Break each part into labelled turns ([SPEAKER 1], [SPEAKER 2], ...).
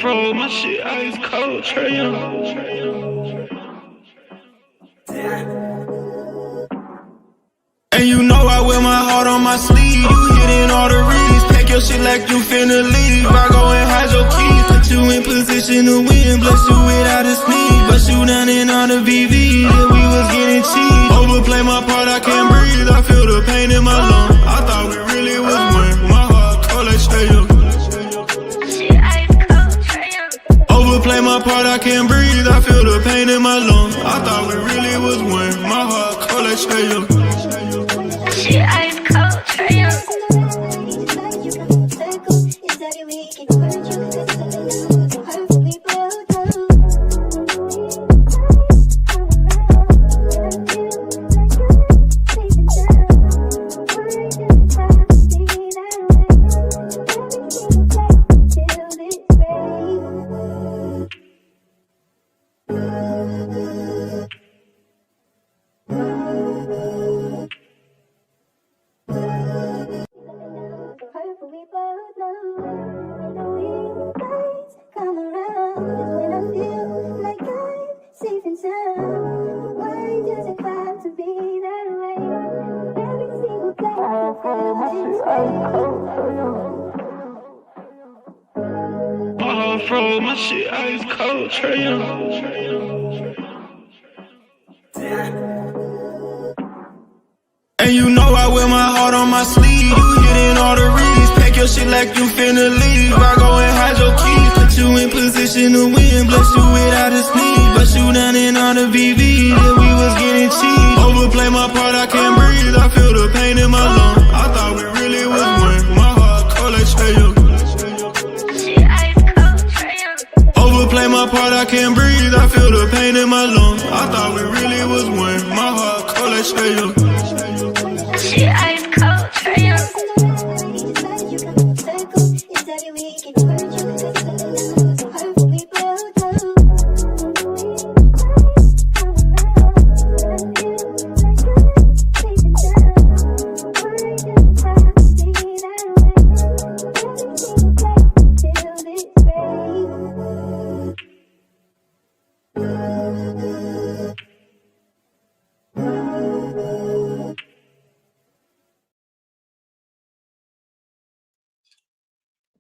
[SPEAKER 1] Fro, my shit ice cold, Trey Young. And you know I wear my heart on my sleeve. You hitting all the reads, pack your shit like you finna leave. I go and hide your keys, put you in position to win. Bless you without a sneeze, but you down in all the VV. Yeah, we was getting cheap. Overplay my part, I can't breathe. I feel the pain in my lungs. I thought we really was one. My heart cold like Trey Young. Overplay my part, I can't breathe. I feel the pain in my lungs. I thought we really was one. My heart cold like Trey Young.
[SPEAKER 2] She ice cold, Trey Young.
[SPEAKER 1] Fro, my shit ice cold, Trey Young. And you know I wear my heart on my sleeve. You hitting all the reads, pack your shit like you finna leave. I go and hide your keys, put you in position to win. Bless you without a sneeze, but you down in all the VV. Yeah, we was getting cheap. Overplay my part, I can't breathe. I feel the pain in my lungs. I thought we really was one. My heart cold like Trey Young. Overplay my part, I can't breathe. I feel the pain in my lungs. I thought we really was one. My heart cold like Trey Young.
[SPEAKER 2] She ice cold, Trey Young.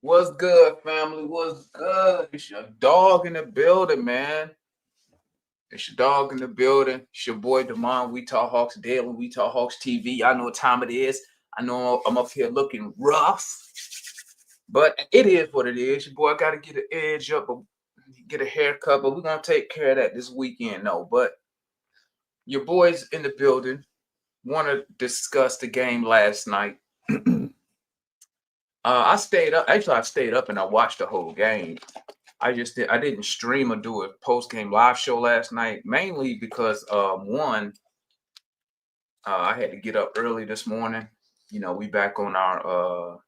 [SPEAKER 3] What's good, family? What's good? It's your dog in the building, man. It's your dog in the building. It's your boy, Demond. We Talk Hawks Daily. We Talk Hawks TV. I know what time it is. I know I'm up here looking rough, but it is what it is. Your boy got to get an edge up, get a haircut, but we're going to take care of that this weekend. No, but your boy's in the building. Want to discuss the game last night. I stayed up. Actually, I stayed up and I watched the whole game. I didn't stream or do a post-game live show last night, mainly because one, I had to get up early this morning. You know, we back on our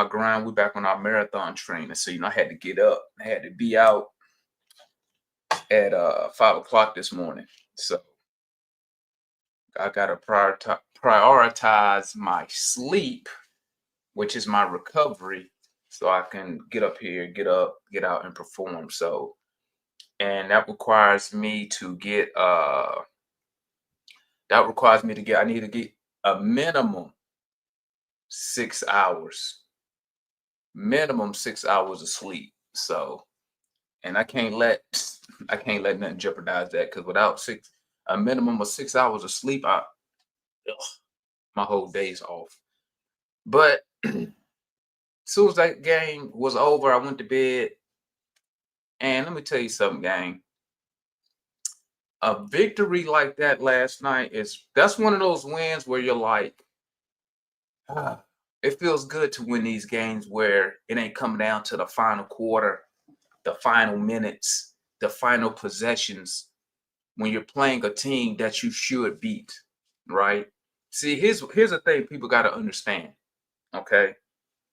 [SPEAKER 3] grind. We back on our marathon training. So, you know, I had to get up. I had to be out at 5 o'clock this morning. So I gotta prioritize my sleep, which is my recovery, so I can get up here, get out and perform. So, and that requires me to get, I need to get a minimum 6 hours, of sleep. So, and I can't let nothing jeopardize that, because without a minimum of 6 hours of sleep, my whole day's off. But as soon as that game was over, I went to bed. And let me tell you something, gang. A victory like that last night that's one of those wins where you're like, it feels good to win these games where it ain't coming down to the final quarter, the final minutes, the final possessions, when you're playing a team that you should beat, right? See, here's the thing people got to understand, okay?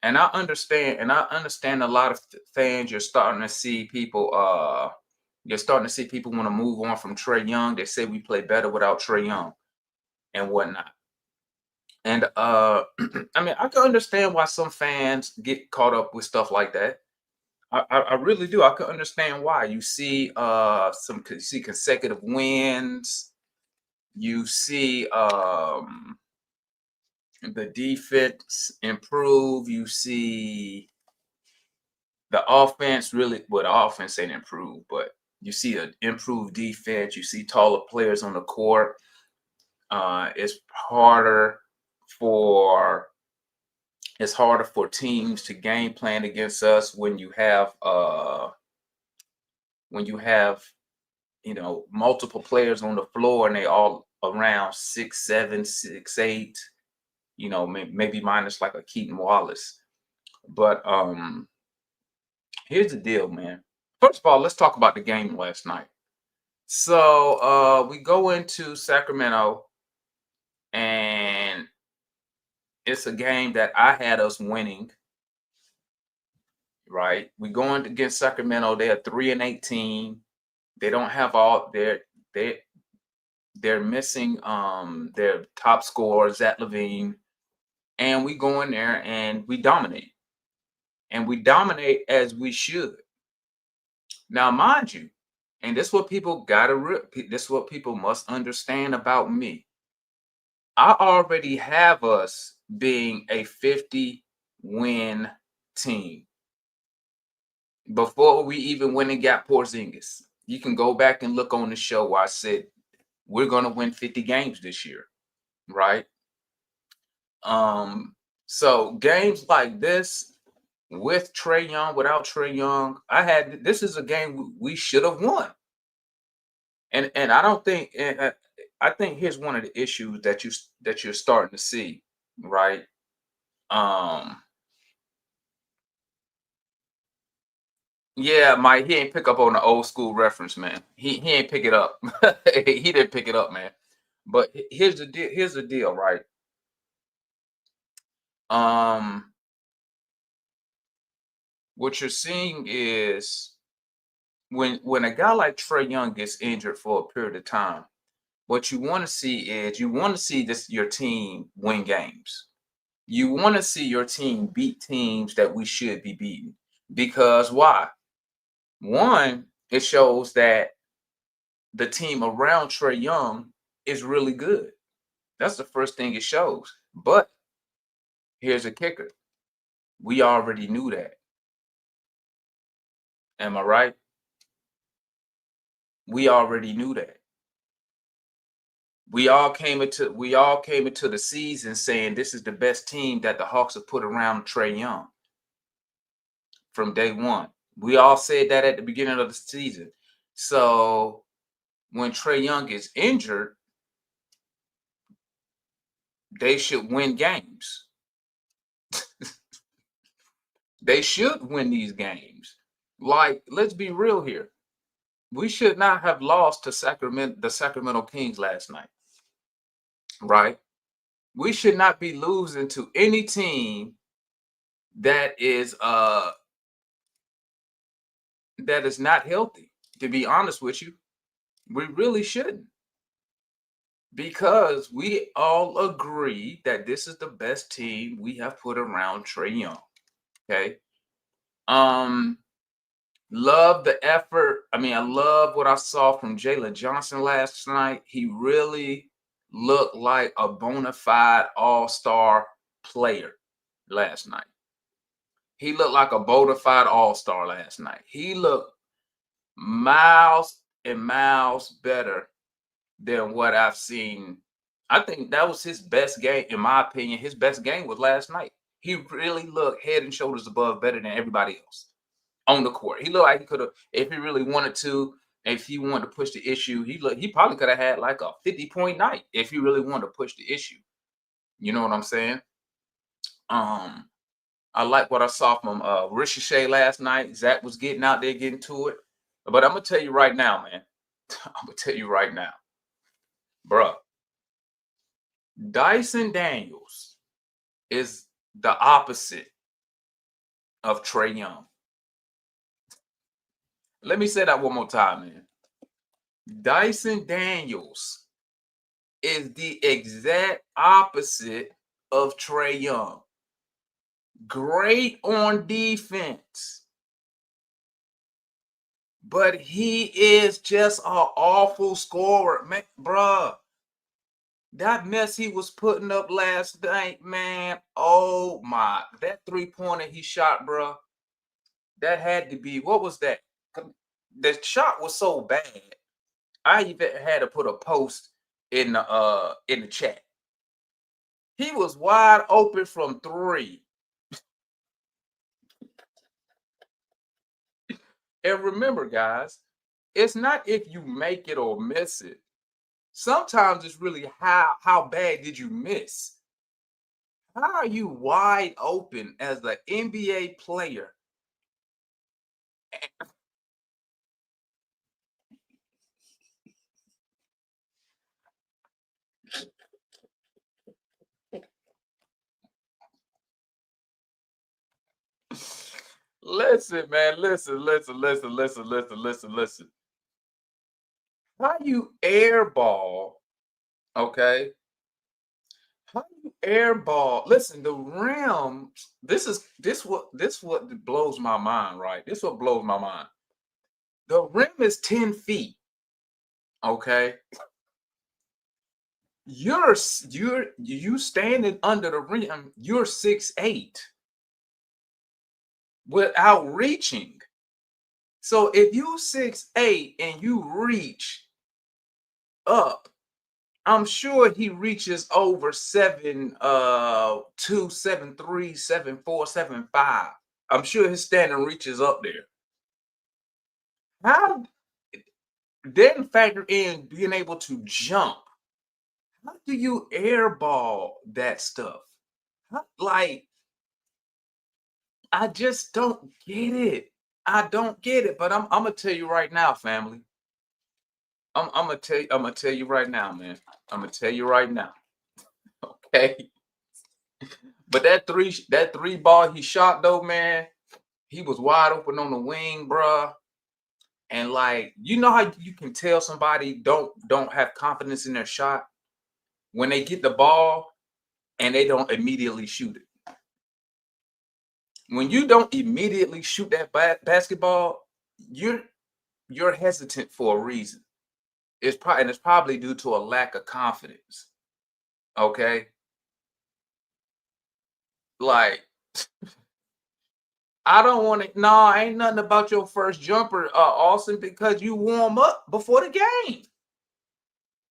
[SPEAKER 3] And I understand a lot of fans. You're starting to see people want to move on from Trae Young. They say we play better without Trae Young and whatnot. And I mean, I can understand why some fans get caught up with stuff like that. I really do. I can understand why. You see you see consecutive wins. You see the defense improve. You see the offense really, well, the offense ain't improved, but you see an improved defense. You see taller players on the court. It's harder for teams to game plan against us when you have multiple players on the floor and they all around 6'7", 6'8", maybe minus like a Keaton Wallace. But here's the deal, man. First of all, let's talk about the game last night. So we go into Sacramento, and it's a game that I had us winning. Right? We going against Sacramento. They are 3-18. They don't have all they're missing their top scorer, Zach LaVine. And we go in there and we dominate. And we dominate as we should. Now, mind you, and this is what people this is what people must understand about me. I already have us being a 50-win team before we even went and got Porzingis. You can go back and look on the show where I said we're going to win 50 games this year, right? So games like this with Trae Young, without Trae Young, this is a game we should have won. And I don't think, I think here's one of the issues that you're starting to see, right? Yeah, Mike, he ain't pick up on the old school reference, man. He ain't pick it up. He didn't pick it up, man. But here's the deal. Here's the deal, right? What you're seeing is when a guy like Trae Young gets injured for a period of time, what you want to see is your team win games. You want to see your team beat teams that we should be beating. Because why? One, it shows that the team around Trae Young is really good. That's the first thing it shows. But here's a kicker. We already knew that. Am I right? We already knew that. We all came into the season saying this is the best team that the Hawks have put around Trae Young from day one. We all said that at the beginning of the season. So when Trae Young is injured, they should win games. They should win these games. Like, let's be real here. We should not have lost to the Sacramento Kings last night. Right? We should not be losing to any team that is not healthy. To be honest with you, we really shouldn't. Because we all agree that this is the best team we have put around Trae Young. Okay. Love the effort. I mean, I love what I saw from Jalen Johnson last night. He really looked like a bona fide all-star player last night. He looked like a bona fide all-star last night. He looked miles and miles better than what I've seen. I think that was his best game, in my opinion. His best game was last night. He really looked head and shoulders above better than everybody else on the court. He looked like he could have, if he really wanted to, if he wanted to push the issue, he probably could have had like a 50-point night if he really wanted to push the issue. You know what I'm saying? I like what I saw from Ricochet last night. Zach was getting out there, getting to it. But I'm going to tell you right now, man. I'm going to tell you right now. Bruh. Dyson Daniels is the opposite of Trae Young. Let me say that one more time, man. Dyson Daniels is the exact opposite of Trae Young. Great on defense, but he is just an awful scorer, man, bruh. That mess he was putting up last night, man. Oh my, that 3-pointer he shot, bruh. That had to be, what was that? The shot was so bad. I even had to put a post in the chat. He was wide open from 3. And remember, guys, it's not if you make it or miss it. Sometimes it's really how bad did you miss? How are you wide open as an NBA player? Listen, man, listen. How you airball, okay? How you airball? Listen, the rim, this what blows my mind, right? This what blows my mind. The rim is 10 feet, okay? You standing under the rim, you're 6'8" without reaching. So if you 6'8" and you reach up, I'm sure he reaches over 7'2", 7'3", 7'4", 7'5". I'm sure his standing reaches up there. How then factor in being able to jump? How do you airball that stuff? Like, I just don't get it. I don't get it. But I'm gonna tell you right now, family. I'm gonna tell you right now, man. I'm gonna tell you right now. Okay. But that three ball he shot though, man, he was wide open on the wing, bruh. And like, you know how you can tell somebody don't have confidence in their shot when they get the ball and they don't immediately shoot it. When you don't immediately shoot that basketball, you're hesitant for a reason. It's probably due to a lack of confidence. Okay. Like, I don't want to. No, ain't nothing about your first jumper, Austin, because you warm up before the game.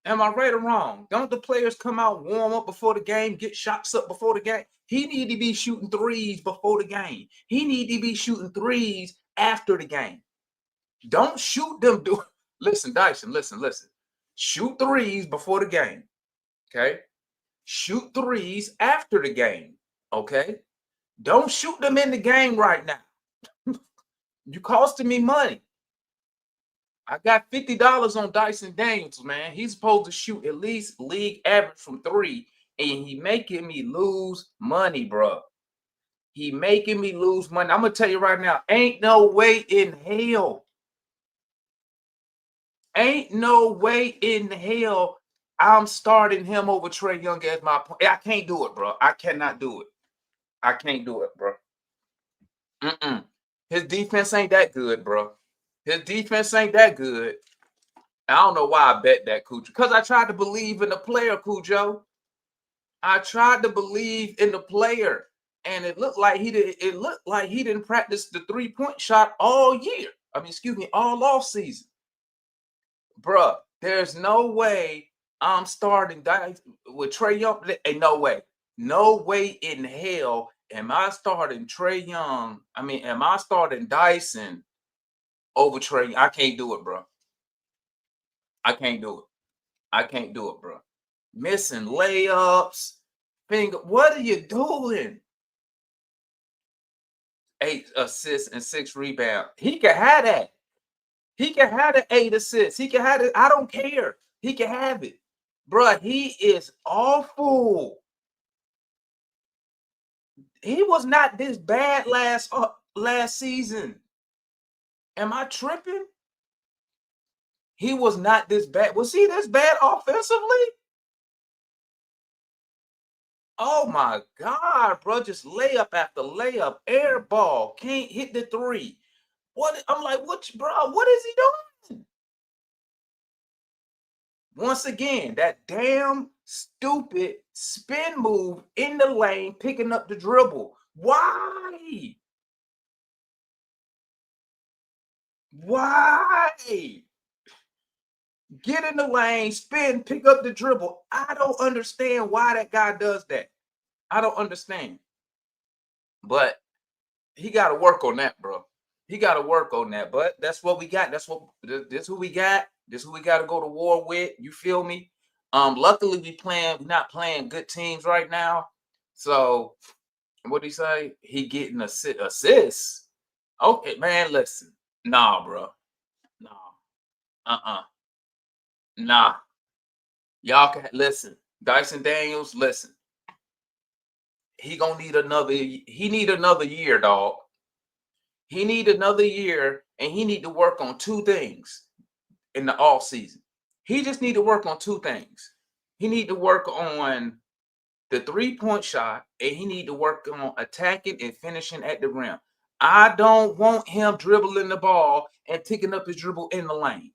[SPEAKER 3] Am I right or wrong? Don't the players come out, warm up before the game, get shots up before the game? He need to be shooting threes before the game. He need to be shooting threes after the game. Don't shoot them. Listen, Dyson, listen. Shoot threes before the game. Okay. Shoot threes after the game. Okay. Don't shoot them in the game right now. You costing me money. I got $50 on Dyson Daniels, man. He's supposed to shoot at least league average from 3, and he making me lose money, bro. He making me lose money. I'm gonna tell you right now, ain't no way in hell. Ain't no way in hell I'm starting him over Trae Young as my point. I can't do it, bro. I cannot do it. I can't do it, bro. His defense ain't that good, bro. His defense ain't that good. I don't know why I bet that, Cujo. Because I tried to believe in the player, Cujo. I tried to believe in the player, and it looked like he did. It looked like he didn't practice the 3-point shot all year. All off season, bruh. There's no way I'm starting with Trae Young. Ain't no way. No way in hell am I starting Trae Young. Am I starting Dyson over Trae? I can't do it, bro. I can't do it, bro. Missing layups, finger. What are you doing? 8 assists and 6 rebounds. He can have that. He can have the 8 assists. He can have it. I don't care. He can have it. Bro, he is awful. He was not this bad last. last season. Am I tripping? He was not this bad. Was he this bad offensively? Oh my God, bro. Just layup after layup, air ball, can't hit the three. What? I'm like, what, bro? What is he doing? Once again, that damn stupid spin move in the lane, picking up the dribble. Why? Why? Get in the lane, spin, pick up the dribble. I don't understand why that guy does that. I don't understand. But he got to work on that, bro. He got to work on that. But that's what we got. That's what this who we got. This who we got to go to war with. You feel me? Luckily we're not playing good teams right now. So what did he say? He getting assists. Okay, man, listen. Nah, bro. Nah. Nah. Y'all can listen. Dyson Daniels, listen. He need another year, dog. He need another year, and he need to work on two things in the off season. He just need to work on two things. He need to work on the 3-point shot, and he need to work on attacking and finishing at the rim. I don't want him dribbling the ball and picking up his dribble in the lane.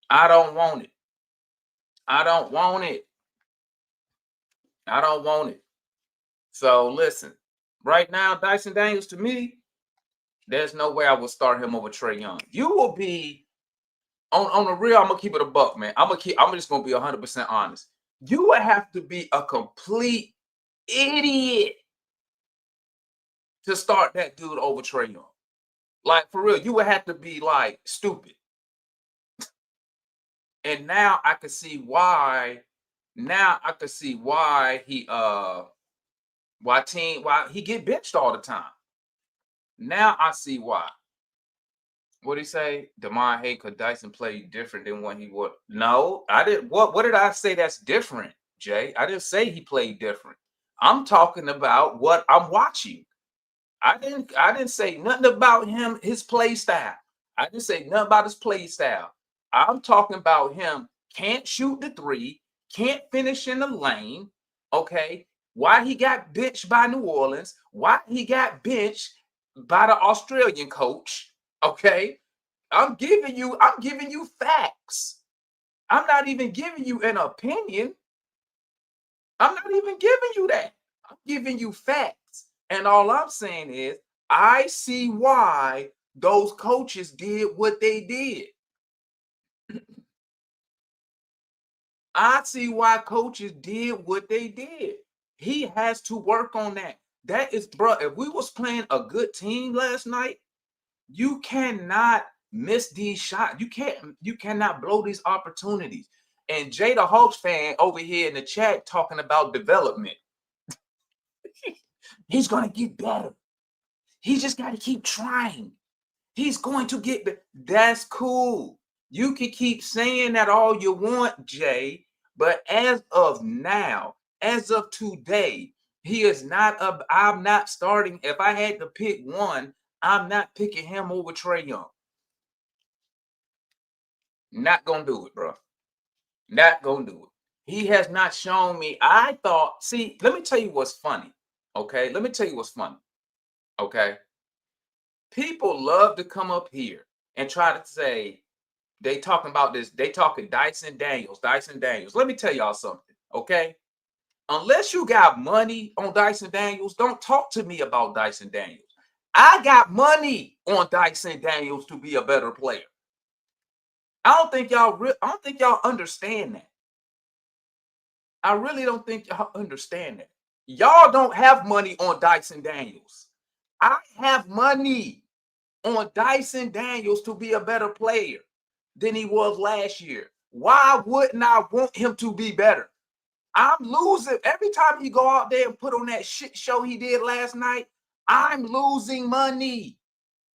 [SPEAKER 3] I don't want it. I don't want it. I don't want it. So listen, right now, Dyson Daniels, to me, there's no way I would start him over Trae Young. You will be on the real. I'm gonna keep it a buck, man. I'm just gonna be 100% honest. You would have to be a complete idiot to start that dude over Trae Young. Like, for real, you would have to be like stupid. And now I can see why. Now I can see why why he get benched all the time. Now I see why. What did he say? DeMar Hay, could Dyson play different than when he would? No, I didn't. What did I say that's different, Jay? I didn't say he played different. I'm talking about what I'm watching. I didn't say nothing about him, his play style. I didn't say nothing about his play style. I'm talking about him can't shoot the three, can't finish in the lane. Okay. Why he got benched by New Orleans, why he got benched by the Australian coach. Okay. I'm giving you facts. I'm not even giving you an opinion. I'm not even giving you that. I'm giving you facts. And all I'm saying is, I see why those coaches did what they did. I see why coaches did what they did. He has to work on that. That is, bro, if we was playing a good team last night, you cannot miss these shots. You cannot blow these opportunities. And Jay the Hawks fan over here in the chat talking about development. He's going to get better. He just got to keep trying. He's going to get better. That's cool. You can keep saying that all you want, Jay, but as of now, as of today, he is not I'm not starting. If I had to pick one, I'm not picking him over Trae Young. Not gonna do it, bro. Not gonna do it. He has not shown me. I thought, see, let me tell you what's funny. Okay, let me tell you what's funny. Okay, people love to come up here and try to say they talking about this. They talking Dyson Daniels. Let me tell y'all something. Okay, unless you got money on Dyson Daniels, don't talk to me about Dyson Daniels. I got money on Dyson Daniels to be a better player. I don't think y'all understand that. I really don't think y'all understand that. Y'all don't have money on Dyson Daniels. I have money on Dyson Daniels to be a better player than he was last year. Why wouldn't I want him to be better? I'm losing every time he go out there and put on that shit show he did last night. I'm losing money.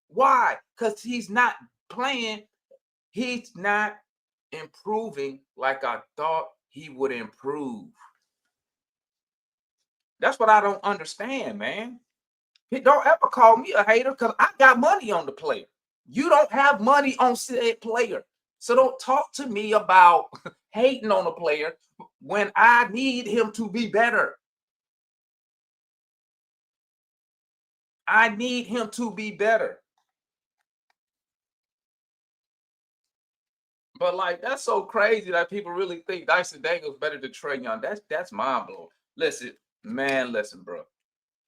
[SPEAKER 3] Why? Because he's not playing. He's not improving like I thought he would improve. That's what I don't understand, man. Don't ever call me a hater because I got money on the player. You don't have money on said player. So don't talk to me about hating on a player when I need him to be better. I need him to be better. But like, that's so crazy that people really think Dyson Daniels better than Trae Young. That's mind blowing. Listen, bro.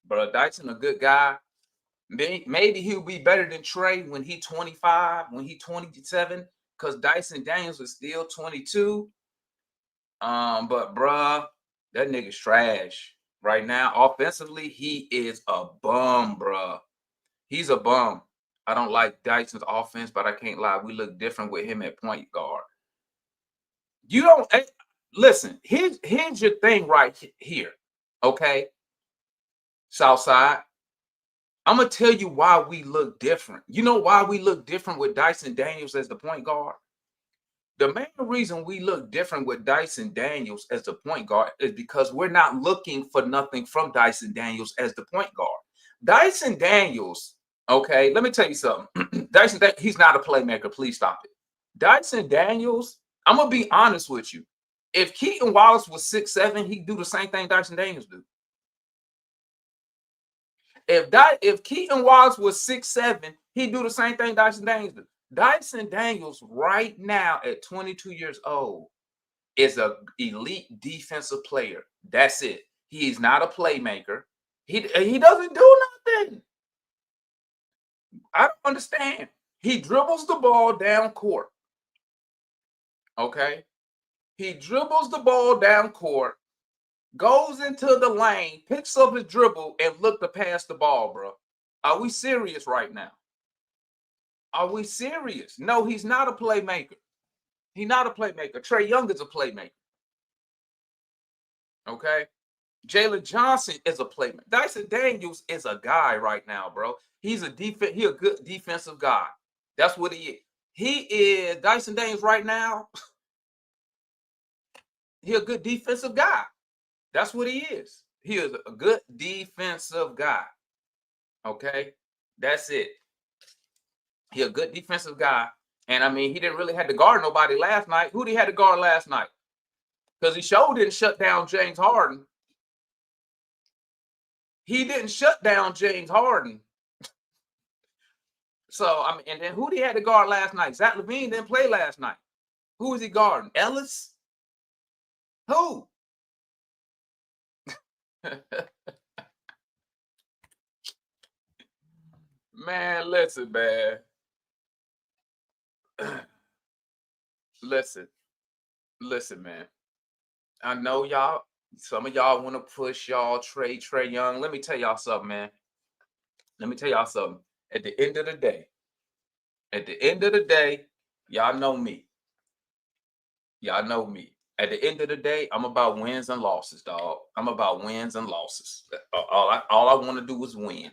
[SPEAKER 3] Bro, Dyson a good guy. Maybe he'll be better than Trae when he's 25, when he's 27, because Dyson Daniels is still 22. But bruh, that nigga's trash right now. Offensively, he is a bum, bruh. He's a bum. I don't like Dyson's offense, but I can't lie. We look different with him at point guard. You don't listen. Here's your thing right here, okay? Southside. I'm gonna tell you why we look different. You know why we look different with Dyson Daniels as the point guard? The main reason we look different with Dyson Daniels as the point guard is because we're not looking for nothing from Dyson Daniels as the point guard. Dyson Daniels, okay, let me tell you something. He's not a playmaker. Please stop it. Dyson Daniels, I'm going to be honest with you. If Keaton Wallace was 6'7", he'd do the same thing Dyson Daniels do. If Keaton Wallace was 6'7", he'd do the same thing Dyson Daniels do. Dyson Daniels right now at 22 years old is an elite defensive player. That's it. He's not a playmaker. He doesn't do nothing. I don't understand. He dribbles the ball down court. Okay? He dribbles the ball down court, goes into the lane, picks up his dribble, and look to pass the ball, bro. Are we serious right now? Are we serious? No, he's not a playmaker. He's not a playmaker. Trae Young is a playmaker. Okay? Jalen Johnson is a playmaker. Dyson Daniels is a guy right now, bro. He's a good defensive guy. That's what he is. He is Dyson Daniels right now. He's a good defensive guy. That's what he is. He is a good defensive guy. Okay? That's it. He's a good defensive guy. And I mean, he didn't really have to guard nobody last night. Who did he have to guard last night? Because he sure didn't shut down James Harden. He didn't shut down James Harden. So, I mean, and then who did he have to guard last night? Zach LaVine didn't play last night. Who was he guarding? Ellis? Who? Man, listen, man. Listen, man. I know y'all, some of y'all want to push y'all Trae Young. Let me tell y'all something, man. Let me tell y'all something. At the end of the day, y'all know me. Y'all know me. At the end of the day, I'm about wins and losses, dog. I'm about wins and losses. All I want to do is win.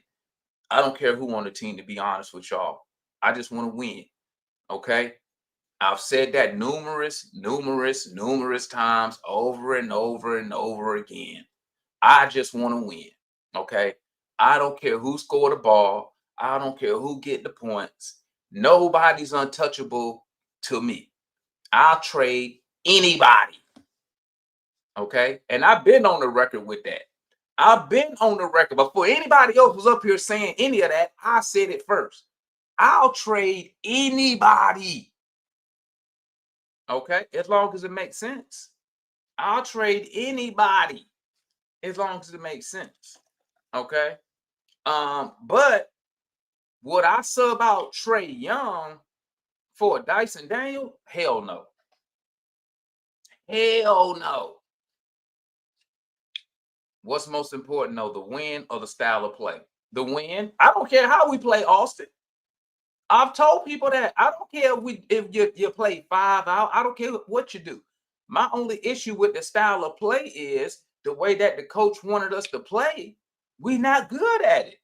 [SPEAKER 3] I don't care who on the team, to be honest with y'all. I just want to win. Okay? I've said that numerous times over and over again. I just want to win. Okay? I don't care who scored the ball. I don't care who get the points. Nobody's untouchable to me. I'll trade anybody. Okay? And I've been on the record with that. I've been on the record. Before anybody else was up here saying any of that, I said it first. I'll trade anybody. Okay? As long as it makes sense. I'll trade anybody. As long as it makes sense. Okay? But would I sub out Trae Young for Dyson Daniels? Hell no. Hell no. What's most important, though, the win or the style of play? The win. I don't care how we play, Austin. I've told people that. I don't care if you play 5 out. I don't care what you do. My only issue with the style of play is the way that the coach wanted us to play. We're not good at it.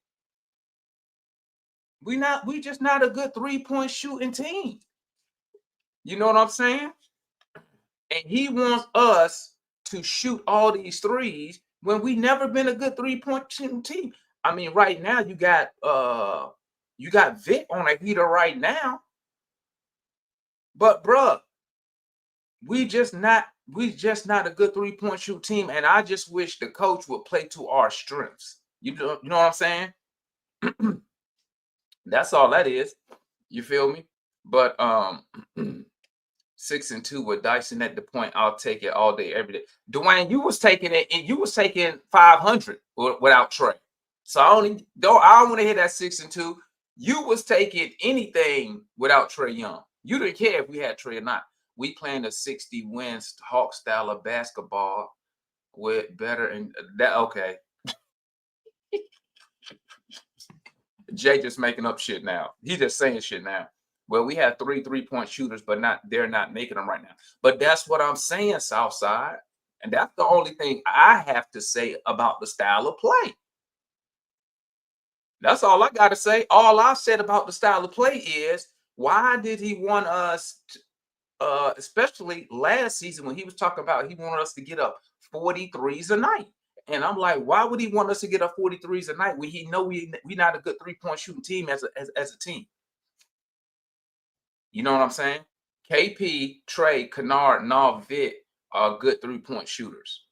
[SPEAKER 3] We just not a good 3-point shooting team. You know what I'm saying? And he wants us to shoot all these threes when we never been a good 3-point shooting team. I mean, right now you got Vic on a heater right now. But bruh, we just not a good 3-point shoot team. And I just wish the coach would play to our strengths. You know what I'm saying? That's all that is. You feel me? But 6-2 with Dyson at the point, I'll take it all day, every day. Dwayne, you was taking it, and you was taking 500 without Trey. So I don't want to hear that 6-2. You was taking anything without Trey Young. You didn't care if we had Trey or not. We playing a 60 wins Hawk style of basketball with better and that okay. Jay just making up shit now. He just saying shit now. Well, we have 3-point shooters, but they're not making them right now. But that's what I'm saying, Southside. And that's the only thing I have to say about the style of play. That's all I got to say. All I said about the style of play is, why did he want us, especially last season when he was talking about he wanted us to get up 43s a night. And I'm like, why would he want us to get up 43s a night when he know we not a good 3-point shooting team as a team? You know what I'm saying? KP, Trey, Kennard, Nav, Vic are good 3-point shooters.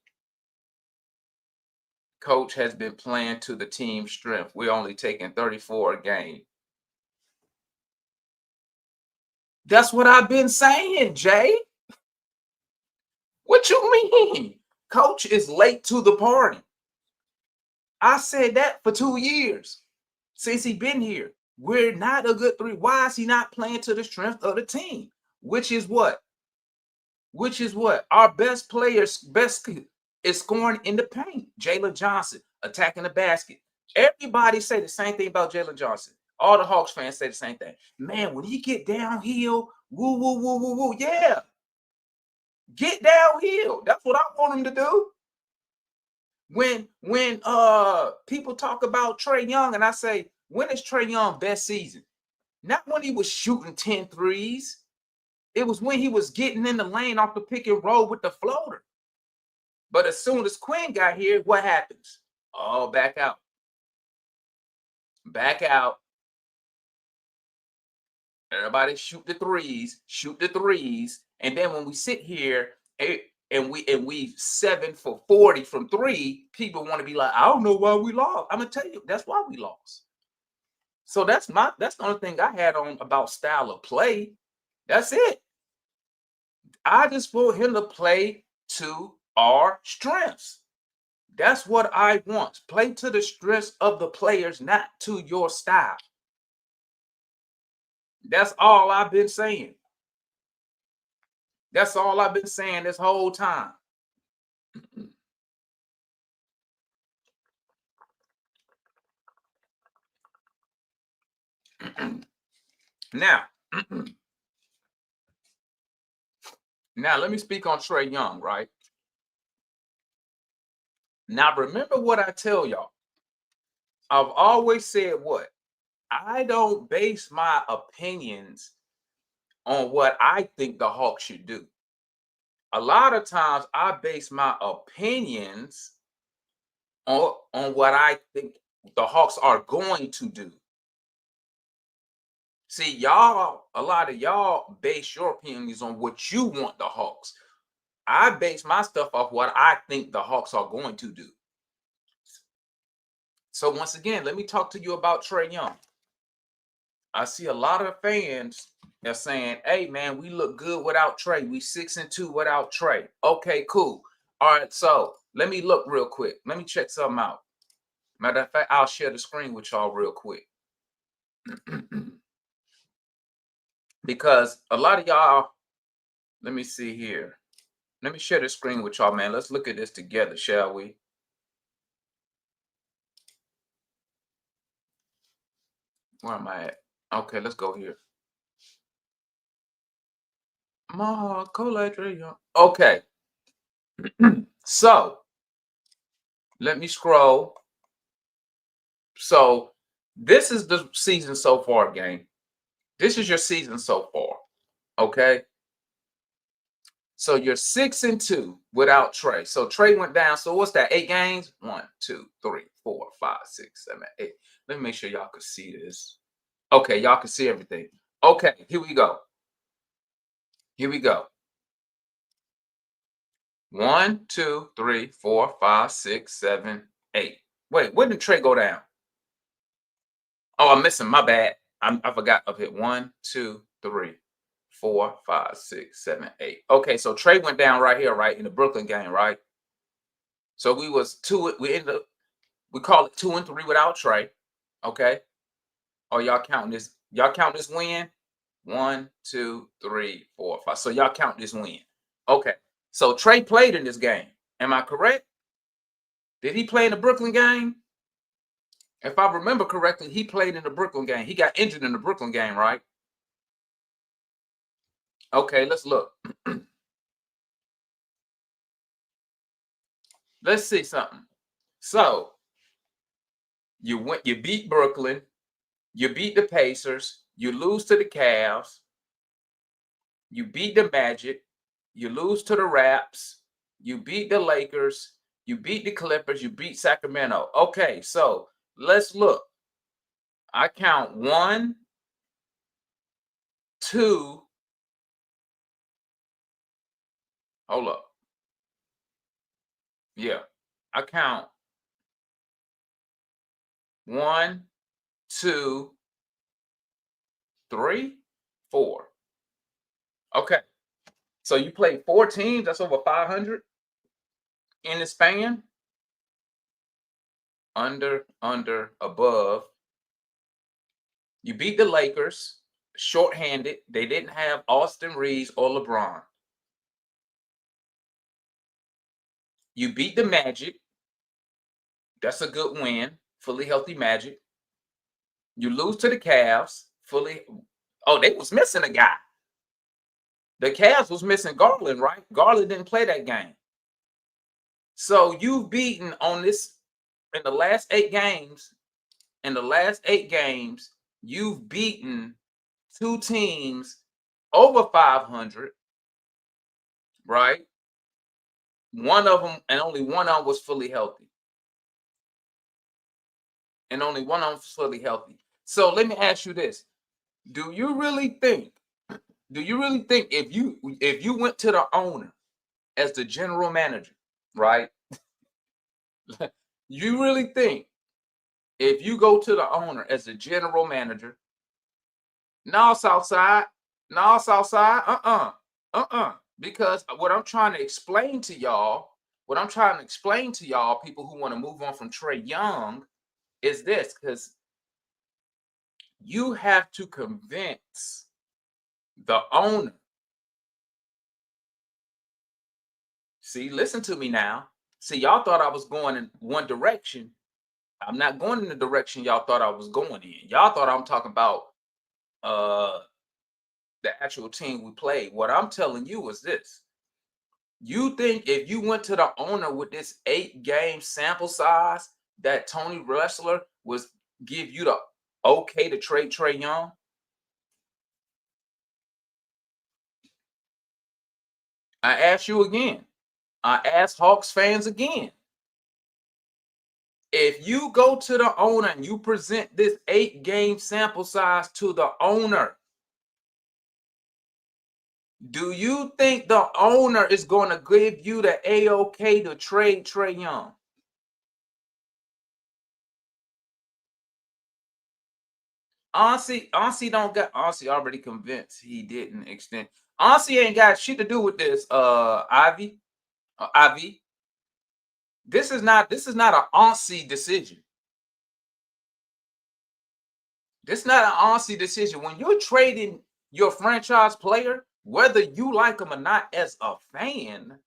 [SPEAKER 3] Coach has been playing to the team's strength. We're only taking 34 a game. That's what I've been saying, Jay. What you mean? Coach is late to the party. I said that for 2 years since he been here. We're not a good 3. Why is he not playing to the strength of the team? Which is what? Our best players, is scoring in the paint. Jalen Johnson attacking the basket. Everybody say the same thing about Jalen Johnson. All the Hawks fans say the same thing. Man, when he get downhill, woo, yeah. Get downhill. That's what I want him to do. When people talk about Trey Young, and I say, when is Trey Young best season? Not when he was shooting 10 threes. It was when he was getting in the lane off the pick and roll with the floater. But as soon as Quinn got here, what happens? Oh, back out. Back out. Everybody shoot the threes. And then when we sit here and we 7 for 40 from 3, people want to be like, I don't know why we lost. I'm gonna tell you, that's why we lost. So that's the only thing I had on about style of play. That's it. I just want him to play to our strengths. That's what I want. Play to the strengths of the players, not to your style. That's all I've been saying. That's all I've been saying this whole time. Now, let me speak on Trey Young, right? Now, remember what I tell y'all. I've always said what? I don't base my opinions on what I think the Hawks should do. A lot of times I base my opinions on what I think the Hawks are going to do. See, y'all, a lot of y'all base your opinions on what you want the Hawks. I base my stuff off what I think the Hawks are going to do. So once again, let me talk to you about Trey Young. I see a lot of fans are saying, hey, man, we look good without Trey. We 6-2 without Trey. Okay, cool. All right, so let me look real quick. Let me check something out. Matter of fact, I'll share the screen with y'all real quick. Because a lot of y'all, let me see here. Let me share the screen with y'all, man. Let's look at this together, shall we? Where am I at? Okay, let's go here. Okay. So let me scroll. So this is the season so far, gang. This is your season so far. Okay. So you're 6-2 without Trey. So Trey went down. So what's that? 8 games? 1, 2, 3, 4, 5, 6, 7, 8. Let me make sure y'all can see this. Okay, y'all can see everything. Okay, here we go. Here we go. 1, 2, 3, 4, 5, 6, 7, 8. Wait, where did Trey go down? Oh, I'm missing. My bad. I forgot up here. 1, 2, 3, 4, 5, 6, 7, 8. Okay, so Trey went down right here, right in the Brooklyn game, right? So we was two. We ended up. We call it 2 and 3 without Trey. Okay. Oh, y'all counting this? Y'all count this win? 1, 2, 3, 4, 5. So y'all count this win. Okay. So Trey played in this game. Am I correct? Did he play in the Brooklyn game? If I remember correctly, he played in the Brooklyn game. He got injured in the Brooklyn game, right? Okay, let's look. Let's see something. So you beat Brooklyn, you beat the Pacers, you lose to the Cavs, you beat the Magic, you lose to the Raps, you beat the Lakers, you beat the Clippers, you beat Sacramento. Okay, so let's look. I count 1, 2. Hold up. Yeah, I count 1, 2, 3, 4. Okay, so you played 4 teams. That's over 500 in the span. Under, above. You beat the Lakers shorthanded. They didn't have Austin Reeves or LeBron. You beat the Magic. That's a good win. Fully healthy Magic. You lose to the Cavs. Oh, they was missing a guy. The Cavs was missing Garland, right? Garland didn't play that game. So you've beaten on this in the last 8 games. In the last 8 games, you've beaten 2 teams over 500, right? One of them, and only one of them was fully healthy. And only one of them was fully healthy. So let me ask you this. Do you really think if you went to the owner as the general manager, right? You really think if you go to the owner as the general manager, no, Southside, because what I'm trying to explain to y'all, people who want to move on from Trae Young, is this, because you have to convince the owner. See, listen to me now. See, y'all thought I was going in one direction. I'm not going in the direction y'all thought I was going in. Y'all thought I'm talking about the actual team we played. What I'm telling you is this. You think if you went to the owner with this 8-game sample size that Tony Ressler was give you the okay to trade Trae Young? I ask you again. I ask Hawks fans again. If you go to the owner and you present this 8-game sample size to the owner, do you think the owner is going to give you the A-OK to trade Trae Young? Honestly already convinced he didn't extend. Honestly ain't got shit to do with this, Ivy. This is not an Aussie decision. This is not an Aussie decision. When you're trading your franchise player, whether you like them or not as a fan,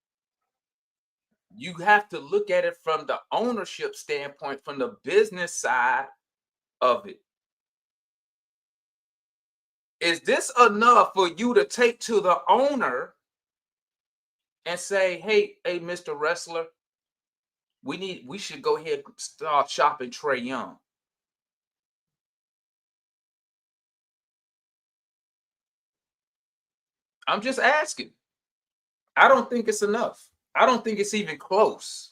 [SPEAKER 3] you have to look at it from the ownership standpoint, from the business side of it. Is this enough for you to take to the owner and say, hey, Mr. Ressler, we should go ahead and start shopping Trae Young? I'm just asking. I don't think it's enough. I don't think it's even close.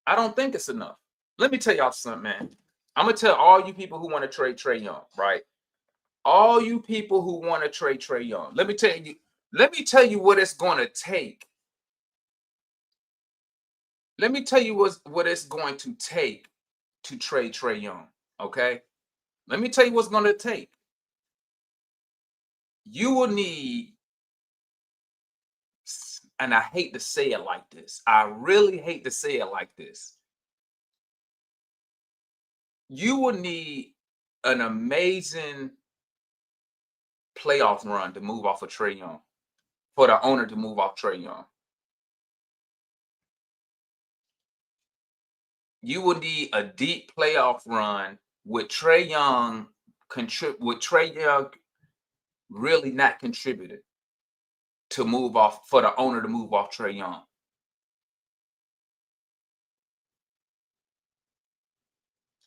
[SPEAKER 3] I don't think it's enough. Let me tell y'all something, man. I'm gonna tell all you people who want to trade Trae Young, right? All you people who want to trade Trae Young. Let me tell you what it's gonna take. Let me tell you what it's going to take to trade Trae Young. Okay. Let me tell you what's gonna take. You will need, and I hate to say it like this. I really hate to say it like this. You will need an amazing playoff run to move off of Trae Young, for the owner to move off Trae Young. You will need a deep playoff run with Trae Young really not contributed to move off, for the owner to move off Trae Young.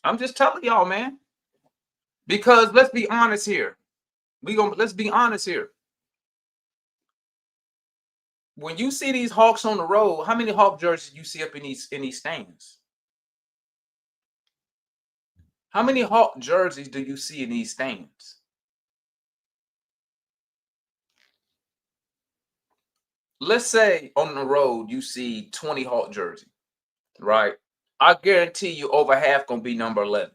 [SPEAKER 3] I'm just telling y'all, man. Because let's be honest here. Let's be honest here. When you see these Hawks on the road, how many Hawk jerseys you see up in these stands? How many Hawk jerseys do you see in these stands? Let's say on the road you see 20 Hawk jerseys, right? I guarantee you over half gonna be number 11.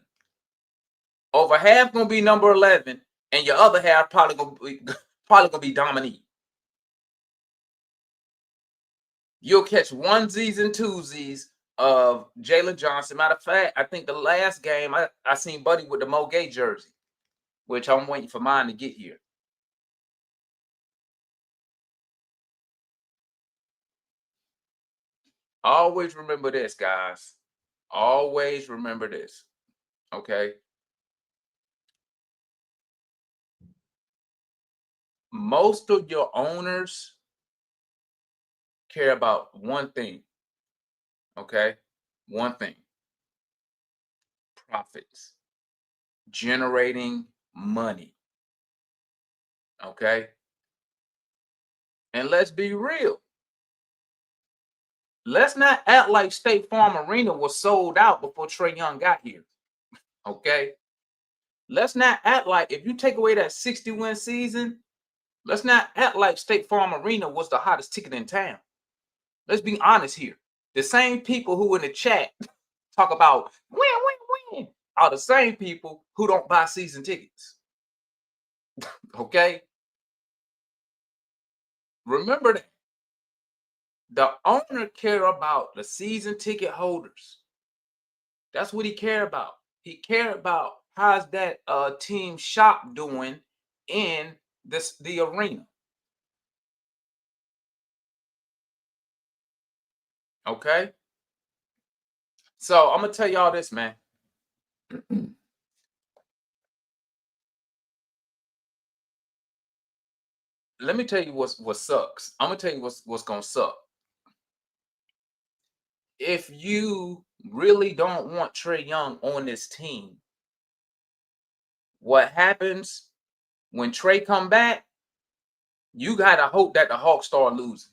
[SPEAKER 3] Over half gonna be number 11, and your other half probably gonna be Dominique. You'll catch onesies and twosies of Jalen Johnson. Matter of fact, I think the last game I seen Buddy with the Mo Gay jersey, which I'm waiting for mine to get here. Always remember this, guys. Always remember this. Okay. Most of your owners care about one thing. Okay. One thing. Profits. Generating money. Okay. And let's be real. Let's not act like State Farm Arena was sold out before Trae Young got here. Okay. Let's not act like, if you take away that 60-win season, let's not act like State Farm Arena was the hottest ticket in town. Let's be honest here. The same people who in the chat talk about win are the same people who don't buy season tickets. Okay? Remember that. The owner care about the season ticket holders. That's what he care about. He care about how's that team shop doing in the arena. Okay? So I'm gonna tell y'all this, man. Let me tell you what sucks. I'm gonna tell you what's gonna suck. If you really don't want Trae Young on this team, what happens when Trae come back? You gotta hope that the Hawks start losing.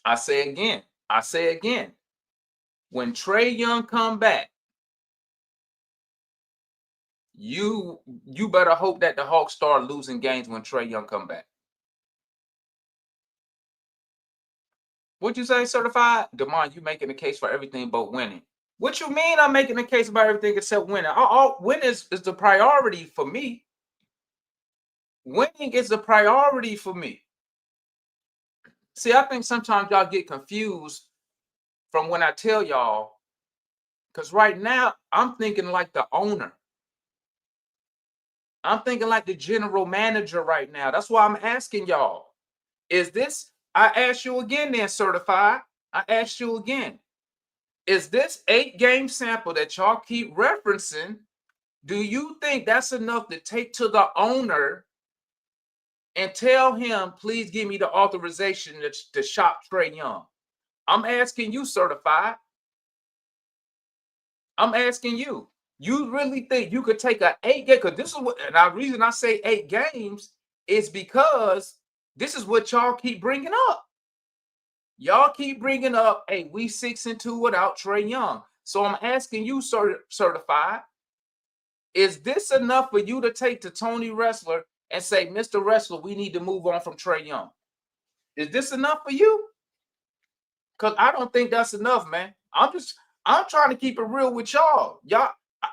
[SPEAKER 3] I say again. When Trae Young come back, you better hope that the Hawks start losing games when Trae Young come back. What'd you say, certified? Demond, you making a case for everything but winning. What you mean I'm making a case about everything except winning? Winning is the priority for me. Winning is the priority for me. See, I think sometimes y'all get confused from when I tell y'all, because right now I'm thinking like the owner. I'm thinking like the general manager right now. That's why I'm asking y'all. Is this, I ask you again then, certified. I ask you again. Is this 8-game sample that y'all keep referencing, do you think that's enough to take to the owner and tell him, please give me the authorization to shop Trae Young? I'm asking you, certified. I'm asking you. You really think you could take an 8-game? Because this is what, and the reason I say 8 games is because This is what y'all keep bringing up. Y'all keep bringing up, hey, we 6-2 without Trae Young. So I'm asking you, certified, is this enough for you to take to Tony Wrestler and say, Mr. Wrestler, we need to move on from Trae Young? Is this enough for you? Because I don't think that's enough, man. I'm trying to keep it real with y'all.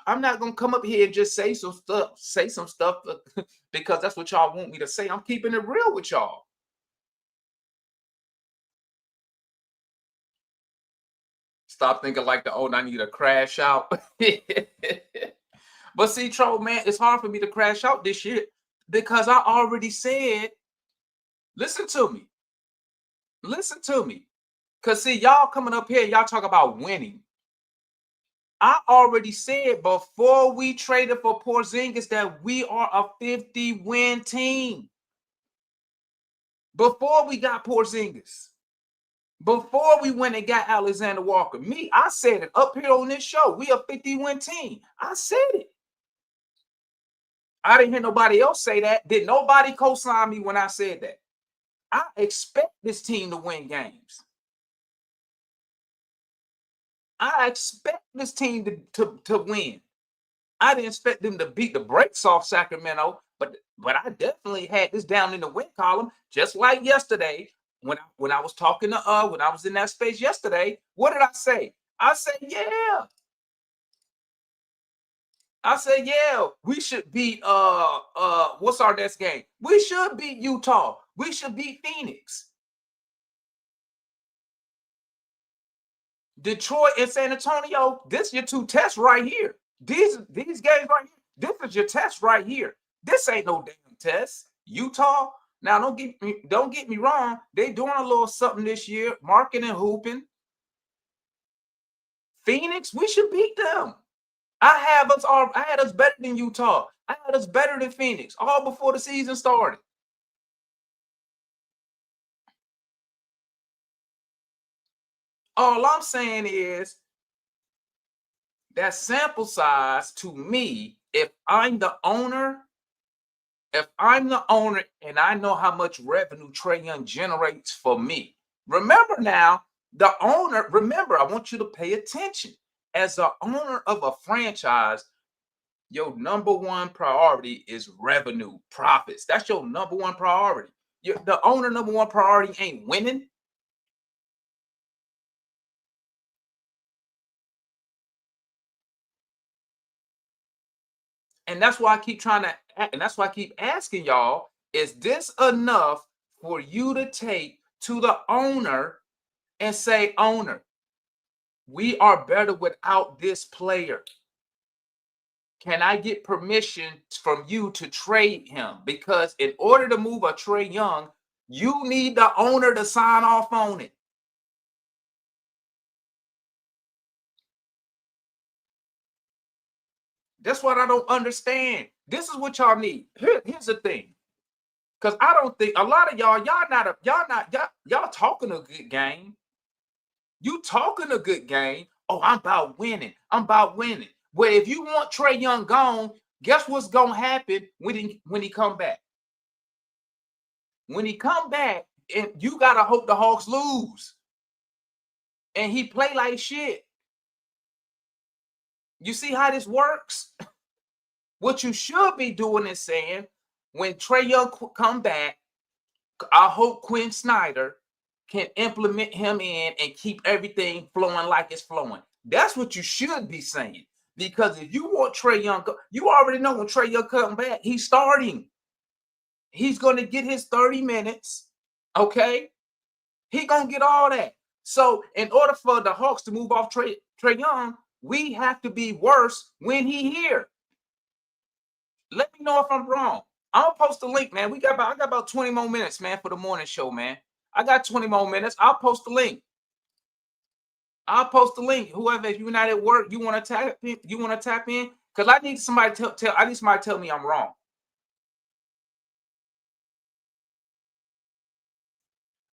[SPEAKER 3] I'm not gonna come up here and just say some stuff because that's what y'all want me to say. I'm keeping it real with y'all. Stop thinking like I need to crash out. But see, Tro, man, it's hard for me to crash out this year because I already said, listen to me. Because see, y'all coming up here, y'all talk about winning. I already said before we traded for Porzingis that we are a 50-win team. Before we got Porzingis. Before we went and got Alexander Walker. I said it up here on this show. We a 50-win team. I said it. I didn't hear nobody else say that. Did nobody co-sign me when I said that? I expect this team to win games. I expect this team to win. I didn't expect them to beat the brakes off Sacramento, but I definitely had this down in the win column, just like yesterday when I was talking to when I was in that space yesterday. What did I say? I said, yeah. We should beat what's our next game? We should beat Utah. We should beat Phoenix. Detroit and San Antonio, this is your two tests right here. These games right here, this is your test right here. This ain't no damn test. Utah, now don't get me wrong, they doing a little something this year, marking and hooping. Phoenix, we should beat them. I had us better than Utah. I had us better than Phoenix, all before the season started. All I'm saying is that sample size to me, if I'm the owner and I know how much revenue Trae Young generates for me. Remember now, the owner, I want you to pay attention. As the owner of a franchise, your number one priority is revenue, profits. That's your number one priority. The owner number one priority ain't winning. And that's why I keep asking y'all, is this enough for you to take to the owner and say, owner, we are better without this player. Can I get permission from you to trade him? Because in order to move a Trae Young, you need the owner to sign off on it. That's what I don't understand. This is what y'all need. Here's the thing. Because I don't think a lot of y'all talking a good game. You talking a good game. Oh, I'm about winning. Well, if you want Trae Young gone, guess what's gonna happen when he come back? When he come back, and you gotta hope the Hawks lose. And he play like shit. You see how this works? What you should be doing is saying, when Trae Young come back, I hope Quinn Snyder can implement him in and keep everything flowing like it's flowing. That's what you should be saying. Because if you want Trae Young, you already know when Trae Young come back, he's starting. He's going to get his 30 minutes, okay? He going to get all that. So in order for the Hawks to move off Trae Young, we have to be worse when he here. Let me know if I'm wrong. I'm going to post the link, man. I got about 20 more minutes, man, for the morning show, man. I got 20 more minutes. I'll post the link. Whoever, if you're not at work, you want to tap in, because I need somebody to tell me I'm wrong.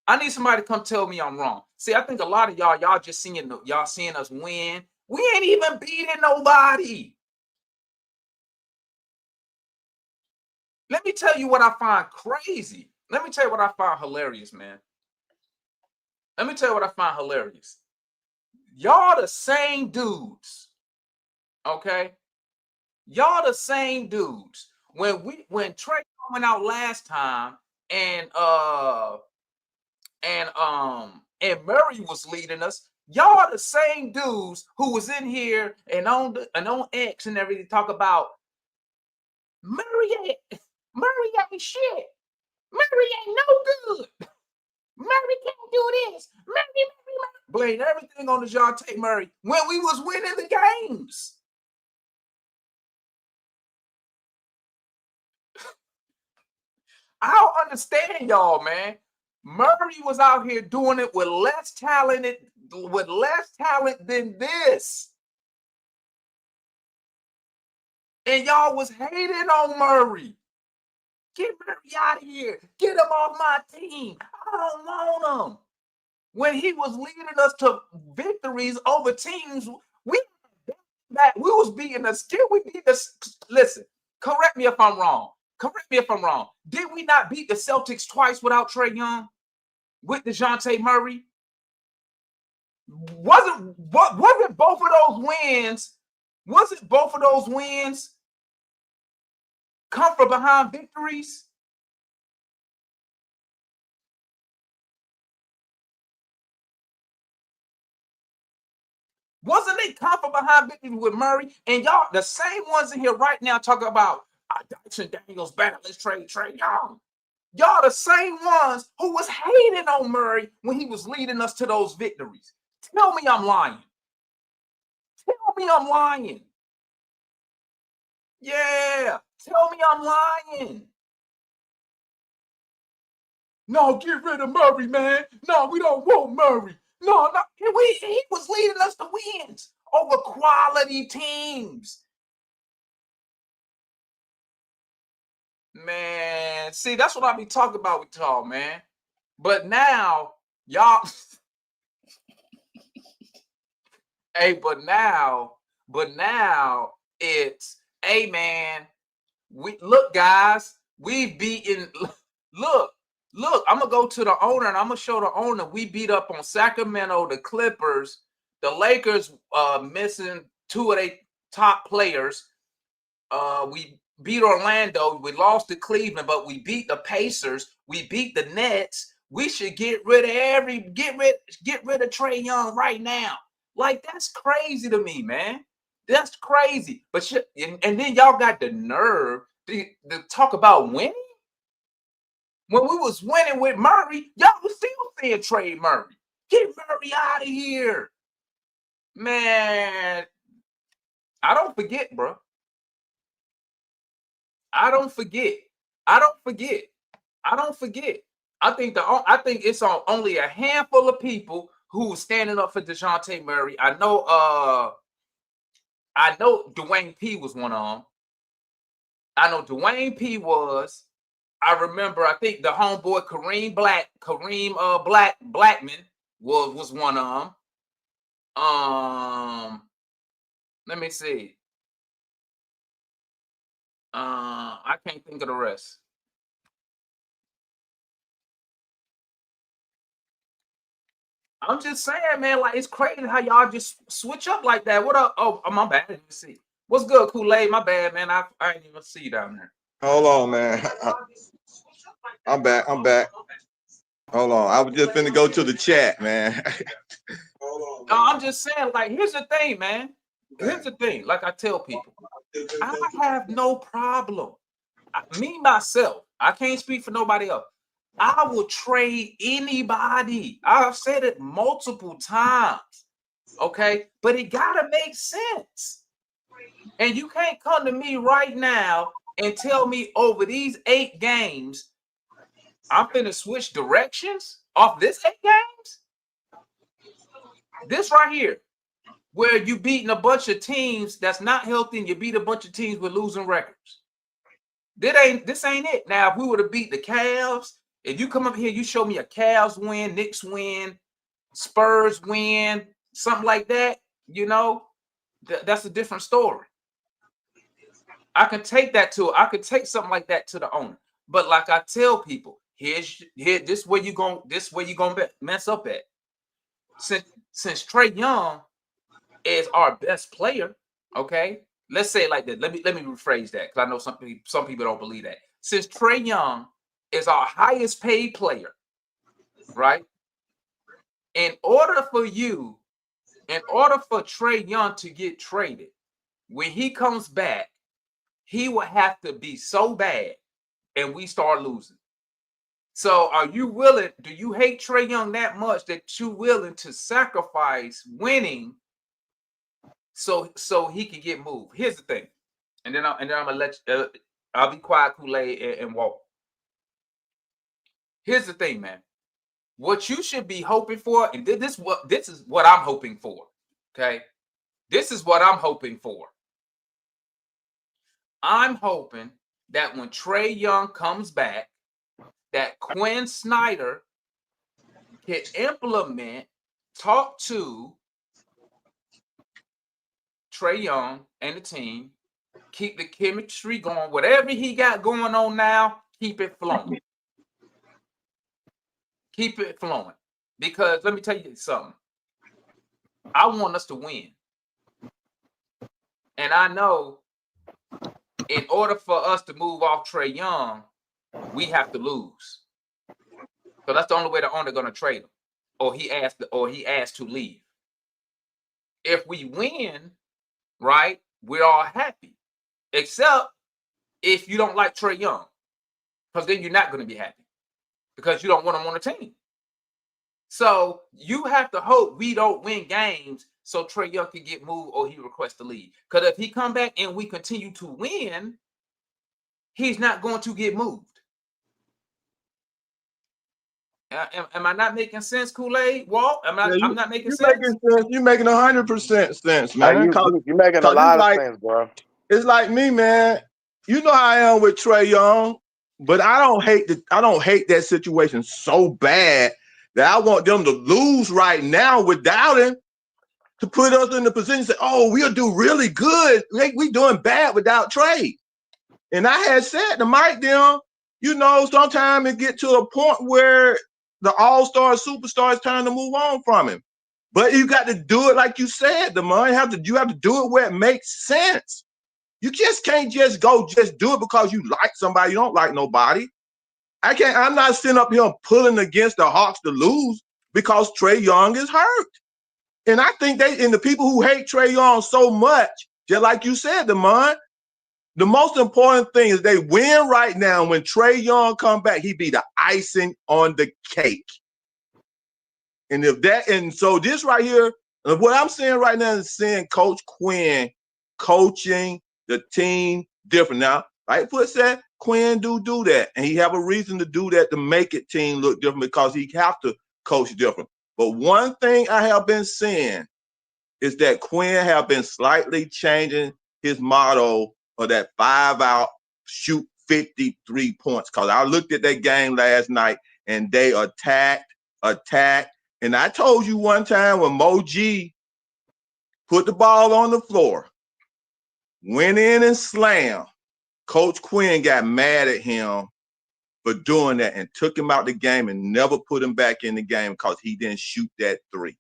[SPEAKER 3] I need somebody to come tell me I'm wrong. See, I think a lot of y'all just seeing us win. We ain't even beating nobody. Let me tell you what I find crazy. Let me tell you what I find hilarious, man. Let me tell you what I find hilarious. Y'all the same dudes, okay? Y'all the same dudes. When Trey went out last time and Murray was leading us, y'all the same dudes who was in here and on X and everything talk about Murray ain't shit. Murray ain't no good. Murray can't do this. Murray. Blame everything on DeJounte Murray when we was winning the games. I don't understand y'all, man. Murray was out here doing it with less talent than this. And y'all was hating on Murray. Get Murray out of here. Get him off my team. I don't want him. When he was leading us to victories over teams, we was beating us. Still, we beat us. Listen, correct me if I'm wrong. Did we not beat the Celtics twice without Trae Young? With DeJounte Murray? Wasn't both of those wins? Wasn't both of those wins come from behind victories? Wasn't it come from behind victories with Murray? And y'all, the same ones in here right now talking about Dyson Daniels better, let's trade Trae Young. Y'all the same ones who was hating on Murray when he was leading us to those victories. Tell me I'm lying. Yeah, tell me I'm lying. No, get rid of Murray, man. No, we don't want Murray. No, he was leading us to wins over quality teams. Man, see, that's what I be talking about with y'all, man. But now, y'all, but now it's, hey, man, look, guys, we've beaten, look, I'm going to go to the owner and I'm going to show the owner we beat up on Sacramento, the Clippers, the Lakers missing two of their top players. We beat Orlando. We lost to Cleveland, but we beat the Pacers. We beat the Nets. We should get rid of Trae Young right now. Like, that's crazy to me, man. That's crazy. But and then y'all got the nerve to talk about winning? When we was winning with Murray, y'all was still saying trade Murray. Get Murray out of here. Man, I don't forget, bro. I don't forget. I think it's on only a handful of people who was standing up for DeJounte Murray. I know Dwayne P was one of them. I know Dwayne P was. I remember, I think the homeboy Kareem Blackman was one of them. Let me see. I can't think of the rest. I'm just saying, man, like, it's crazy how y'all just switch up like that. What up? Oh, my bad. Let me see. What's good, Kool-Aid? My bad, man. I didn't even see you down there.
[SPEAKER 4] Hold on, man. I'm back. Hold on. I was just finna go to the chat, man.
[SPEAKER 3] No, I'm just saying, like, here's the thing, man. Here's the thing. Like I tell people, I have no problem. Me, myself, I can't speak for nobody else. I will trade anybody. I've said it multiple times. Okay? But it gotta make sense. And you can't come to me right now and tell me over these 8 games, I'm finna switch directions off this 8 games? This right here, where you beating a bunch of teams that's not healthy and you beat a bunch of teams with losing records. This ain't it. Now, if we would have beat the Cavs, if you come up here, you show me a Cavs win, Knicks win, Spurs win, something like that, you know, that's a different story. I could take something like that to the owner. But like I tell people, This where you gonna mess up at. Since Trae Young is our best player, okay. Let's say it like that. Let me rephrase that, because I know some people don't believe that. Since Trae Young is our highest paid player, right? In order for Trae Young to get traded, when he comes back, he will have to be so bad, and we start losing. So, do you hate Trae Young that much that you're willing to sacrifice winning so he can get moved? Here's the thing, and then I'm gonna let I'll be quiet, Kool-Aid, and walk. Here's the thing, man. What you should be hoping for, and this is what I'm hoping for. Okay, this is what I'm hoping for. I'm hoping that when Trae Young comes back, that Quinn Snyder can talk to Trae Young and the team, keep the chemistry going. Whatever he got going on now, keep it flowing. Keep it flowing. Because let me tell you something. I want us to win. And I know in order for us to move off Trae Young, we have to lose. So that's the only way the owner gonna trade him, or he asked to leave. If we win, right, we're all happy. Except if you don't like Trae Young, because then you're not gonna be happy because you don't want him on the team. So you have to hope we don't win games so Trae Young can get moved or he requests to leave. Because if he come back and we continue to win, he's not going to get moved. Am I not making sense, Kool-Aid? Walt? I'm not making sense?
[SPEAKER 4] You're making 100% sense, man.
[SPEAKER 5] You're making a lot of sense, bro.
[SPEAKER 4] It's like me, man. You know how I am with Trae Young, but I don't hate that situation so bad that I want them to lose right now without him, to put us in the position to say, oh, we'll do really good. We doing bad without Trae. And I had said to Mike them, sometimes it get to a point where the all-star superstar is time to move on from him. But you got to do it like you said, you have to do it where it makes sense. You just can't just do it because you like somebody. You don't like nobody. I'm not sitting up here pulling against the Hawks to lose because Trae Young is hurt. And I think the people who hate Trae Young so much, just like you said, Damon, the most important thing is they win right now. When Trae Young come back, he be the icing on the cake. And so this right here, what I'm saying right now is seeing Coach Quinn coaching the team different. Now, like Foot said, Quinn do that, and he have a reason to do that to make it team look different because he have to coach different. But one thing I have been seeing is that Quinn have been slightly changing his motto of that 5-out, shoot 53 points. Because I looked at that game last night and they attacked. And I told you one time when Mo G put the ball on the floor, went in and slammed, Coach Quinn got mad at him for doing that and took him out the game and never put him back in the game because he didn't shoot that 3.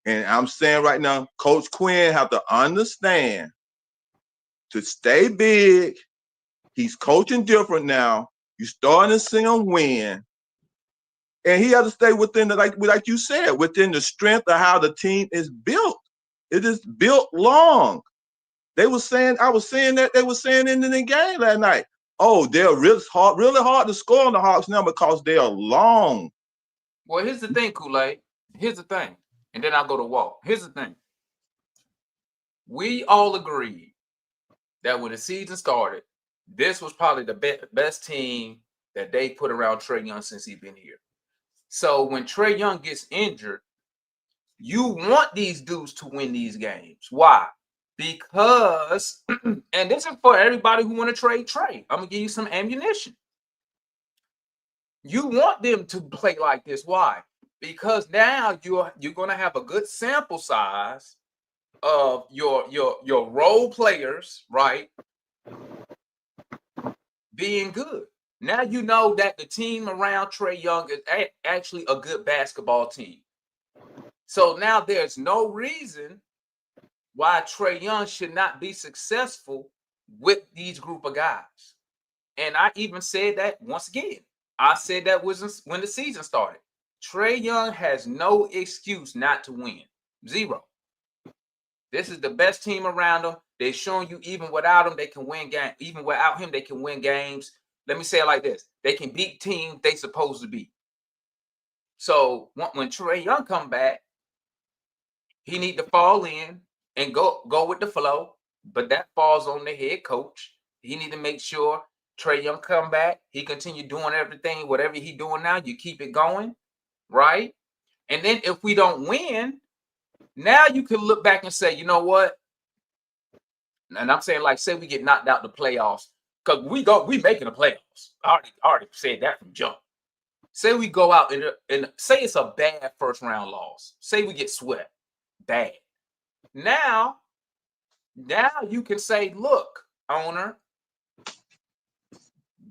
[SPEAKER 4] And I'm saying right now, Coach Quinn have to understand to stay big. He's coaching different now. You're starting to see him win. And he has to stay within like you said, within the strength of how the team is built. It is built long. I was saying that they were saying in the game last night. Oh, they're really hard to score on the Hawks now because they are long.
[SPEAKER 3] Well, here's the thing, Kool-Aid. Here's the thing. And then I'll go to Walt. Here's the thing. We all agreed that when the season started, this was probably the best team that they put around Trae Young since he's been here. So when Trae Young gets injured, you want these dudes to win these games. Why? Because, and this is for everybody who want to trade Trae. I'm going to give you some ammunition. You want them to play like this. Why? Because now you're going to have a good sample size of your role players, right, being good. Now you know that the team around Trae Young is actually a good basketball team. So now there's no reason why Trae Young should not be successful with these group of guys. And I even said that once again. I said that was when the season started. Trae Young has no excuse not to win. Zero. This is the best team around him. They're showing you even without him, they can win games. Even without him, they can win games. Let me say it like this. They can beat teams they supposed to beat. So when Trae Young come back, he need to fall in and go with the flow. But that falls on the head coach. He need to make sure Trae Young come back. He continue doing everything, whatever he doing now, you keep it going, right? And then if we don't win, now you can look back and say, you know what? And I'm saying, like, say we get knocked out the playoffs, because we making the playoffs. I already said that from jump. Say we go out and say it's a bad first round loss. Say we get swept. Bad. Now you can say, look, owner,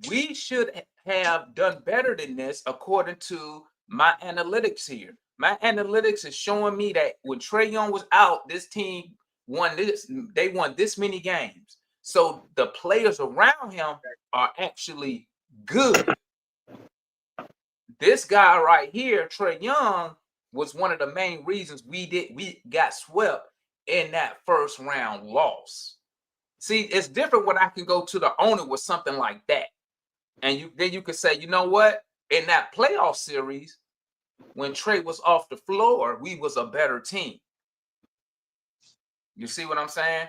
[SPEAKER 3] we should have done better than this according to my analytics here. My analytics is showing me that when Trae Young was out, this team won this. They won this many games. So the players around him are actually good. This guy right here, Trae Young, was one of the main reasons we got swept in that first round loss. See, it's different when I can go to the owner with something like that. And then you can say, you know what? In that playoff series, when Trae was off the floor, we was a better team. You see what I'm saying?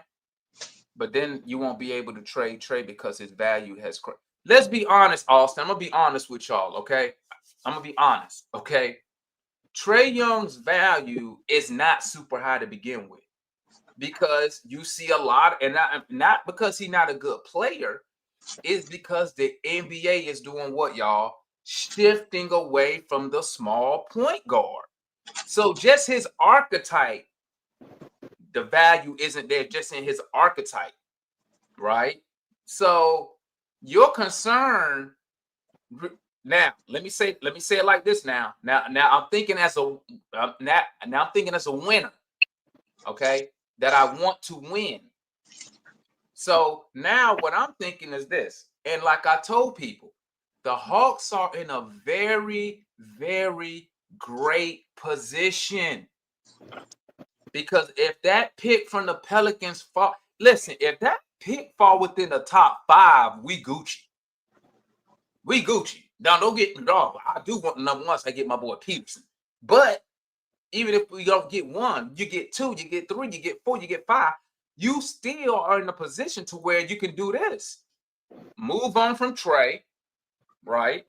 [SPEAKER 3] But then you won't be able to trade Trae because his value has. Let's be honest, Austin. I'm going to be honest with y'all, okay? I'm going to be honest, okay? Trae Young's value is not super high to begin with because you see a lot, and not because he's not a good player, is because the NBA is doing what, y'all? Shifting away from the small point guard. So just his archetype, the value isn't there just in his archetype, right? So your concern now, let me say it like this now. Now I'm thinking as a winner, okay? That I want to win. So now what I'm thinking is this, and like I told people, the Hawks are in a very, very great position because if that pick from the Pelicans fall, listen, if that pick fall within the top 5, we Gucci. We Gucci. Now don't get me wrong. I do want the number 1, so I get my boy Peterson. But even if we don't get 1, you get 2, you get 3, you get 4, you get 5. You still are in a position to where you can do this. Move on from Trae, right?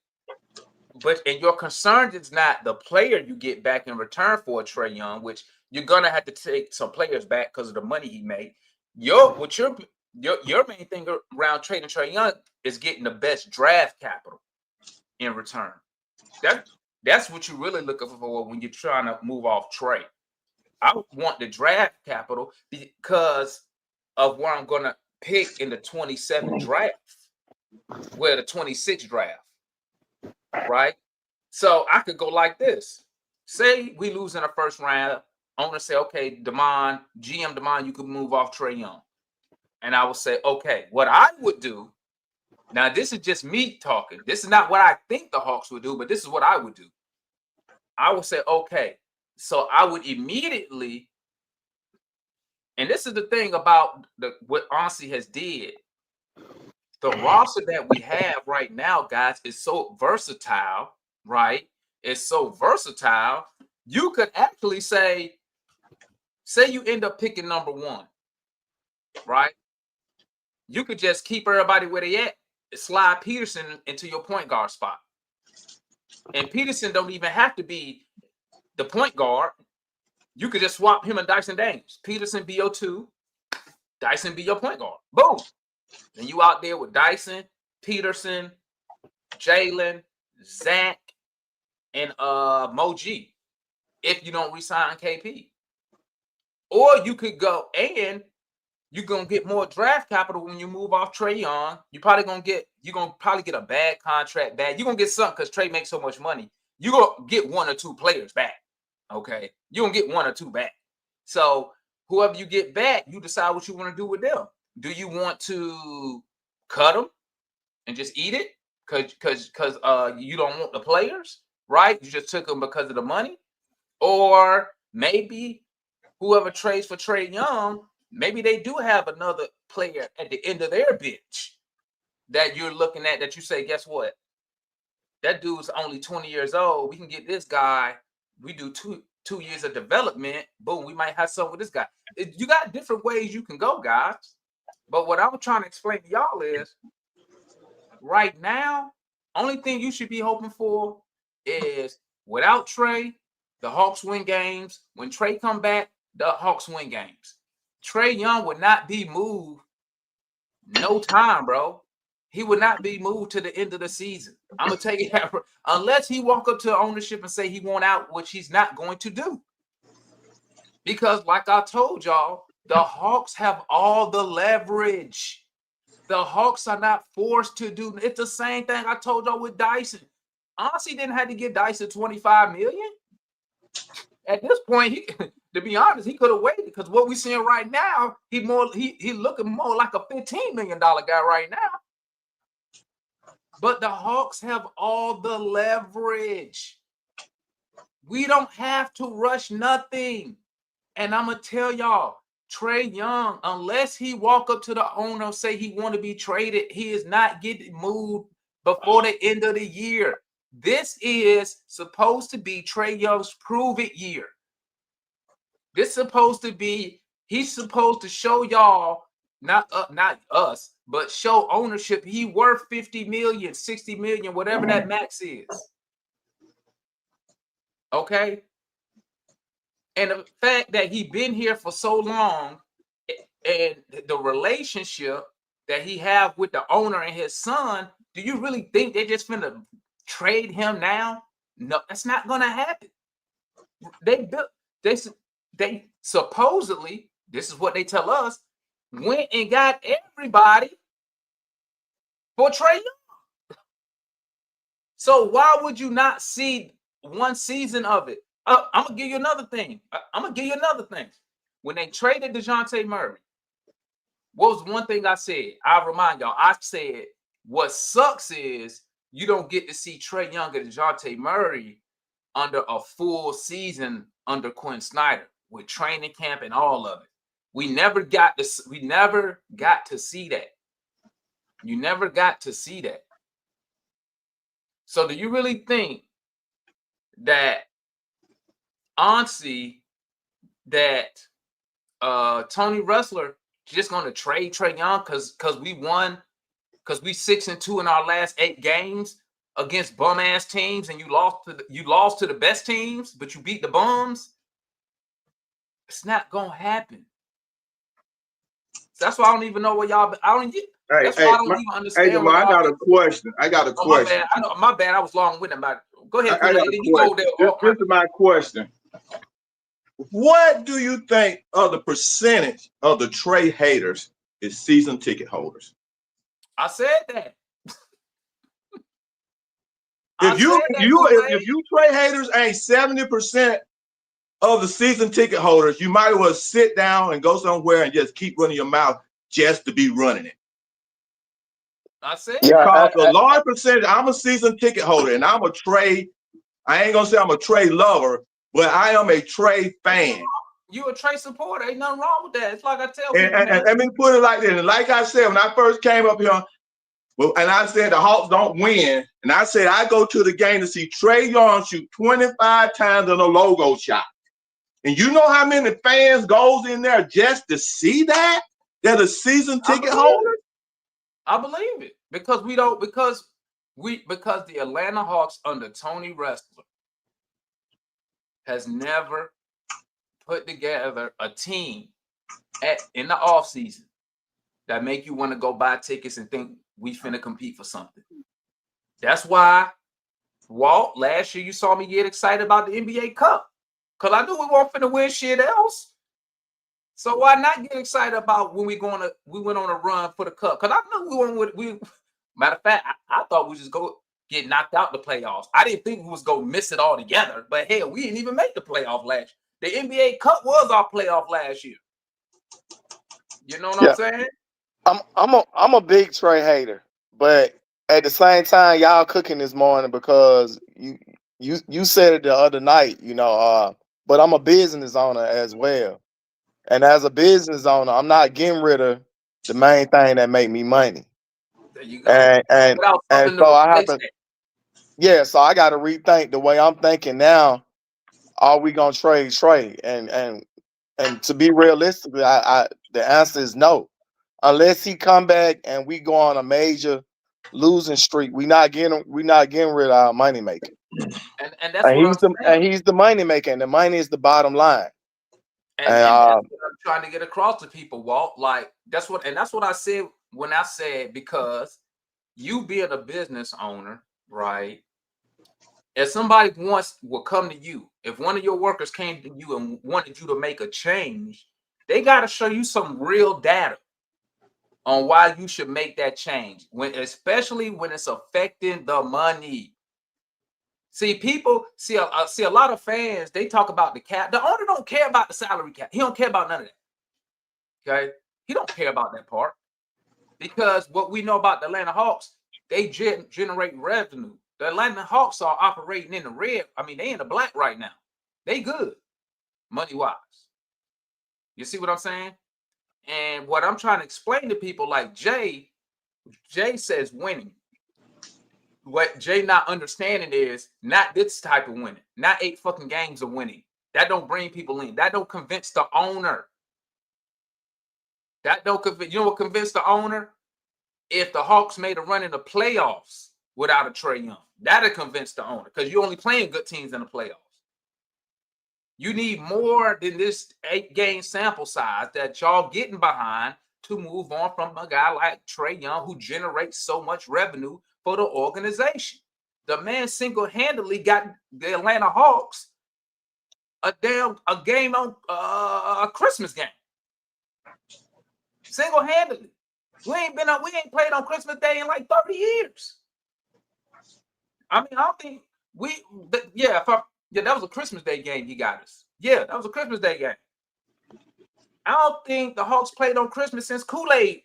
[SPEAKER 3] And your concern is not the player you get back in return for Trae Young, which you're gonna have to take some players back because of the money he made. Your main thing around trading Trae Young is getting the best draft capital in return. That's what you're really looking for when you're trying to move off Trae. I want the draft capital because of where I'm going to pick in the 27 draft, where the 26 draft, right? So I could go like this. Say we lose in the first round. Owner say, okay, GM Demond, you could move off Trae Young. And I would say, okay, what I would do, now this is just me talking. This is not what I think the Hawks would do, but this is what I would do. I would say, okay, so I would immediately, and this is the thing about what Aussie has did. The roster that we have right now, guys, is so versatile, right? It's so versatile. You could actually say you end up picking number 1, right? You could just keep everybody where they at, slide Peterson into your point guard spot. And Peterson don't even have to be the point guard. You could just swap him and Dyson Daniels. Peterson be your 2, Dyson be your point guard. Boom. And you out there with Dyson, Peterson, Jalen, Zach, and Mo G, if you don't resign KP. Or you could go and you're gonna get more draft capital when you move off Trae Young. You're gonna probably get a bad contract back. You're gonna get something because Trae makes so much money. You're gonna get 1 or 2 players back. Okay, you're gonna get 1 or 2 back. So whoever you get back, you decide what you want to do with them. Do you want to cut them and just eat it because you don't want the players, right? You just took them because of the money, or maybe whoever trades for Trae Young, maybe they do have another player at the end of their bench that you're looking at that you say, guess what? That dude's only 20 years old. We can get this guy. We do two years of development. Boom, we might have something with this guy. You got different ways you can go, guys. But what I'm trying to explain to y'all is right now, only thing you should be hoping for is without Trae, the Hawks win games. When Trae come back, the Hawks win games. Trae Young would not be moved no time, bro. He would not be moved to the end of the season. I'm going to tell you that. Unless he walk up to ownership and say he want out, which he's not going to do. Because like I told y'all, the Hawks have all the leverage. The Hawks are not forced to do. It's the same thing I told y'all with Dyson. Honestly, didn't have to get Dyson $25 million. At this point, to be honest, he could have waited because what we're seeing right now, he looking more like a $15 million guy right now. But the Hawks have all the leverage. We don't have to rush nothing. And I'm going to tell y'all, Trae Young, unless he walk up to the owner and say he want to be traded, he is not getting moved before the end of the year. This is supposed to be Trae Young's prove it year. This is supposed to be, he's supposed to show y'all, not us, but show ownership. He worth 50 million, 60 million, whatever that max is. Okay? And the fact that he been here for so long and the relationship that he have with the owner and his son, do you really think they're just finna trade him now? No, that's not gonna happen. They supposedly, this is what they tell us, went and got everybody for Trae Young. So why would you not see one season of it? I'm gonna give you another thing. When they traded DeJounte Murray, what was one thing I said? I'll remind y'all. I said what sucks is you don't get to see Trae Young and DeJounte Murray under a full season under Quinn Snyder with training camp and all of it. We never got to see that. You never got to see that. So do you really think that honestly that Tony Ressler just going to trade Trae Young because we won, because we 6-2 in our last 8 games against bum ass teams, and you lost to the best teams, but you beat the bums? It's not gonna happen. That's why I don't even know what y'all. I don't even understand.
[SPEAKER 4] Hey, I got a question.
[SPEAKER 3] My bad. I was long-winded about it. Go ahead.
[SPEAKER 4] This is my question. What do you think of the percentage of the Trae haters is season ticket holders?
[SPEAKER 3] I said that.
[SPEAKER 4] If you Trae haters ain't 70% of the season ticket holders, you might as well sit down and go somewhere and just keep running your mouth just to be running it.
[SPEAKER 3] I said,
[SPEAKER 4] because a large percentage, I'm a season ticket holder and I'm a Trae. I ain't gonna say I'm a Trae lover, but I am a Trae fan.
[SPEAKER 3] You a Trae supporter? Ain't nothing wrong with that. It's like I tell people.
[SPEAKER 4] And let me put it like this. And like I said, when I first came up here, and I said the Hawks don't win, and I said I go to the game to see Trae Young shoot 25 times on a logo shot. And you know how many fans goes in there just to see that? They're the season ticket holders.
[SPEAKER 3] I believe it because the Atlanta Hawks under Tony Ressler has never put together a team in the offseason that make you want to go buy tickets and think we finna compete for something. That's why, Walt, last year you saw me get excited about the NBA Cup. Because I knew we weren't finna win shit else. So why not get excited about when we went on a run for the cup? Because I know matter of fact, I thought we just go get knocked out the playoffs. I didn't think we was gonna miss it altogether. But hell, we didn't even make the playoff last year. The NBA Cup was our playoff last year. You know what I'm saying?
[SPEAKER 5] I'm a big Trae hater, but at the same time, y'all cooking this morning because you said it the other night, but I'm a business owner as well. And as a business owner, I'm not getting rid of the main thing that make me money.
[SPEAKER 3] There you go.
[SPEAKER 5] And so I have to, so I got to rethink the way I'm thinking now. Are we gonna trade Trae? And to be realistic, the answer is no. Unless he come back and we go on a major losing streak, we're not getting rid of our money maker.
[SPEAKER 3] And that's what I'm saying.
[SPEAKER 5] And he's the money maker, and the money is the bottom line.
[SPEAKER 3] And that's what I'm trying to get across to people, Walt. Like that's what I said when I said, because you being a business owner, right? If somebody will come to you, if one of your workers came to you and wanted you to make a change, they got to show you some real data on why you should make that change, especially when it's affecting the money. See, people see a lot of fans. They talk about the cap. The owner don't care about the salary cap. He don't care about none of that. Okay, he don't care about that part, because what we know about the Atlanta Hawks, they generate revenue. The Atlanta Hawks are operating in the red. I mean, they in the black right now. They good money wise. You see what I'm saying? And what I'm trying to explain to people like Jay says winning. What Jay not understanding is not this type of winning, not 8 fucking games of winning. That don't bring people in. That don't convince the owner. That don't convince, you know what convinced the owner? If the Hawks made a run in the playoffs without a Trae Young, that'll convince the owner, because you're only playing good teams in the playoffs. You need more than this 8-game sample size that y'all getting behind to move on from a guy like Trae Young, who generates so much revenue for the organization. The man single-handedly got the Atlanta Hawks a game on a Christmas game. Single-handedly. We ain't played on Christmas Day in like 30 years. I mean, I don't think that was a Christmas Day game he got us. Yeah, that was a Christmas Day game. I don't think the Hawks played on Christmas since Kool-Aid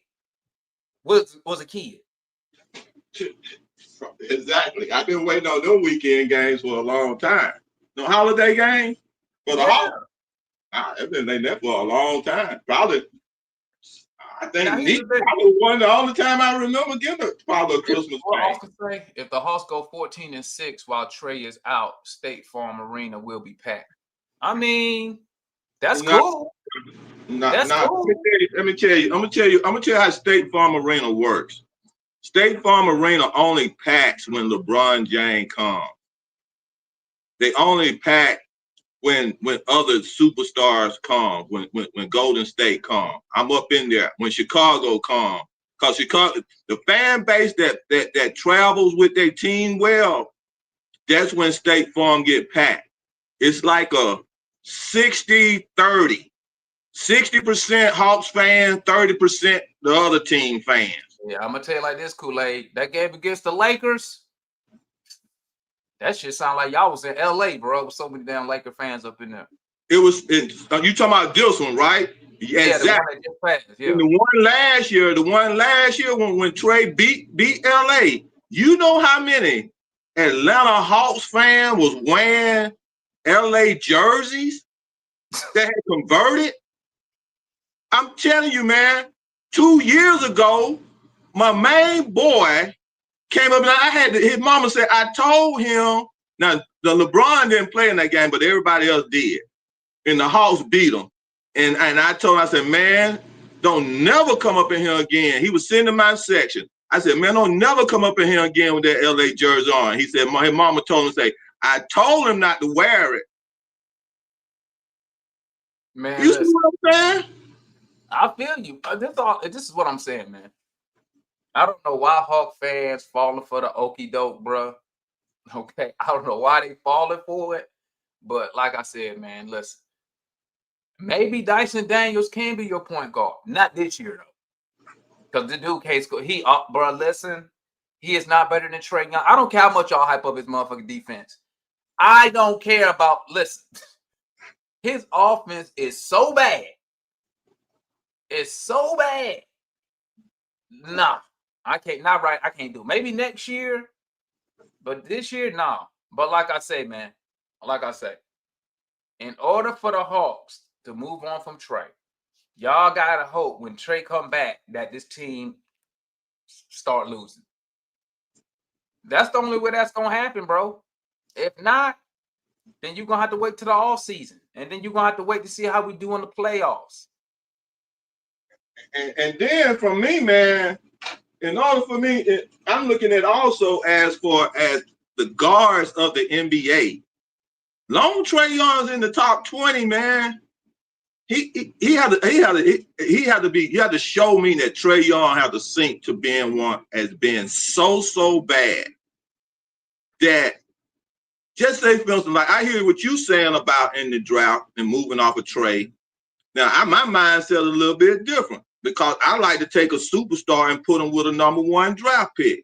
[SPEAKER 3] was a kid.
[SPEAKER 4] Exactly. I've been waiting on them weekend games for a long time. No holiday games for the Hawks. I've been waiting there for a long time. Probably, I think probably one the only time I remember getting probably a Christmas game.
[SPEAKER 3] If the Hawks go 14-6 while Trae is out, State Farm Arena will be packed. I mean, that's cool. That's cool.
[SPEAKER 4] Let me tell you how State Farm Arena works. State Farm Arena only packs when LeBron James comes. They only pack when other superstars come, when Golden State come. I'm up in there when Chicago come. Because Chicago, the fan base that travels with their team well, that's when State Farm get packed. It's like a 60-30. 60% Hawks fans, 30% the other team fans.
[SPEAKER 3] Yeah, I'm gonna tell you like this, Kool-Aid. That game against the Lakers, that shit sound like y'all was in LA, bro. With so many damn Laker fans up in there.
[SPEAKER 4] You talking about this one, right? Yeah, exactly. And the one last year when Trae beat LA, you know how many Atlanta Hawks fans was wearing LA jerseys that had converted? I'm telling you, man, 2 years ago, my main boy came up and his mama said, I told him, now the LeBron didn't play in that game, but everybody else did. And the Hawks beat him. And I told him, I said, man, don't never come up in here again. He was sitting in my section. I said, man, don't never come up in here again with that LA jersey on. He said, his mama told him, say, I told him not to wear it.
[SPEAKER 3] Man,
[SPEAKER 4] you see what I'm saying?
[SPEAKER 3] I feel you. This is what I'm saying, man. I don't know why Hawk fans falling for the okie doke, bro. Okay, I don't know why they falling for it, but like I said, man, listen. Maybe Dyson Daniels can be your point guard. Not this year, though. Because the dude case, bro, listen, he is not better than Trae Young. I don't care how much y'all hype up his motherfucking defense. I don't care about, listen, his offense is so bad. It's so bad. Nah, I can't, not right. I can't do it. Maybe next year, but this year, nah. But like I say, man, in order for the Hawks to move on from Trae, y'all gotta hope when Trae come back that this team start losing. That's the only way that's gonna happen, bro. If not, then you're gonna have to wait till the off season, and then you're gonna have to wait to see how we do in the playoffs.
[SPEAKER 4] And then for me, man, in order for me, I'm looking at also as the guards of the NBA. Long Trae Young's in the top 20, man. He had to show me that Trae Young had to sink to being one as being so bad that just say for instance, like I hear what you saying about in the draft and moving off of Trae. Now my mindset a little bit different because I like to take a superstar and put him with a #1 draft pick.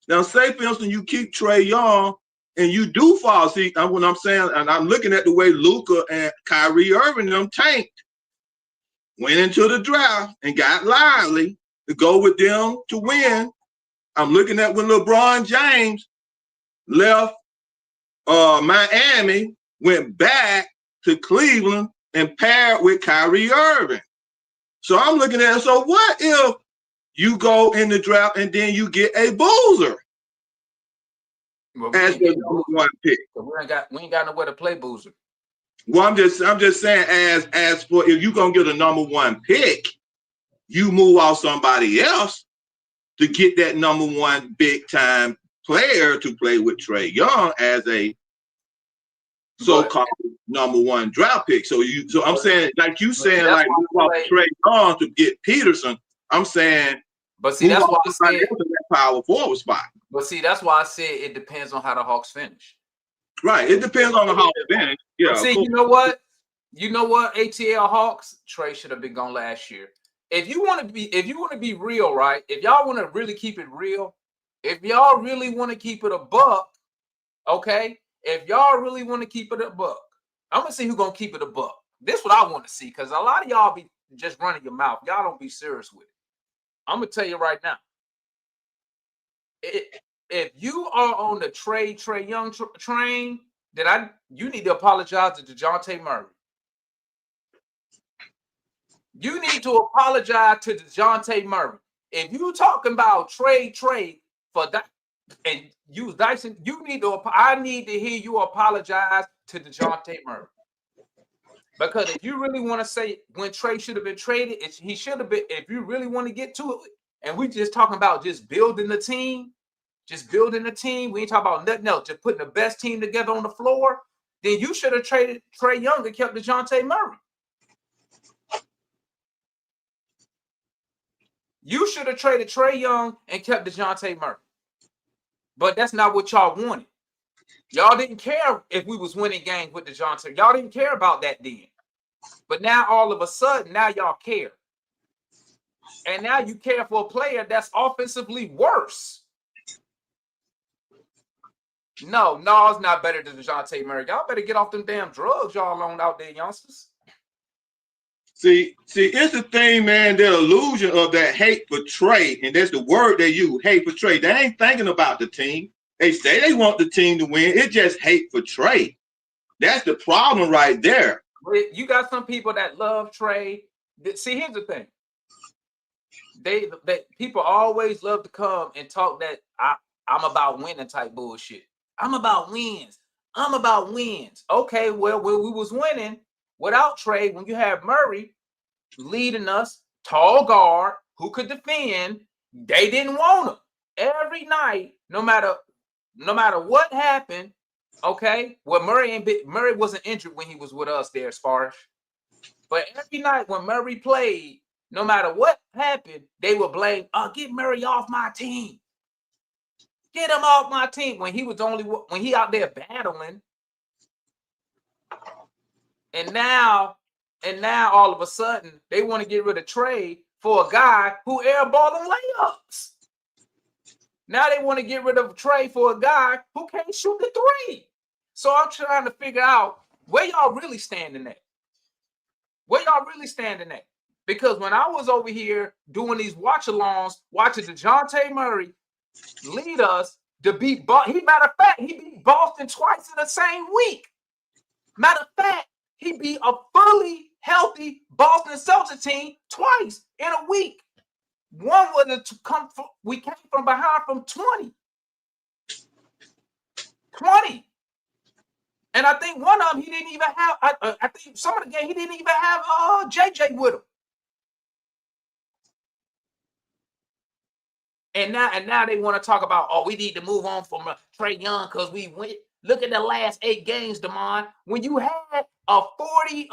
[SPEAKER 4] Now say for instance you keep Trae Young and you do fall. See, what I'm saying, and I'm looking at the way Luka and Kyrie Irving them tanked, went into the draft and got lively to go with them to win. I'm looking at when LeBron James left Miami, went back to Cleveland and paired with Kyrie Irving. So I'm looking at it. So what if you go in the draft and then you get a Boozer?
[SPEAKER 3] Well,
[SPEAKER 4] as the #1 pick.
[SPEAKER 3] We ain't got nowhere to play Boozer.
[SPEAKER 4] Well, I'm just saying, as for if you're gonna get a #1 pick, you move off somebody else to get that #1 big time player to play with Trae Young as a so-called #1 draft pick. So I'm saying, like you saying, like move off Trae Young to get Peterson. I'm saying,
[SPEAKER 3] but see, that's why I said
[SPEAKER 4] that power forward spot.
[SPEAKER 3] But see, that's why I said it depends on how the Hawks finish.
[SPEAKER 4] Right. It depends on the Hawks finish. Yeah.
[SPEAKER 3] See, cool. You know what, ATL Hawks, Trae should have been gone last year. If you want to be real, right? If y'all want to really keep it real, if y'all really want to keep it a buck, okay? If y'all really want to keep it a buck, I'm gonna see who's gonna keep it a buck. This is what I want to see, because a lot of y'all be just running your mouth. Y'all don't be serious with it. I'm gonna tell you right now. If you are on the Trae Young train, then you need to apologize to DeJounte Murray. You need to apologize to DeJounte Murray. If you talking about Trae for that and use Dyson, I need to hear you apologize to DeJounte Murray. Because if you really want to say when Trae should have been traded, he should have been. If you really want to get to it, and we just talking about just building the team. We ain't talking about nothing else. Just putting the best team together on the floor. Then you should have traded Trae Young and kept DeJounte Murray. You should have traded Trae Young and kept DeJounte Murray. But that's not what y'all wanted. Y'all didn't care if we was winning games with DeJounte. Y'all didn't care about that then. But now all of a sudden, now y'all care. And now you care for a player that's offensively worse. No, it's not better than DeJounte Murray. Y'all better get off them damn drugs y'all on out there, youngsters.
[SPEAKER 4] See, it's the thing, man, the illusion of that hate for Trae, and that's the word they use, hate for Trae. They ain't thinking about the team. They say they want the team to win. It's just hate for Trae. That's the problem right there.
[SPEAKER 3] You got some people that love Trae. See, here's the thing. They people always love to come and talk that I'm about winning type bullshit. I'm about wins. Okay, well, when we was winning without Trae, when you have Murray leading us, tall guard who could defend, they didn't want him. Every night, no matter what happened, okay, well, Murray wasn't injured when he was with us there, Sparsh. But every night when Murray played, no matter what happened, they would blame, get Murray off my team. Get him off my team when he out there battling. And now And now all of a sudden they want to get rid of Trey for a guy who airballing layups. Now they want to get rid of Trey for a guy who can't shoot the three. So I'm trying to figure out where y'all really standing at. Where y'all really standing at? Because when I was over here doing these watch-alongs, watching DeJounte Murray lead us to beat Boston. Matter of fact, he beat Boston twice in the same week. Matter of fact, he beat a fully healthy Boston Celtics team twice in a week. One was we came from behind from 20. And I think one of them, he didn't even have, I think some of the game, he didn't even have JJ with him. And now they want to talk about, oh, we need to move on from Trae Young because we went. Look at the last 8 games, Damon. When you had a 40,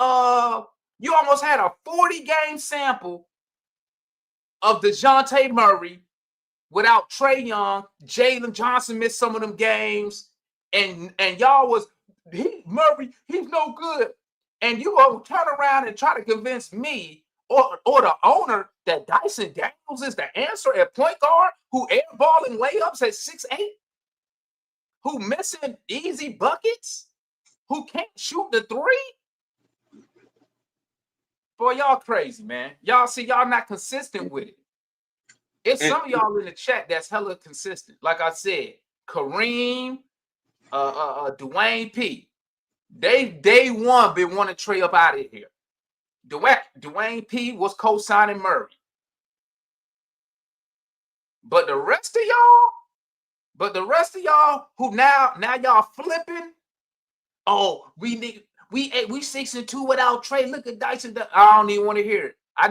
[SPEAKER 3] you almost had a 40-game sample of DeJounte Murray without Trae Young. Jalen Johnson missed some of them games, and y'all was Murray, he's no good. And you gonna turn around and try to convince me or the owner that Dyson Daniels is the answer at point guard, who airballing layups at 6'8", who missing easy buckets, who can't shoot the three? Boy, y'all crazy, man. Y'all see, y'all not consistent with it. It's some of y'all in the chat that's hella consistent. Like I said, Kareem, Dwayne P. They day one been wanting Trey up out of here. Dwayne P was co-signing Murray. But the rest of y'all who now y'all flipping, oh, we 6-2 without Trey. Look at Dyson. I don't even want to hear it. I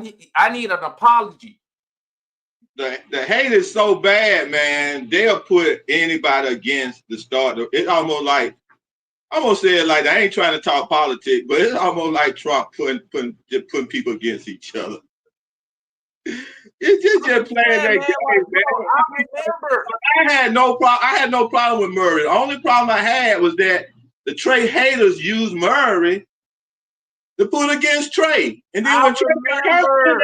[SPEAKER 3] need an apology.
[SPEAKER 4] The hate is so bad, man. They'll put anybody against the starter. It's almost like, I'm gonna say it like I ain't trying to talk politics, but it's almost like Trump putting people against each other. It's just playing that game, man.
[SPEAKER 3] I remember.
[SPEAKER 4] I had no problem with Murray. The only problem I had was that the Trey haters used Murray to put against Trey, and then when Trey got hurt,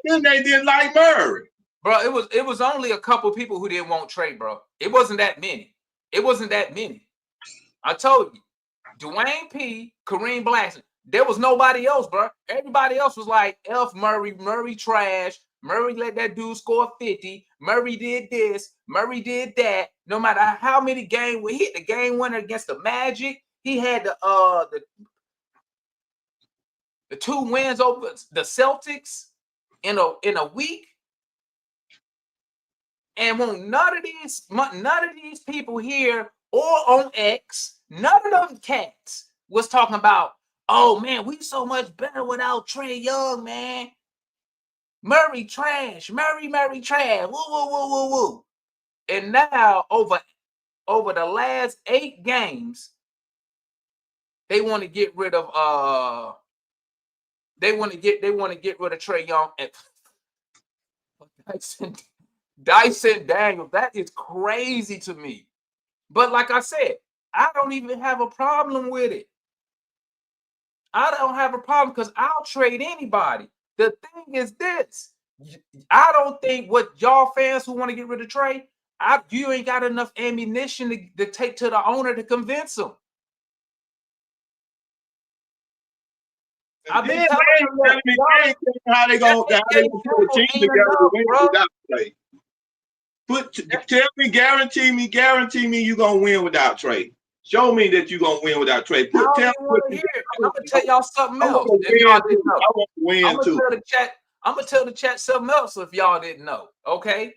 [SPEAKER 4] then they didn't like Murray.
[SPEAKER 3] Bro, it was only a couple people who didn't want Trey, bro. It wasn't that many. I told you. Dwayne P, Kareem Blackson. There was nobody else, bro. Everybody else was like, F Murray, Murray trash. Murray let that dude score 50. Murray did this. Murray did that. No matter how many games we hit, the game winner against the Magic. He had the 2 wins over the Celtics in a week. And won't none of these people here or on X, none of them cats was talking about, oh man, we so much better without Trae Young, man. Murray trash, Murray trash. Woo, woo, woo, woo, woo. And now over the last 8 games, they want to get rid of they want to get rid of Trae Young and Dyson Daniels. That is crazy to me. But like I said, I don't even have a problem with it. I don't have a problem because I'll trade anybody. The thing is this. I don't think what y'all fans who want to get rid of Trey, you ain't got enough ammunition to take to the owner to convince him. I've been telling you
[SPEAKER 4] how they gonna put a team together to win without Trey. Guarantee me you're gonna win without Trey. Show me that you're gonna win without Trey. I'm
[SPEAKER 3] gonna tell y'all something else. If y'all didn't know. I'm gonna tell the chat something else if y'all didn't know. Okay.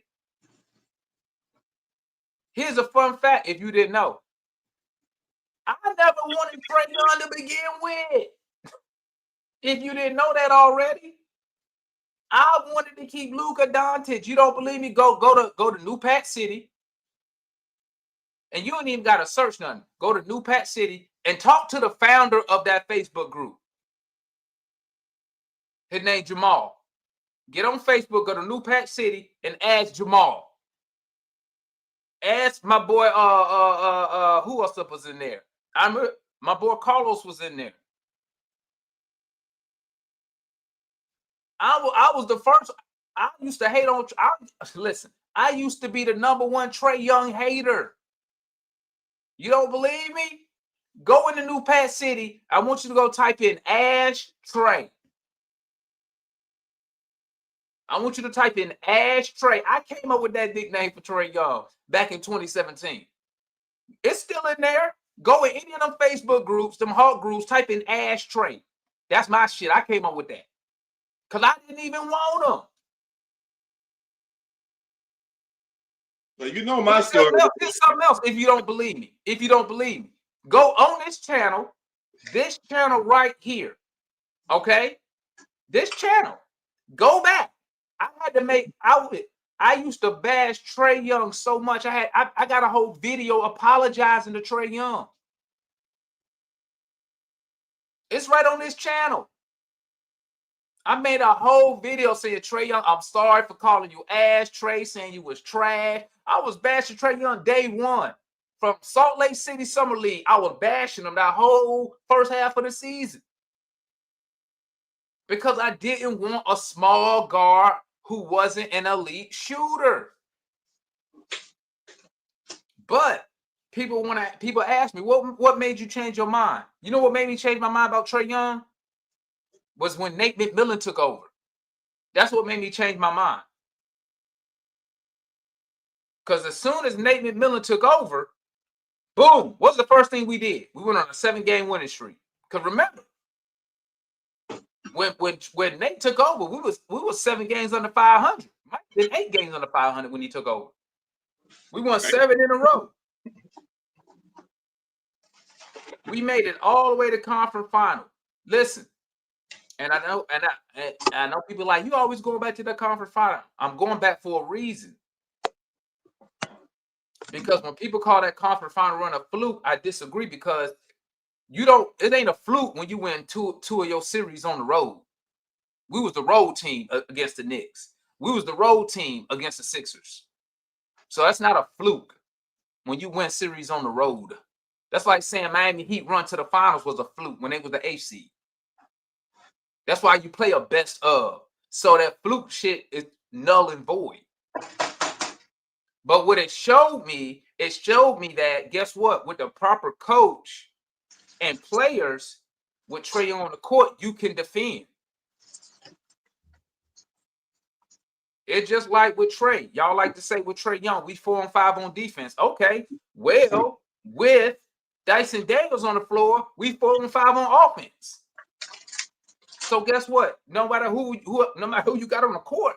[SPEAKER 3] Here's a fun fact if you didn't know. I never wanted Trae Young to begin with. If you didn't know that already, I wanted to keep Luka Doncic. You don't believe me? Go to New Pack City. And you don't even got to search nothing. Go to New Pack City and talk to the founder of that Facebook group. His name Jamal. Get on Facebook, go to New Pack City and ask Jamal. Ask my boy, who else was in there? My boy Carlos was in there. I was the first. I used to hate on. Listen, I used to be the #1 Trae Young hater. You don't believe me? Go into New Pat City. I want you to go type in Ash Trae. I want you to type in Ash Trae. I came up with that nickname for Trae Young back in 2017. It's still in there. Go in any of them Facebook groups, them Hawk groups, type in Ash Trae. That's my shit. I came up with that. Because I didn't even want them.
[SPEAKER 4] But you know my story.
[SPEAKER 3] Here's something else if you don't believe me. If you don't believe me, go on this channel right here. Okay? This channel. Go back. I had to make I used to bash Trae Young so much. I got a whole video apologizing to Trae Young. It's right on this channel. I made a whole video saying, Trae Young, I'm sorry for calling you ass, Trae, saying you was trash. I was bashing Trae Young day one. From Salt Lake City Summer League, I was bashing him that whole first half of the season. Because I didn't want a small guard who wasn't an elite shooter. But people ask me, what made you change your mind? You know what made me change my mind about Trae Young? Was when Nate McMillan took over. That's what made me change my mind. Because as soon as Nate McMillan took over, boom, what's the first thing we did? We went on a 7-game winning streak. Because remember, when Nate took over, we was 7 games under 500. Might have been 8 games under 500 when he took over. We won 7 in a row. We made it all the way to conference final. Listen, and I know people like, you always going back to the conference final. I'm going back for a reason. Because when people call that conference final run a fluke, I disagree, because it ain't a fluke when you win two of your series on the road. We was the road team against the Knicks. We was the road team against the Sixers. So that's not a fluke when you win series on the road. That's like saying Miami Heat run to the finals was a fluke when they was the 8th seed. That's why you play a best of. So that fluke shit is null and void. But what it showed me that, guess what? With the proper coach and players, with Trae Young on the court, you can defend. It's just like with Trae. Y'all like to say with Trae Young, we 4 and 5 on defense. Okay. Well, with Dyson Daniels on the floor, we 4 and 5 on offense. So guess what? No matter who you got on the court,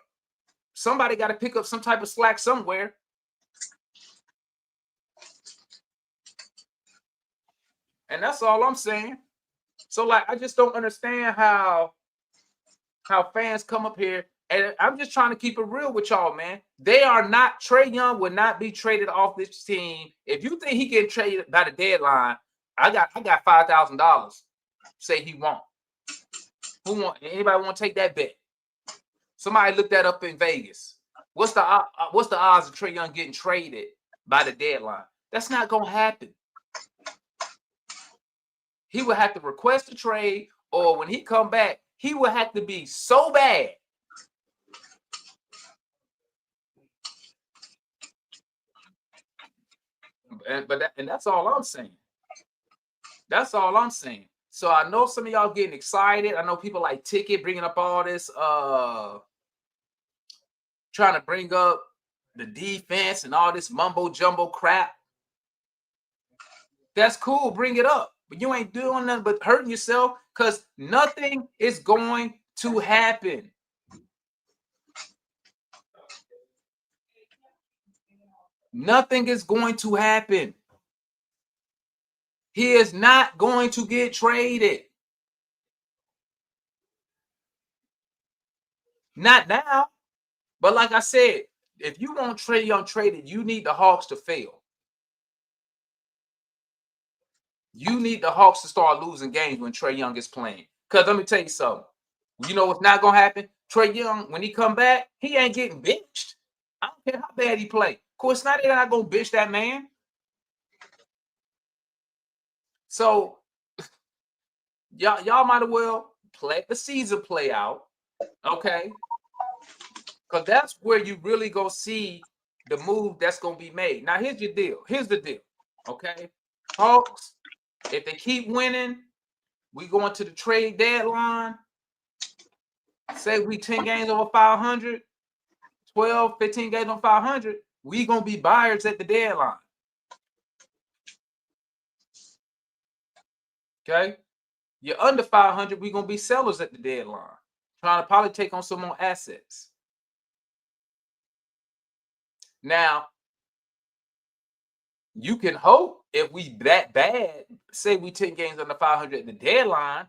[SPEAKER 3] somebody got to pick up some type of slack somewhere. And that's all I'm saying. So, like, I just don't understand how fans come up here, and I'm just trying to keep it real with y'all, man. Trae Young would not be traded off this team. If you think he get traded by the deadline, I got $5,000. Say he won't. Anybody want to take that bet? Somebody look that up in Vegas. What's the odds of Trae Young getting traded by the deadline? That's not gonna happen. He would have to request a trade, or when he come back, he would have to be so bad. And that's all I'm saying. That's all I'm saying. So I know some of y'all getting excited. I know people like Ticket bringing up all this, trying to bring up the defense and all this mumbo jumbo crap. That's cool. Bring it up. But you ain't doing nothing but hurting yourself, because nothing is going to happen. Nothing is going to happen. He is not going to get traded. Not now. But like I said, if you want Trae Young traded, you need the Hawks to fail. You need the Hawks to start losing games when Trae Young is playing. Because let me tell you something. You know what's not going to happen? Trae Young, when he come back, he ain't getting benched. I don't care how bad he play. Of course, they're not going to bench that man. So, y'all might as well let the season play out. Okay, because that's where you really go see the move that's gonna be made. Now, here's your deal. Here's the deal. Okay, Hawks, if they keep winning, we go into the trade deadline. Say we 10 games over 500, 12, 15 games on 500, we gonna be buyers at the deadline. Okay, you're under 500, we gonna be sellers at the deadline, trying to probably take on some more assets. Now, you can hope if we that bad, say we 10 games under 500 at the deadline,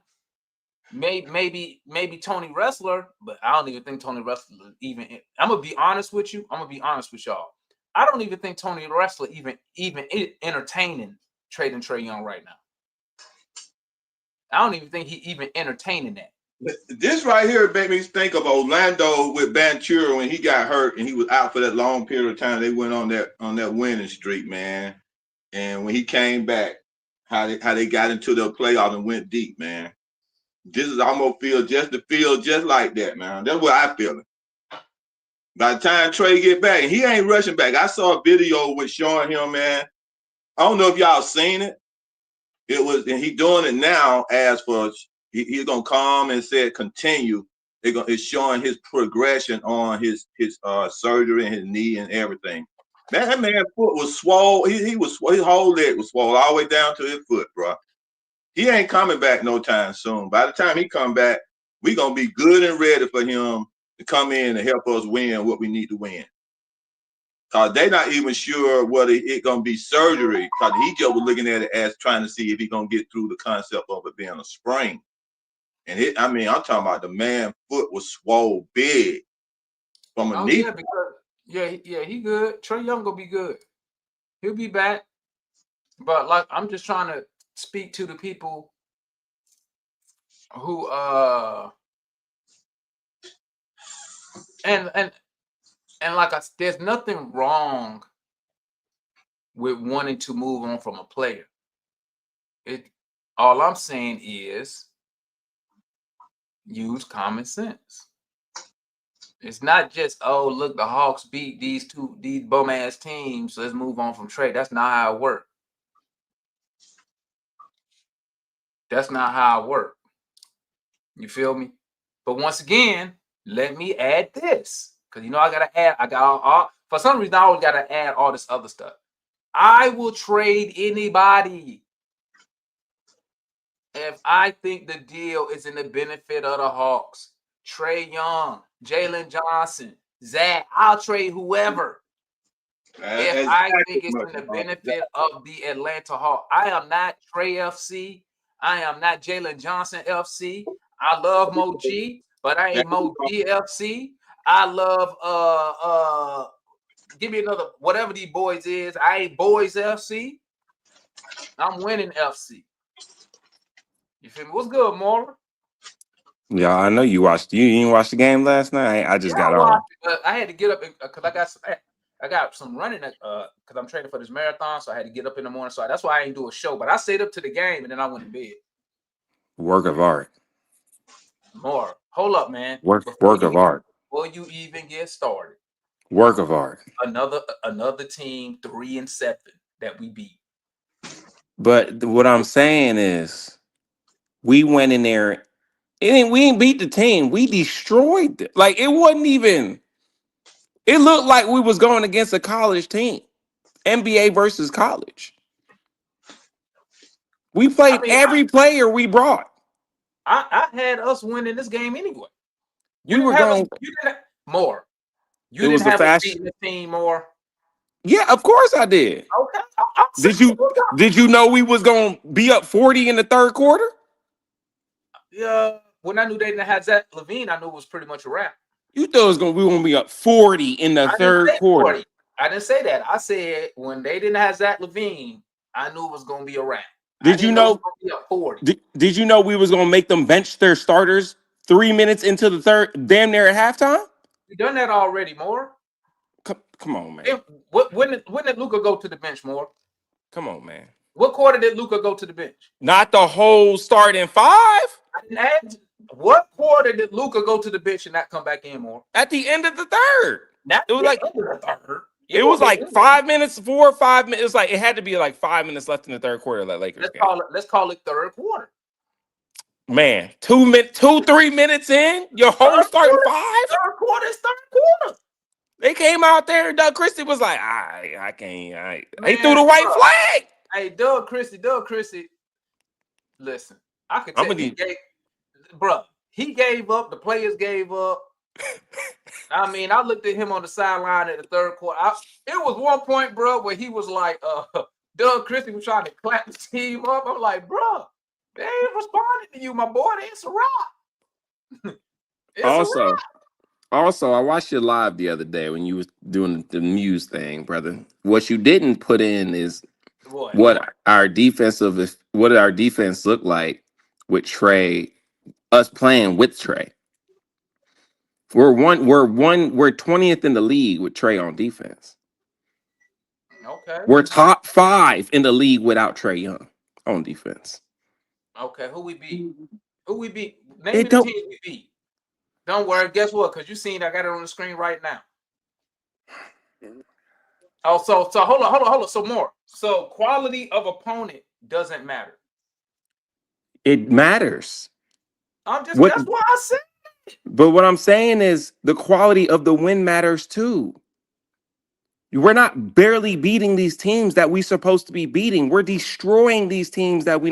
[SPEAKER 3] maybe Tony Wrestler, but I don't even think Tony Wrestler even. I'm gonna be honest with you. I'm gonna be honest with y'all. I don't even think Tony Wrestler even entertaining trading Trae Young right now. I don't even think he even entertaining that.
[SPEAKER 4] This right here made me think of Orlando with Banchero when he got hurt and he was out for that long period of time. They went on that winning streak, man. And when he came back, how they got into the playoffs and went deep, man. This is almost feel just like that, man. That's what I feel. By the time Trae get back, and he ain't rushing back. I saw a video with showing him, man. I don't know if y'all seen it. It was, and he doing it now as for he's gonna come and say continue. It's showing his progression on his surgery and his knee and everything. Man, that man's foot was swole. He was his whole leg was swole all the way down to his foot, bro. He ain't coming back no time soon. By the time he come back, we gonna be good and ready for him to come in and help us win what we need to win. Cause they're not even sure whether it's gonna be surgery. Cause he just was looking at it as trying to see if he gonna get through the concept of it being a sprain. And I'm talking about the man foot was swole big from a knee.
[SPEAKER 3] Yeah, he good. Trae Young gonna be good. He'll be back. But like, I'm just trying to speak to the people who and like there's nothing wrong with wanting to move on from a player. All I'm saying is use common sense. It's not just, oh, look, the Hawks beat these bum ass teams, so let's move on from Trae. That's not how it works. That's not how it works. You feel me? But once again, let me add this. Because I gotta add, for some reason I always gotta add all this other stuff. I will trade anybody if I think the deal is in the benefit of the Hawks. Trae Young, Jalen Johnson, Zach, I'll trade whoever. If I think it's in the benefit of the Atlanta Hawks. I am not Trae FC. I am not Jalen Johnson FC. I love Mo G, but I ain't Mo G FC. I love give me another whatever these boys is. I ain't Boys FC. I'm winning FC. You feel me? What's good, Maura?
[SPEAKER 6] Yeah, I know you watched. You didn't watch the game last night. I just got on.
[SPEAKER 3] I had to get up because I got some running because I'm training for this marathon, so I had to get up in the morning. So that's why I didn't do a show. But I stayed up to the game and then I went to bed.
[SPEAKER 6] Work of art.
[SPEAKER 3] More. Hold up, man.
[SPEAKER 6] Work of art.
[SPEAKER 3] Before you even get started.
[SPEAKER 6] Work of art.
[SPEAKER 3] Another team 3-7 that we beat.
[SPEAKER 6] But what I'm saying is, we went in there. We didn't beat the team. We destroyed it. Like it wasn't even. It looked like we was going against a college team, NBA versus college. We played every player we brought.
[SPEAKER 3] I had us winning this game anyway.
[SPEAKER 6] You were going
[SPEAKER 3] more. You didn't have us beating the team more.
[SPEAKER 6] Yeah, of course I did.
[SPEAKER 3] Okay.
[SPEAKER 6] Did you know we was gonna be up 40 in the third quarter?
[SPEAKER 3] Yeah. When I knew they didn't have Zach LaVine, I knew it was pretty much a wrap.
[SPEAKER 6] You thought we were gonna be up 40 in the third quarter.
[SPEAKER 3] 40. I didn't say that. I said when they didn't have Zach LaVine, I knew it was gonna be a wrap.
[SPEAKER 6] Did you know? Did you know we was gonna make them bench their starters 3 minutes into the third, damn near at halftime?
[SPEAKER 3] We done that already, Moore.
[SPEAKER 6] Come on, man.
[SPEAKER 3] When did Luka go to the bench, Moore?
[SPEAKER 6] Come on, man.
[SPEAKER 3] What quarter did Luka go to the bench?
[SPEAKER 6] Not the whole starting five.
[SPEAKER 3] I didn't add. What quarter did Luka go to the bench and not come back in more?
[SPEAKER 6] At the end of the third.
[SPEAKER 3] Not
[SPEAKER 6] It was
[SPEAKER 3] the
[SPEAKER 6] like
[SPEAKER 3] end of the third.
[SPEAKER 6] it was like 5 minutes, 4 or 5 minutes. It was like it had to be like 5 minutes left in the third quarter of that Lakers game.
[SPEAKER 3] Let's call it third quarter.
[SPEAKER 6] Man, 3 minutes in, your whole starting five.
[SPEAKER 3] Third quarter is third quarter.
[SPEAKER 6] They came out there. Doug Christie was like, I can't. He
[SPEAKER 3] Man,
[SPEAKER 6] threw the white
[SPEAKER 3] bro.
[SPEAKER 6] flag.
[SPEAKER 3] Hey, Doug Christie. Listen, I could tell you, bro. He gave up. The players gave up. I mean, I looked at him on the sideline at the third quarter. It was one point, bro, where he was like, Doug Christie was trying to clap the team up. I'm like, bro, they ain't responding to you, my boy. It's a wrap.
[SPEAKER 6] Also, I watched you live the other day when you was doing the Muse thing, brother. What you didn't put in is what our defense looked like with Trey, us playing with Trey. We're 20th in the league with Trey on defense.
[SPEAKER 3] Okay.
[SPEAKER 6] We're top 5 in the league without Trey Young on defense.
[SPEAKER 3] Okay, who we beat? Name me the team we beat. Don't worry, guess what? Because you seen I got it on the screen right now. Oh, so hold on. So more. So quality of opponent doesn't matter.
[SPEAKER 6] It matters.
[SPEAKER 3] That's why I said.
[SPEAKER 6] But what I'm saying is the quality of the win matters too. We're not barely beating these teams that we're supposed to be beating. We're destroying these teams that we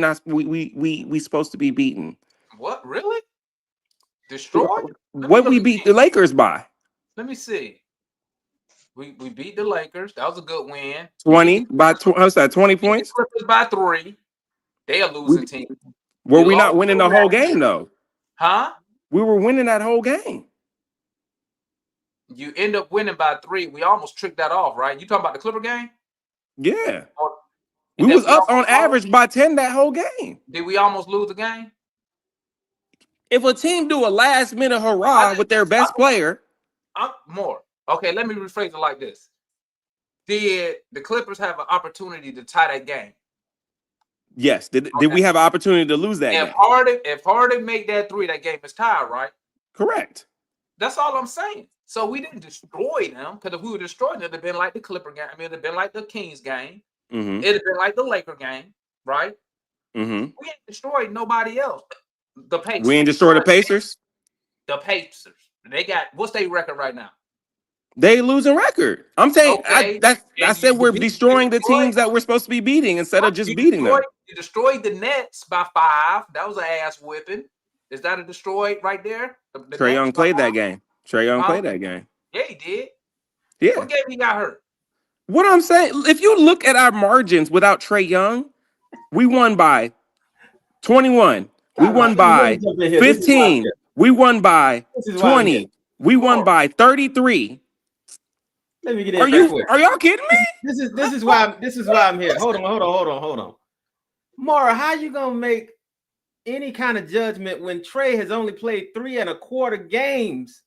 [SPEAKER 6] supposed to be beating.
[SPEAKER 3] What, really? Destroyed?
[SPEAKER 6] What we beat the Lakers by?
[SPEAKER 3] Let me see. We beat the Lakers. That was a good win.
[SPEAKER 6] 20 points?
[SPEAKER 3] Clippers by 3. They are losing team.
[SPEAKER 6] Were we not winning the whole game though?
[SPEAKER 3] Huh?
[SPEAKER 6] We were winning that whole game.
[SPEAKER 3] You end up winning by 3. We almost tricked that off, right? You talking about the Clipper game?
[SPEAKER 6] Yeah. We was up on average by 10 that whole game.
[SPEAKER 3] Did we almost lose the game?
[SPEAKER 6] If a team do a last minute hurrah with their best player.
[SPEAKER 3] More. Okay, let me rephrase it like this. Did the Clippers have an opportunity to tie that game?
[SPEAKER 6] Yes. Did we have an opportunity to lose that game?
[SPEAKER 3] If Harden made that 3, that game is tied, right?
[SPEAKER 6] Correct.
[SPEAKER 3] That's all I'm saying. So we didn't destroy them, because if we were destroying them, it'd have been like the Clipper game. I mean, it'd have been like the Kings game.
[SPEAKER 6] Mm-hmm.
[SPEAKER 3] It'd have been like the Laker game, right?
[SPEAKER 6] Mm-hmm.
[SPEAKER 3] We ain't destroyed nobody else. The Pacers.
[SPEAKER 6] We ain't destroyed the Pacers?
[SPEAKER 3] The Pacers. They got, what's their record right now?
[SPEAKER 6] They losing record. I'm saying
[SPEAKER 3] Okay.
[SPEAKER 6] I said we're destroying the teams that we're supposed to be beating instead of just beating them.
[SPEAKER 3] You destroyed the Nets by 5. That was an ass whipping. Is that a destroyed right there?
[SPEAKER 6] Trae Young played that game. Trae Young played that game.
[SPEAKER 3] Yeah, he did.
[SPEAKER 6] Yeah.
[SPEAKER 3] What game he got hurt?
[SPEAKER 6] What I'm saying, if you look at our margins without Trae Young, we won by 21. We won by 15. We won by 20. We won by 33.
[SPEAKER 7] Let me get in.
[SPEAKER 6] Are y'all kidding me?
[SPEAKER 7] This is why I'm here. Hold on. Mara, how you gonna make any kind of judgment when Trae has only played 3 1/4 games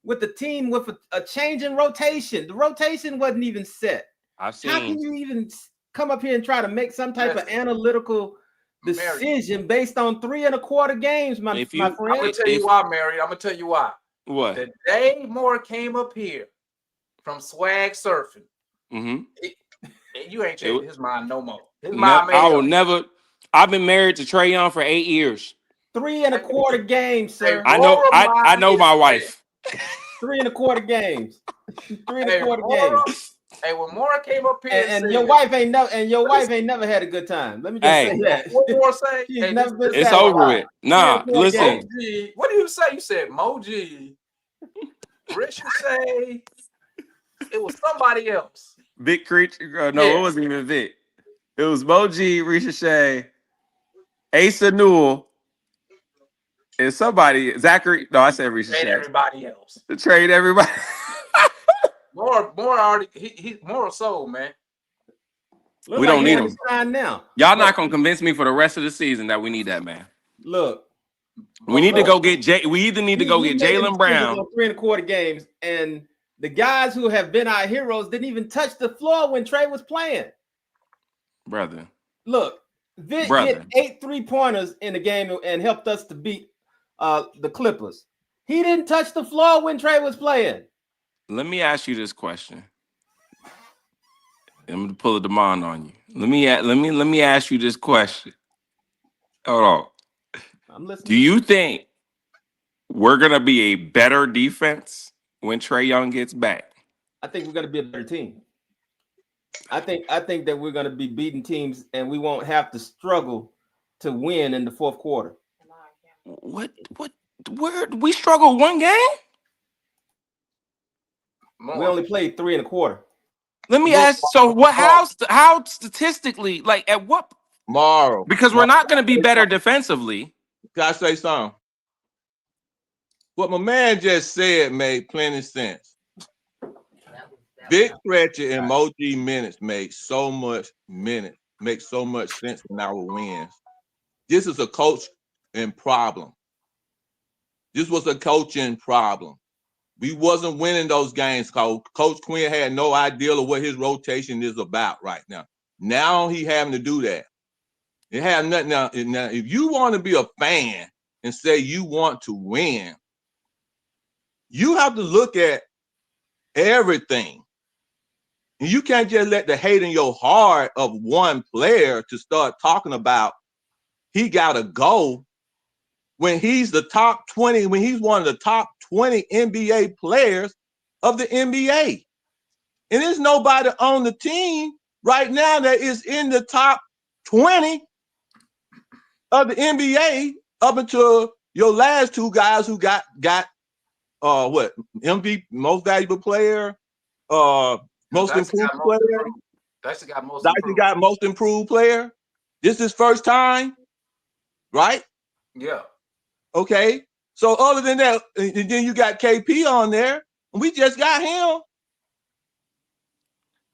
[SPEAKER 7] with the team with a change in rotation? The rotation wasn't even set. How can you even come up here and try to make some type of analytical decision based on 3 1/4 games, my friend?
[SPEAKER 3] I'm gonna tell you why, Mary. I'm gonna tell you why.
[SPEAKER 6] What?
[SPEAKER 3] The day Moore came up here from Swag Surfing, you ain't changing his mind no more.
[SPEAKER 6] I will never. I've been married to Trae Young for 8 years.
[SPEAKER 7] 3 1/4 games, sir.
[SPEAKER 6] I know my wife.
[SPEAKER 7] 3 1/4 games. 3 1/4 games.
[SPEAKER 3] Hey, when Moore came up here,
[SPEAKER 7] and your wife ain't never had a good time. Let me just say that.
[SPEAKER 3] What Moore say?
[SPEAKER 7] She's never been
[SPEAKER 6] it's over with. Nah, listen.
[SPEAKER 3] Moji. What do you say? You said Moji. Rich, you say it was somebody else.
[SPEAKER 6] Vic Creature. No, it wasn't even Vic. It was Moji, Ricochet, Asa Newell, and somebody, Zachary. No, I said Ricochet.
[SPEAKER 3] Trade everybody else.
[SPEAKER 6] To trade everybody.
[SPEAKER 3] More already. He's more sold, man.
[SPEAKER 6] We don't need him
[SPEAKER 7] now.
[SPEAKER 6] Y'all not gonna convince me for the rest of the season that we need that man.
[SPEAKER 7] Look,
[SPEAKER 6] we need to go get Jay. We either need to go get Jaylen Brown.
[SPEAKER 7] 3 1/4 games, and the guys who have been our heroes didn't even touch the floor when Trae was playing.
[SPEAKER 6] Brother,
[SPEAKER 7] look, Vic hit 8 3-pointers in the game and helped us to beat the Clippers. He didn't touch the floor when Trey was playing.
[SPEAKER 6] Let me ask you this question. I'm gonna pull a demand on you. Let me ask you this question. Hold on.
[SPEAKER 7] I'm listening.
[SPEAKER 6] Do you think we're gonna be a better defense when Trey Young gets back?
[SPEAKER 7] I think we're gonna be a better team. I think that we're gonna be beating teams and we won't have to struggle to win in the fourth quarter.
[SPEAKER 6] What where we struggled one game?
[SPEAKER 7] We only played 3 1/4.
[SPEAKER 6] Let me ask. So what? How statistically? Like at what?
[SPEAKER 4] Morrow.
[SPEAKER 6] Because we're not going to be better defensively.
[SPEAKER 4] Can I say something? What my man just said made plenty sense. Big Stretcher and Moji minutes make so much sense in our wins. This is a coaching problem. This was a coaching problem. We wasn't winning those games. Coach Quinn had no idea of what his rotation is about right now. Now he having to do that. It has nothing now. If you want to be a fan and say you want to win, you have to look at everything. And you can't just let the hate in your heart of one player to start talking about he got to go when he's the top 20, when he's one of the top 20 NBA players of the NBA. And there's nobody on the team right now that is in the top 20 of the NBA up until your last two guys who got what? MVP, most valuable player, most improved player.
[SPEAKER 3] Dyson
[SPEAKER 4] got most improved player. This is first time, right?
[SPEAKER 3] Yeah.
[SPEAKER 4] Okay. So other than that, and then you got KP on there, and we just got him.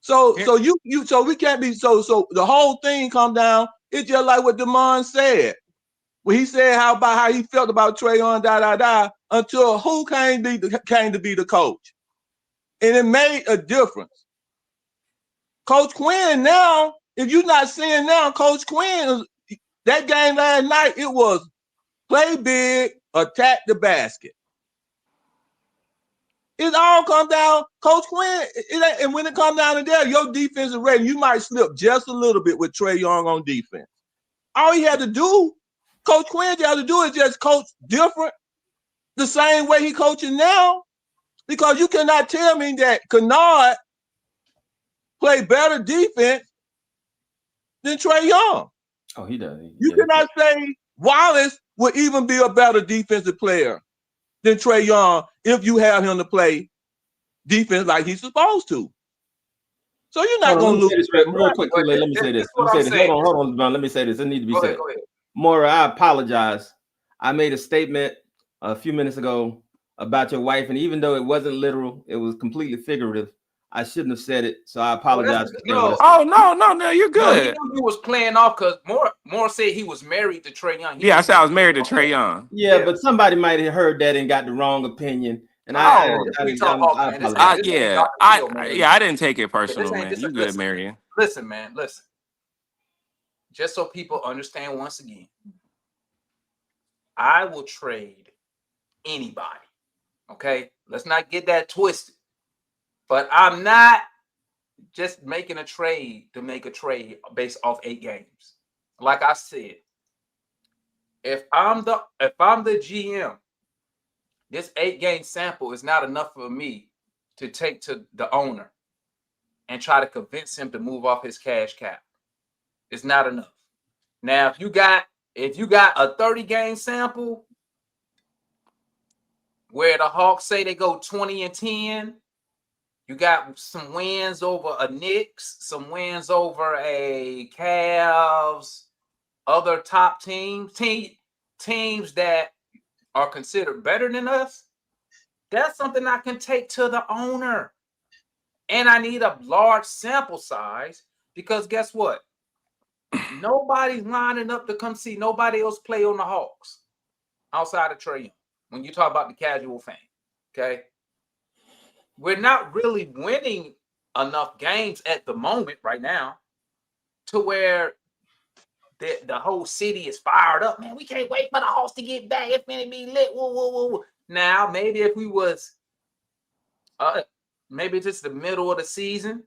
[SPEAKER 4] So we can't be so the whole thing come down. It's just like what Damon said. When he said how he felt about Trey Young, until who came to be the coach. And it made a difference. Coach Quinn now, if you're not seeing now, Coach Quinn, that game last night, it was play big, attack the basket. It all comes down, Coach Quinn, and when it comes down to there, your defensive rating, you might slip just a little bit with Trey Young on defense. All he had to do, Coach Quinn had to do is just coach different, the same way he coaching now, because you cannot tell me that Kennard play better defense than Trey Young.
[SPEAKER 7] Oh, he does.
[SPEAKER 4] You cannot say Wallace would even be a better defensive player than Trey Young if you have him to play defense like he's supposed to. So you're not going to lose.
[SPEAKER 7] Real quick, let me say this. Hold on, let me say this. It needs to be said.
[SPEAKER 3] Go ahead.
[SPEAKER 7] Maura, I apologize. I made a statement a few minutes ago about your wife, and even though it wasn't literal, it was completely figurative. I shouldn't have said it, so I apologize.
[SPEAKER 6] No, you're good.
[SPEAKER 3] No, he was playing off because Moore said he was married to Trey Young.
[SPEAKER 6] I said I was married to Trey Young.
[SPEAKER 7] Yeah, but somebody might have heard that and got the wrong opinion. And
[SPEAKER 6] I didn't take it personal, man. You good, Marion?
[SPEAKER 3] Listen, man. Listen. Just so people understand once again, I will trade anybody. Okay, let's not get that twisted. But I'm not just making a trade to make a trade based off 8 games. Like I said, if I'm the GM, this 8-game sample is not enough for me to take to the owner and try to convince him to move off his cash cap. It's not enough. Now, if you got a 30-game sample where the Hawks say they go 20-10, you got some wins over a Knicks, some wins over a Cavs, other top teams that are considered better than us. That's something I can take to the owner. And I need a large sample size because guess what? Nobody's lining up to come see nobody else play on the Hawks outside of Trey Young. When you talk about the casual fan, okay? We're not really winning enough games at the moment right now to where the whole city is fired up. Man, we can't wait for the Hawks to get back. It's gonna be lit. Whoa, whoa, whoa, whoa. Now, maybe if we was maybe just the middle of the season,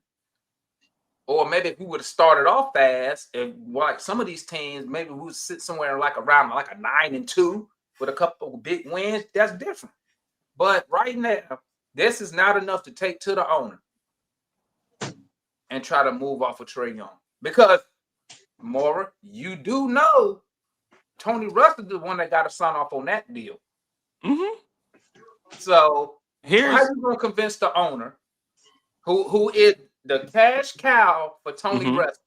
[SPEAKER 3] or maybe if we would have started off fast, and like some of these teams, maybe we would sit somewhere like around like a 9-2 with a couple of big wins. That's different. But right now, this is not enough to take to the owner and try to move off of Trae Young. Because, Mora, you do know Tony Russ is the one that got to sign off on that deal.
[SPEAKER 6] Mm-hmm.
[SPEAKER 3] So how
[SPEAKER 6] Here's
[SPEAKER 3] are you going to convince the owner, who is the cash cow for Tony
[SPEAKER 6] Mhm.
[SPEAKER 3] Russ?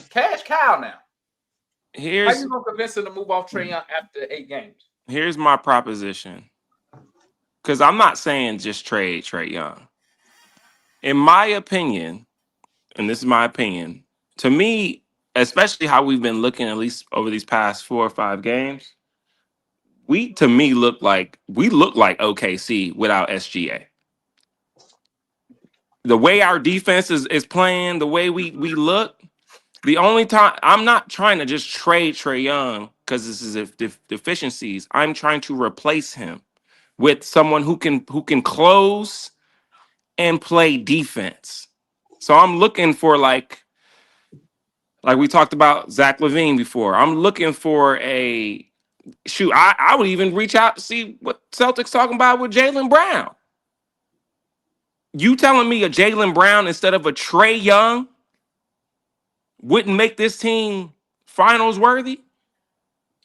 [SPEAKER 3] Cash cow now. How
[SPEAKER 6] here's
[SPEAKER 3] you going to convince him to move off Trae Young after 8 games?
[SPEAKER 6] here's my proposition. Because I'm not saying just trade Trae Young. In my opinion, and this is my opinion, to me, especially how we've been looking at least over these past 4 or 5 games, we look like OKC without SGA. The way our defense is playing, the way we look, the only time I'm not trying to just trade Trae Young because this is deficiencies. I'm trying to replace him with someone who can close and play defense. So I'm looking for like we talked about Zach LaVine before. I'm looking for a shoot. I would even reach out to see what Celtics talking about with Jaylen Brown. You telling me a Jaylen Brown instead of a Trae Young wouldn't make this team finals worthy?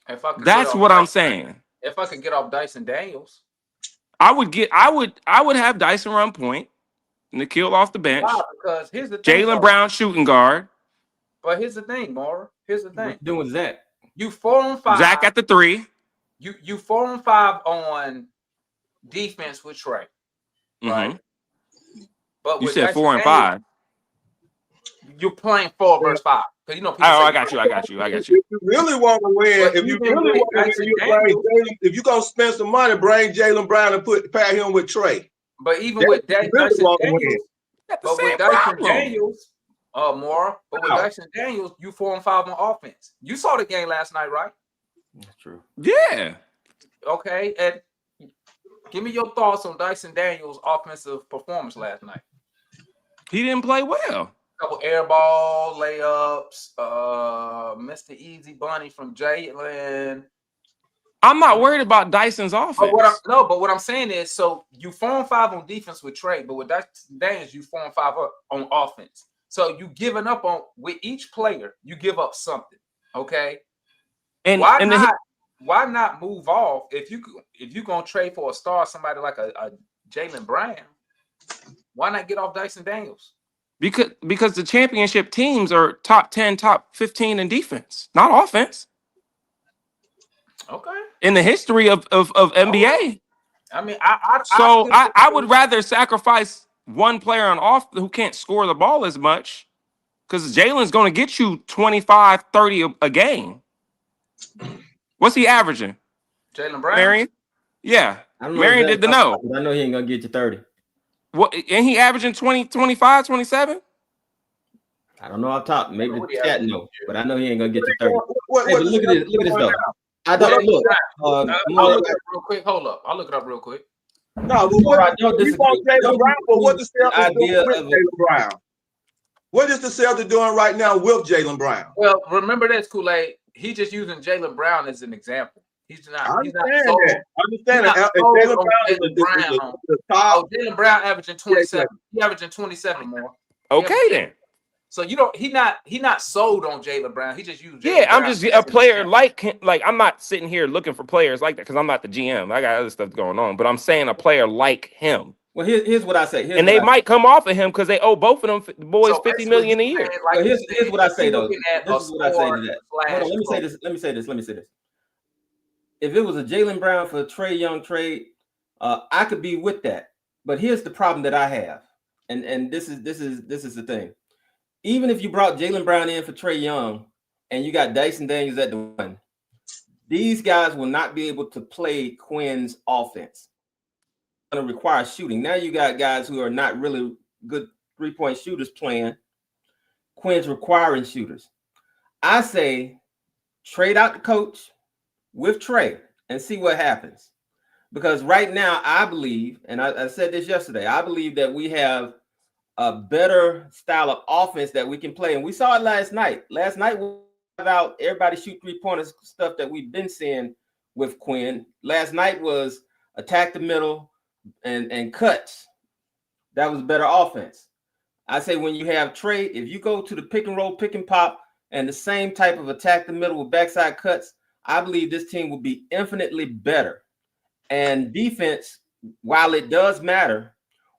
[SPEAKER 3] If I could
[SPEAKER 6] That's
[SPEAKER 3] get off
[SPEAKER 6] what I'm
[SPEAKER 3] Dyson-
[SPEAKER 6] saying.
[SPEAKER 3] If I could get off Dyson Daniels.
[SPEAKER 6] I would have Dyson run point, Nikhil off the bench,
[SPEAKER 3] Why? Because here's the thing.
[SPEAKER 6] Jaylen Brown shooting guard,
[SPEAKER 3] But here's the thing, Mara. Here's the thing.
[SPEAKER 7] What you doing with Zach?
[SPEAKER 3] You 4 on 5.
[SPEAKER 6] Zach at the 3.
[SPEAKER 3] You 4 on 5 on defense with Trae. Right.
[SPEAKER 6] Mhm.
[SPEAKER 3] But
[SPEAKER 6] You
[SPEAKER 3] with
[SPEAKER 6] said
[SPEAKER 3] Dyson
[SPEAKER 6] 4 and
[SPEAKER 3] Daniels,
[SPEAKER 6] 5.
[SPEAKER 3] You're playing 4 versus 5. Because
[SPEAKER 6] Oh, I got you.
[SPEAKER 4] If you really want to win,
[SPEAKER 3] But
[SPEAKER 4] if you
[SPEAKER 3] even
[SPEAKER 4] really
[SPEAKER 3] with
[SPEAKER 4] want to
[SPEAKER 3] Dyson
[SPEAKER 4] win, you
[SPEAKER 3] Daniels-
[SPEAKER 4] if you're gonna spend some money, bring Jaylen Brown and pair him with Trae.
[SPEAKER 3] But even
[SPEAKER 4] That's
[SPEAKER 3] with
[SPEAKER 4] really
[SPEAKER 3] Dyson
[SPEAKER 4] want to win.
[SPEAKER 3] Daniels,
[SPEAKER 6] Got the
[SPEAKER 3] but
[SPEAKER 6] same
[SPEAKER 3] with Dyson
[SPEAKER 6] problem.
[SPEAKER 3] Daniels, Mara, but with
[SPEAKER 4] Wow.
[SPEAKER 3] Dyson Daniels, you 4 on 5 on offense. You saw the game last night, right?
[SPEAKER 7] That's true.
[SPEAKER 6] Yeah.
[SPEAKER 3] Okay, and give me your thoughts on Dyson Daniels' offensive performance last night.
[SPEAKER 6] He didn't play well.
[SPEAKER 3] Couple air ball layups, Mr. Easy Bunny from Jalen.
[SPEAKER 6] I'm not worried about Dyson's offense.
[SPEAKER 3] But what I'm saying is, so you 4 on 5 on defense with Trae, but with Dyson Daniels, you 4 on 5 on offense. So you giving up on with each player, you give up something. Okay,
[SPEAKER 6] and
[SPEAKER 3] why not move off if you gonna trade for a star, somebody like a Jaylen Brown? Why not get off Dyson Daniels?
[SPEAKER 6] because the championship teams are top 10, top 15 in defense, not offense.
[SPEAKER 3] Okay,
[SPEAKER 6] In the history of NBA.
[SPEAKER 3] I mean,
[SPEAKER 6] I would rather sacrifice one player on off who can't score the ball as much, because Jalen's going to get you 25, 30 a game. What's he averaging?
[SPEAKER 3] Jaylen Brown.
[SPEAKER 6] Marion? Yeah.
[SPEAKER 7] I don't know
[SPEAKER 6] Marion
[SPEAKER 7] exactly
[SPEAKER 6] did the know.
[SPEAKER 7] but I know he ain't gonna get you 30.
[SPEAKER 6] What, and he averaging 20, 25, 27?
[SPEAKER 7] I don't know off top. Maybe
[SPEAKER 3] What
[SPEAKER 7] the
[SPEAKER 3] he
[SPEAKER 7] chat
[SPEAKER 3] averaging?
[SPEAKER 7] know, but I know he ain't gonna get you 30.
[SPEAKER 4] What,
[SPEAKER 7] Hey, but look at this. Look at this though. I don't look.
[SPEAKER 3] I'll
[SPEAKER 7] More,
[SPEAKER 3] look it up real quick. Hold up. I'll look it up real quick.
[SPEAKER 4] No, but
[SPEAKER 7] More, I
[SPEAKER 4] what,
[SPEAKER 7] don't
[SPEAKER 4] we
[SPEAKER 7] disagree.
[SPEAKER 4] want Jaylen Brown, but what the
[SPEAKER 7] The
[SPEAKER 4] Celtics
[SPEAKER 7] idea
[SPEAKER 4] doing with
[SPEAKER 7] of
[SPEAKER 4] Jaylen Brown? What is the Celtics doing right now with Jaylen Brown?
[SPEAKER 3] Well, remember this, Kool-Aid. He just using Jaylen Brown as an example. He's not.
[SPEAKER 4] I
[SPEAKER 3] He's not
[SPEAKER 4] understand
[SPEAKER 3] sold.
[SPEAKER 4] that. I understand
[SPEAKER 3] He's
[SPEAKER 4] that.
[SPEAKER 3] not
[SPEAKER 4] If
[SPEAKER 3] sold
[SPEAKER 4] Jaylen
[SPEAKER 3] on
[SPEAKER 4] Brown is
[SPEAKER 3] Jaylen Brown.
[SPEAKER 4] the top.
[SPEAKER 3] Oh, Jaylen Brown averaging 27. He averaging 27 more.
[SPEAKER 6] Okay, then.
[SPEAKER 3] So you don't. He not sold on Jaylen Brown. He just used. Jaylen
[SPEAKER 6] Yeah, I'm
[SPEAKER 3] Brown
[SPEAKER 6] just
[SPEAKER 3] as
[SPEAKER 6] a
[SPEAKER 3] an
[SPEAKER 6] player
[SPEAKER 3] example.
[SPEAKER 6] like him. Like, I'm not sitting here looking for players like that because I'm not the GM. I got other stuff going on. But I'm saying a player like him.
[SPEAKER 7] well, here's what I say.
[SPEAKER 6] And they might come off of him because they owe both of them boys
[SPEAKER 3] So
[SPEAKER 6] $50
[SPEAKER 3] basically,
[SPEAKER 6] million a
[SPEAKER 3] he's
[SPEAKER 6] year.
[SPEAKER 3] saying, like
[SPEAKER 7] Well,
[SPEAKER 3] you
[SPEAKER 7] here's
[SPEAKER 3] said,
[SPEAKER 7] what I say
[SPEAKER 3] he's
[SPEAKER 7] though.
[SPEAKER 3] looking at
[SPEAKER 7] This is what I say
[SPEAKER 3] scorer
[SPEAKER 7] to that.
[SPEAKER 3] slash
[SPEAKER 7] Hold on, let me say
[SPEAKER 3] scorer.
[SPEAKER 7] this. Let me say this. If it was a Jaylen Brown for Trae Young trade, I could be with that. But here's the problem that I have, and this is the thing. Even if you brought Jaylen Brown in for Trae Young, and you got Dyson Daniels at the one, these guys will not be able to play Quinn's offense. It's going to require shooting. Now you got guys who are not really good 3-point shooters playing. Quinn's requiring shooters. I say trade out the coach with Trey and see what happens. Because right now, I believe, and I said this yesterday, I believe that we have a better style of offense that we can play. And we saw it last night. Last night, we have out everybody shoot 3-pointers, stuff that we've been seeing with Quinn. Last night was attack the middle and cuts. That was better offense. I say when you have Trey, if you go to the pick and roll, pick and pop, and the same type of attack the middle with backside cuts, I believe this team will be infinitely better. And defense, while it does matter,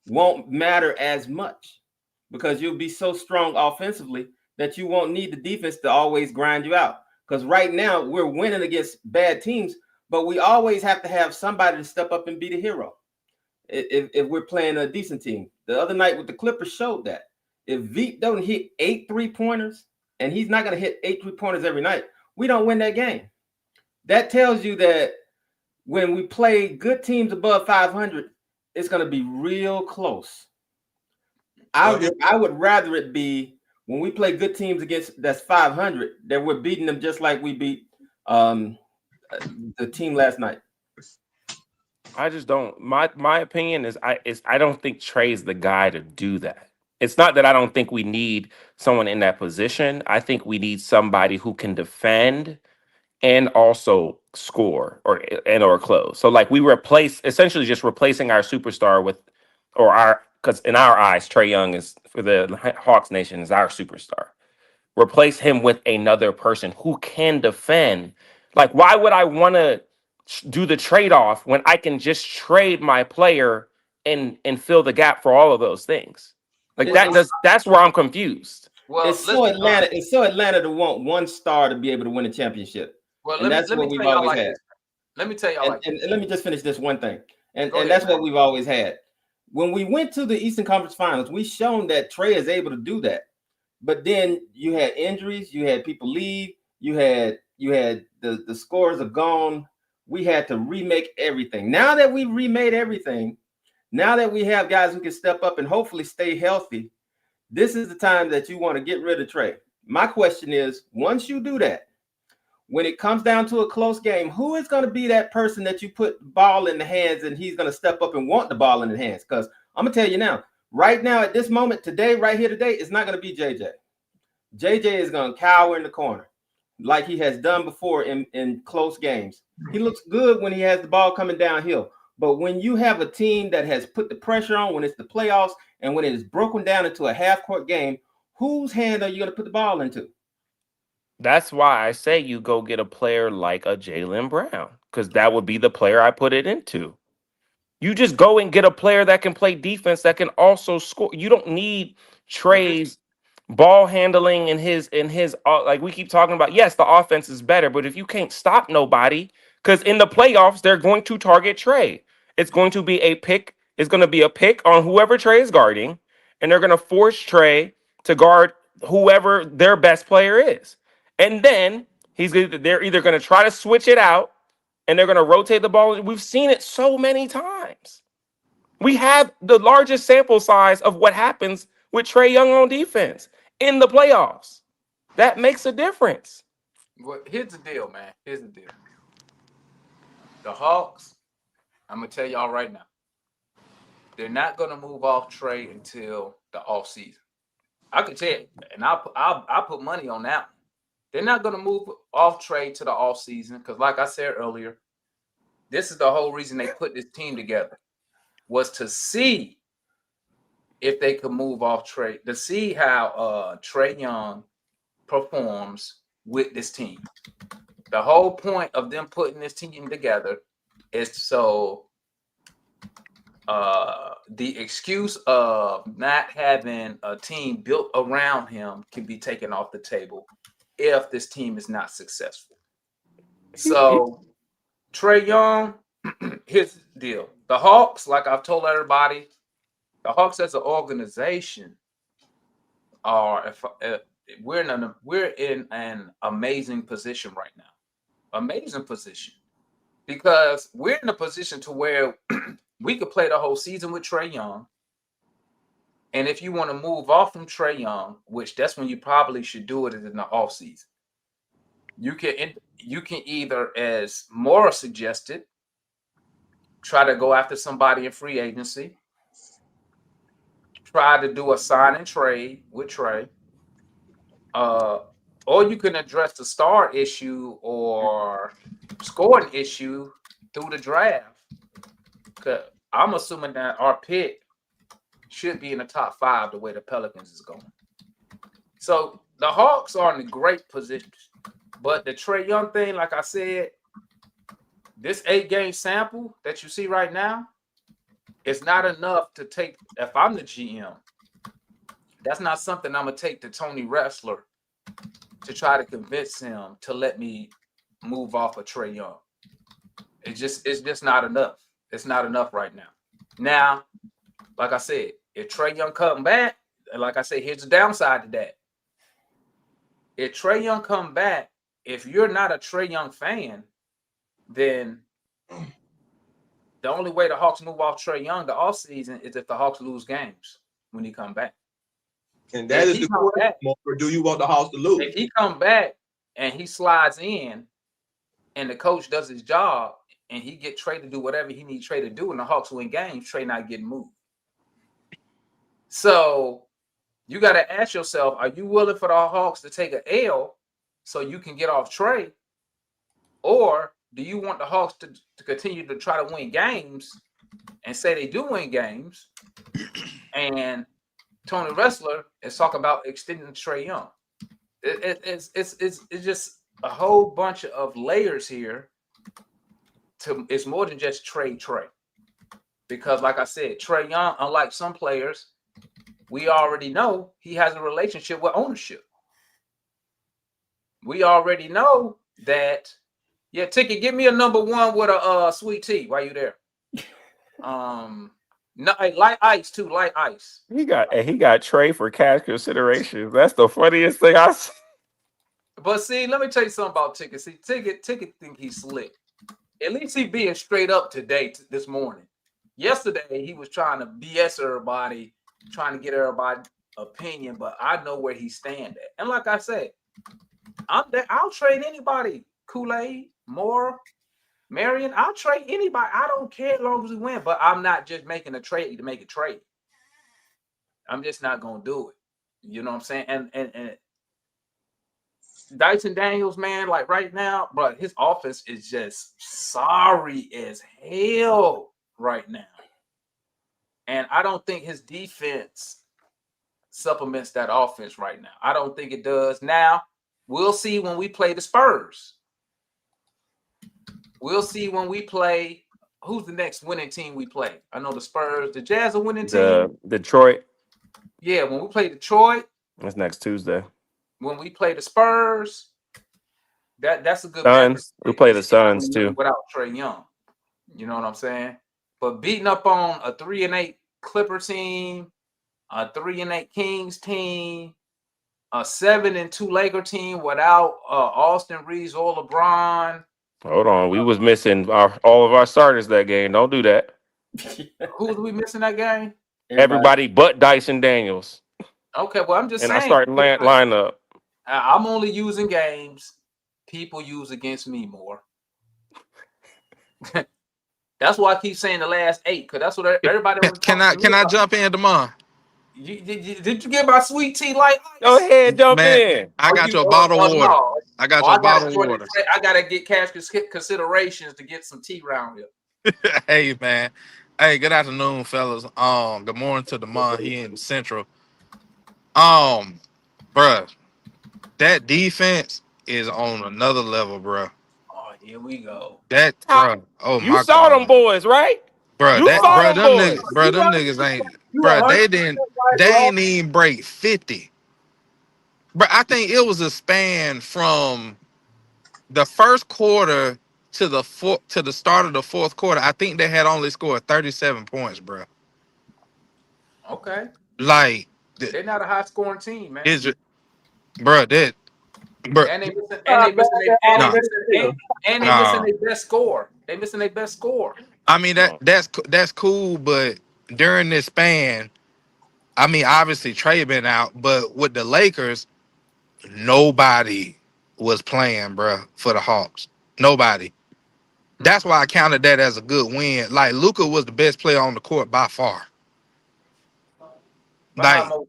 [SPEAKER 7] won't matter as much because you'll be so strong offensively that you won't need the defense to always grind you out. Because right now we're winning against bad teams, but we always have to have somebody to step up and be the hero if we're playing a decent team. The other night with the Clippers showed that. If Veep don't hit 8 3-pointers, and he's not going to hit 8 3-pointers every night, we don't win that game. That tells you that when we play good teams above 500, it's going to be real close. I would rather it be when we play good teams against that's 500 that we're beating them just like we beat the team last night.
[SPEAKER 6] I just don't. My opinion is I don't think Trey's the guy to do that. It's not that I don't think we need someone in that position. I think we need somebody who can defend and also score or close. So like we essentially just replacing our superstar with, because in our eyes, Trae Young is, for the Hawks Nation, is our superstar. Replace him with another person who can defend. Like, why would I want to do the trade-off when I can just trade my player and fill the gap for all of those things? Like that's where I'm confused.
[SPEAKER 3] Well,
[SPEAKER 7] it's so Atlanta to want one star to be able to win a championship.
[SPEAKER 3] Well,
[SPEAKER 7] that's what we've always had.
[SPEAKER 3] Let me tell y'all
[SPEAKER 7] and let me just finish this one thing. And that's what we've always had. When we went to the Eastern Conference Finals, we shown that Trey is able to do that. But then you had injuries, you had people leave, you had the scores are gone. We had to remake everything. Now that we remade everything, now that we have guys who can step up and hopefully stay healthy, this is the time that you want to get rid of Trey. My question is, once you do that, when it comes down to a close game, who is going to be that person that you put ball in the hands and he's going to step up and want the ball in the hands? Because I'm going to tell you now, right now at this moment today, right here today, it's not going to be JJ. JJ is going to cower in the corner like he has done before in close games. He looks good when he has the ball coming downhill. But when you have a team that has put the pressure on, when it's the playoffs and when it is broken down into a half-court game, whose hand are you going to put the ball into?
[SPEAKER 6] That's why I say you go get a player like a Jaylen Brown, because that would be the player I put it into. You just go and get a player that can play defense, that can also score. You don't need Trey's ball handling and his like we keep talking about. Yes, the offense is better, but if you can't stop nobody, because in the playoffs they're going to target Trey. It's going to be a pick. It's going to be a pick on whoever Trey is guarding, and they're going to force Trey to guard whoever their best player is. And then they're either going to try to switch it out and they're going to rotate the ball. We've seen it so many times. We have the largest sample size of what happens with Trae Young on defense in the playoffs. That makes a difference.
[SPEAKER 3] Well, here's the deal, man. Here's the deal. The Hawks, I'm going to tell y'all right now, they're not going to move off Trae until the offseason. I can tell you, and I'll put money on that one. They're not going to move off Trey to the offseason because, like I said earlier, this is the whole reason they put this team together, was to see if they could move off Trey, to see how Trae Young performs with this team. The whole point of them putting this team together is so the excuse of not having a team built around him can be taken off the table if this team is not successful. So Trae Young, here's the deal. The Hawks, like I've told everybody, the Hawks as an organization we're in an amazing position right now. Amazing position. Because we're in a position to where we could play the whole season with Trae Young. And if you want to move off from Trae Young, which that's when you probably should do it, is in the offseason. you can either, as Mora suggested, try to go after somebody in free agency, try to do a sign and trade with Trey, or you can address the star issue or scoring issue through the draft. Cause I'm assuming that our pick should be in the top 5 the way the Pelicans is going. So the Hawks are in a great position. But the Trae Young thing, like I said, this 8-game sample that you see right now is not enough to take. If I'm the GM, that's not something I'm going to take to Tony Wrestler to try to convince him to let me move off of Trae Young. It's just not enough. It's not enough right now. Now, like I said, if Trae Young come back, and like I said, here's the downside to that. If Trae Young come back, if you're not a Trae Young fan, then the only way the Hawks move off Trae Young the offseason is if the Hawks lose games when he come back.
[SPEAKER 4] And that is the question. Or do you want the Hawks to lose?
[SPEAKER 3] If he come back and he slides in and the coach does his job and he get Trae to do whatever he needs Trae to do and the Hawks win games, Trae not getting moved. So you got to ask yourself, are you willing for the Hawks to take an L so you can get off Trae? Or do you want the Hawks to continue to try to win games and say they do win games? And Tony Wrestler is talking about extending Trae Young. It's just a whole bunch of layers here. It's more than just Trae. Because like I said, Trae Young, unlike some players, we already know he has a relationship with ownership. We already know that. Yeah, Ticket, give me a number 1 with a sweet tea while you there. No, light ice too, light ice.
[SPEAKER 6] He got Trae for cash consideration. That's the funniest thing I see.
[SPEAKER 3] But see, let me tell you something about Ticket. See, Ticket think he's slick. At least he being straight up today, this morning. Yesterday, he was trying to BS everybody, trying to get everybody's opinion, but I know where he stand at. And like I said, I'll trade anybody. Kool-Aid, Moore, Marion, I'll trade anybody. I don't care as long as we win, but I'm not just making a trade to make a trade. I'm just not going to do it. You know what I'm saying? And Dyson Daniels, man, like right now, bro, his offense is just sorry as hell right now. And I don't think his defense supplements that offense right now. I don't think it does. Now, we'll see when we play the Spurs. We'll see when we play. Who's the next winning team we play? I know the Spurs. The Jazz are winning team.
[SPEAKER 6] Detroit.
[SPEAKER 3] Yeah, when we play Detroit.
[SPEAKER 6] That's next Tuesday.
[SPEAKER 3] When we play the Spurs, that's a good
[SPEAKER 6] Suns. We play the Suns too.
[SPEAKER 3] Without Trae Young. You know what I'm saying? But beating up on a 3-8 Clipper team, a 3-8 Kings team, a 7-2 Laker team without Austin Reeves or LeBron.
[SPEAKER 6] Hold on, we was missing all of our starters that game. Don't do that.
[SPEAKER 3] Who was we missing that game?
[SPEAKER 6] Everybody but Dyson Daniels.
[SPEAKER 3] Okay, well, I'm just saying.
[SPEAKER 6] And I started lineup.
[SPEAKER 3] I'm only using games people use against me more. That's why I keep saying the last 8, because that's what everybody.
[SPEAKER 8] Can I jump in, Damon?
[SPEAKER 3] Did you get my sweet tea light?
[SPEAKER 6] Go ahead, jump in.
[SPEAKER 8] I got your bottle of water. I got your bottle of water.
[SPEAKER 3] I gotta get cash considerations to get some tea around here.
[SPEAKER 8] Hey man, hey, good afternoon, fellas. Good morning to Damon here in Central. Bruh, that defense is on another level, bruh.
[SPEAKER 3] Oh, here we go.
[SPEAKER 8] That, bruh. Oh
[SPEAKER 6] you
[SPEAKER 8] my
[SPEAKER 6] saw
[SPEAKER 8] God.
[SPEAKER 6] them boys, right?
[SPEAKER 8] Bruh, them niggas ain't. Bruh, they ain't even break 50. But I think it was a span from the first quarter to the start of the fourth quarter. I think they had only scored 37 points, bro.
[SPEAKER 3] Okay.
[SPEAKER 8] Like
[SPEAKER 3] they're not a high scoring team, man.
[SPEAKER 8] Is it, bro? And
[SPEAKER 3] they missing their best score. They missing their best score.
[SPEAKER 8] I mean that's cool, but during this span, I mean obviously Trae been out, but with the Lakers, nobody was playing, bro, for the Hawks. Nobody. That's why I counted that as a good win. Like Luka was the best player on the court by far.
[SPEAKER 3] Behind
[SPEAKER 8] Like,
[SPEAKER 3] OG.